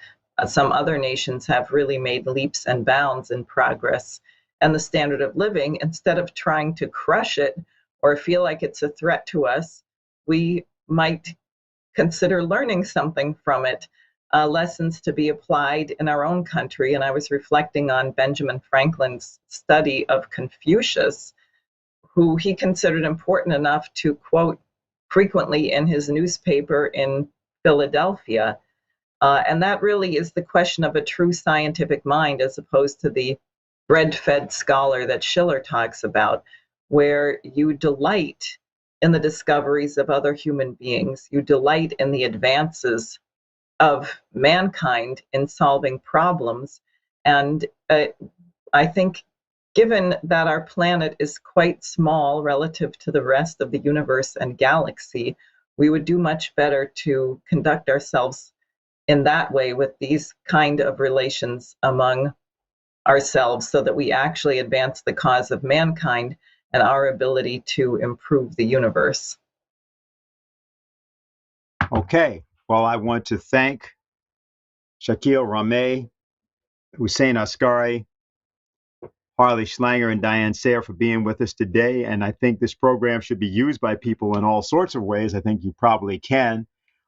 some other nations have really made leaps and bounds in progress and the standard of living. Instead of trying to crush it or feel like it's a threat to us, we might consider learning something from it, lessons to be applied in our own country. And I was reflecting on Benjamin Franklin's study of Confucius, who he considered important enough to quote frequently in his newspaper in Philadelphia. And that really is the question of a true scientific mind, as opposed to the bread-fed scholar that Schiller talks about, where you delight in the discoveries of other human beings. You delight in the advances of mankind in solving problems. And I think, given that our planet is quite small relative to the rest of the universe and galaxy, we would do much better to conduct ourselves in that way, with these kind of relations among ourselves, so that we actually advance the cause of mankind and our ability to improve the universe. Okay. Well, I want to thank Shakil Rameh, Hussein Askary, Harley, Schlanger, and Diane Sare for being with us today. And I think this program should be used by people in all sorts of ways. I think you probably can.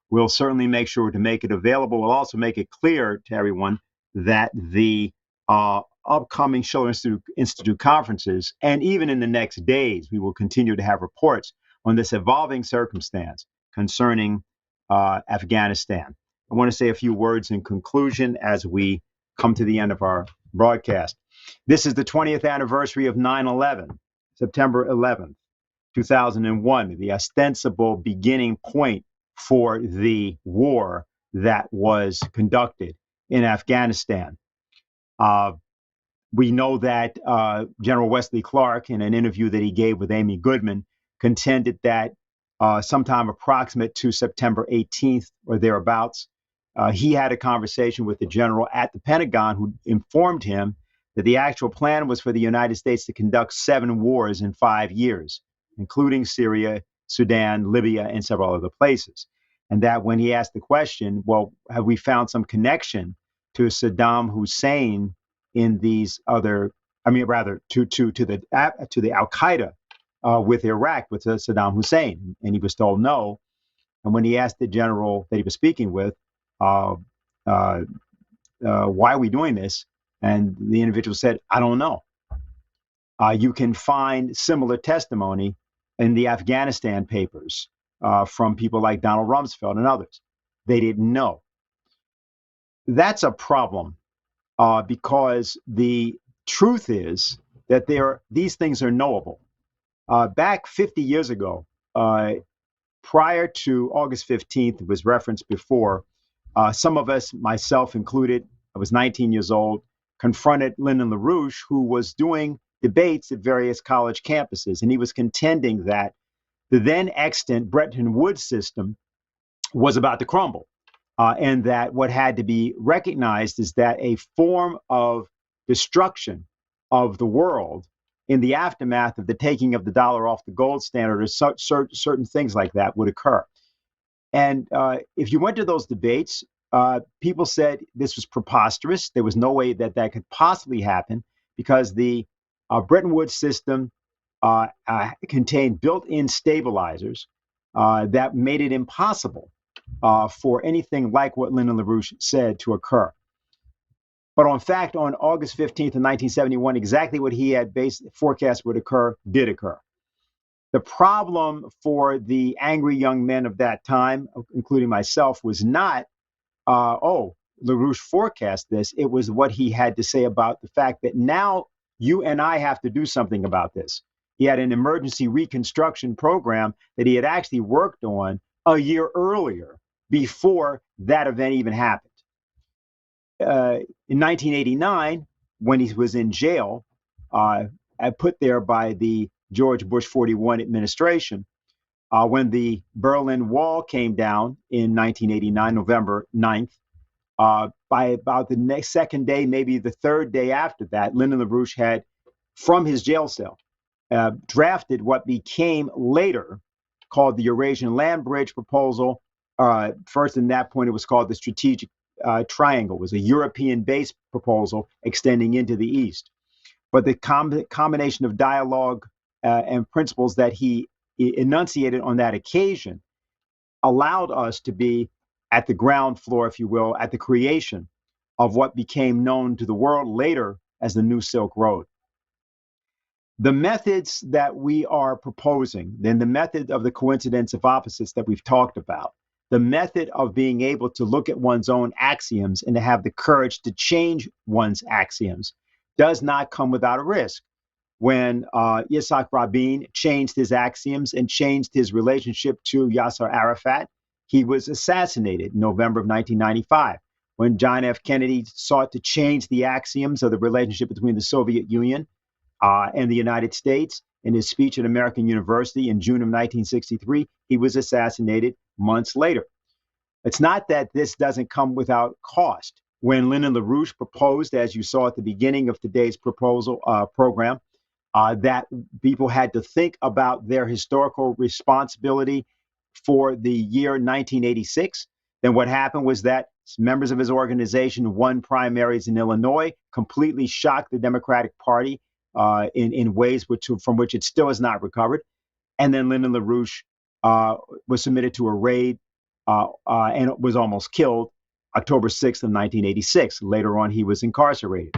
We'll certainly make sure to make it available. We'll also make it clear to everyone that the upcoming Schiller Institute conferences, and even in the next days, we will continue to have reports on this evolving circumstance concerning Afghanistan. I want to say a few words in conclusion as we come to the end of our broadcast. This is the 20th anniversary of 9/11, September 11th, 2001, the ostensible beginning point for the war that was conducted in Afghanistan. We know that General Wesley Clark, in an interview that he gave with Amy Goodman, contended that sometime approximate to September 18th or thereabouts, he had a conversation with the general at the Pentagon who informed him that the actual plan was for the United States to conduct 7 wars in 5 years, including Syria, Sudan, Libya, and several other places. And that when he asked the question, well, have we found some connection to Saddam Hussein in these other, to the Al-Qaeda with Iraq, with Saddam Hussein? And he was told no. And when he asked the general that he was speaking with, why are we doing this? And the individual said, I don't know. You can find similar testimony in the Afghanistan papers from people like Donald Rumsfeld and others. They didn't know. That's a problem because the truth is that these things are knowable. Back 50 years ago, prior to August 15th, it was referenced before, some of us, myself included, I was 19 years old, confronted Lyndon LaRouche, who was doing debates at various college campuses. And he was contending that the then extant Bretton Woods system was about to crumble. And that what had to be recognized is that a form of destruction of the world in the aftermath of the taking of the dollar off the gold standard, or certain things like that would occur. And if you went to those debates, people said this was preposterous. There was no way that that could possibly happen because the Bretton Woods system contained built-in stabilizers that made it impossible for anything like what Lyndon LaRouche said to occur. But in fact, on August 15th of 1971, exactly what he had forecast would occur did occur. The problem for the angry young men of that time, including myself, was not, LaRouche forecast this. It was what he had to say about the fact that now you and I have to do something about this. He had an emergency reconstruction program that he had actually worked on a year earlier before that event even happened. In 1989, when he was in jail, put there by the George Bush 41 administration, when the Berlin Wall came down in 1989, November 9th, By about the next second day, maybe the third day after that, Lyndon LaRouche had, from his jail cell, drafted what became later called the Eurasian Land Bridge Proposal. First, in that point, it was called the Strategic Triangle. It was a European-based proposal extending into the East. But the combination of dialogue and principles that he enunciated on that occasion allowed us to be at the ground floor, if you will, at the creation of what became known to the world later as the New Silk Road. The methods that we are proposing, then the method of the coincidence of opposites that we've talked about, the method of being able to look at one's own axioms and to have the courage to change one's axioms, does not come without a risk. When Yitzhak Rabin changed his axioms and changed his relationship to Yasser Arafat, he was assassinated in November of 1995. When John F. Kennedy sought to change the axioms of the relationship between the Soviet Union and the United States, in his speech at American University in June of 1963, he was assassinated months later. It's not that this doesn't come without cost. When Lyndon LaRouche proposed, as you saw at the beginning of today's program, that people had to think about their historical responsibility for the year 1986, then what happened was that members of his organization won primaries in Illinois, completely shocked the Democratic Party in ways from which it still has not recovered. And then Lyndon LaRouche was submitted to a raid and was almost killed October 6th of 1986. Later on, he was incarcerated.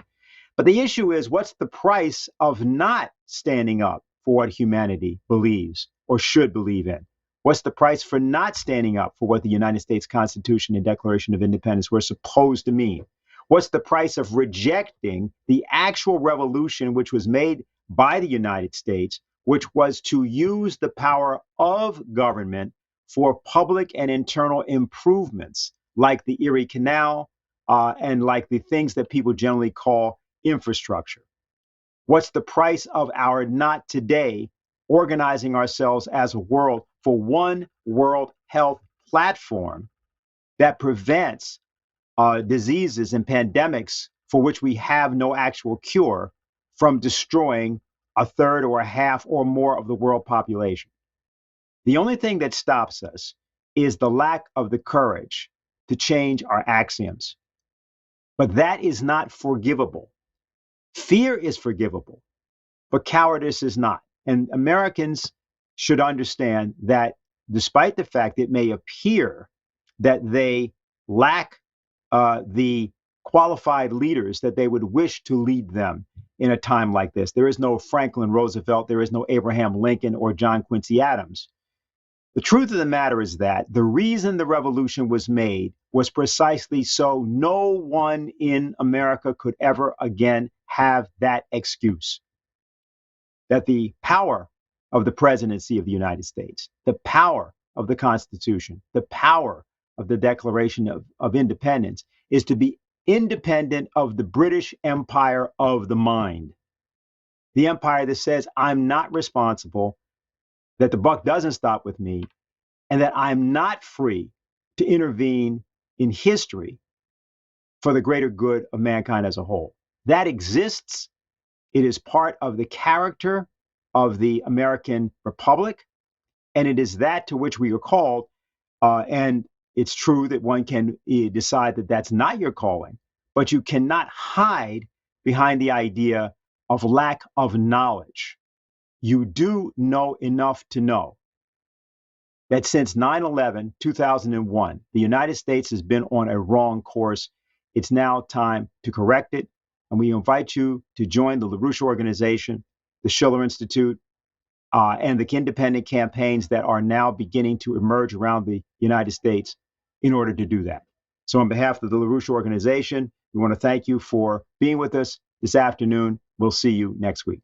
But the issue is, what's the price of not standing up for what humanity believes or should believe in? What's the price for not standing up for what the United States Constitution and Declaration of Independence were supposed to mean? What's the price of rejecting the actual revolution which was made by the United States, which was to use the power of government for public and internal improvements, like the Erie Canal and like the things that people generally call infrastructure? What's the price of our not today organizing ourselves as a world for one world health platform that prevents diseases and pandemics for which we have no actual cure from destroying a third or a half or more of the world population? The only thing that stops us is the lack of the courage to change our axioms. But that is not forgivable. Fear is forgivable, but cowardice is not. And Americans should understand that despite the fact it may appear that they lack the qualified leaders that they would wish to lead them in a time like this. There is no Franklin Roosevelt, there is no Abraham Lincoln or John Quincy Adams. The truth of the matter is that the reason the revolution was made was precisely so no one in America could ever again have that excuse. That the power of the presidency of the United States, the power of the Constitution, the power of the Declaration of Independence is to be independent of the British Empire of the mind. The empire that says, I'm not responsible, that the buck doesn't stop with me, and that I'm not free to intervene in history for the greater good of mankind as a whole. That exists. It is part of the character of the American Republic, and it is that to which we are called. And it's true that one can decide that that's not your calling, but you cannot hide behind the idea of lack of knowledge. You do know enough to know that since 9/11, 2001, the United States has been on a wrong course. It's now time to correct it. And we invite you to join the LaRouche Organization, the Schiller Institute, and the independent campaigns that are now beginning to emerge around the United States in order to do that. So on behalf of the LaRouche Organization, we want to thank you for being with us this afternoon. We'll see you next week.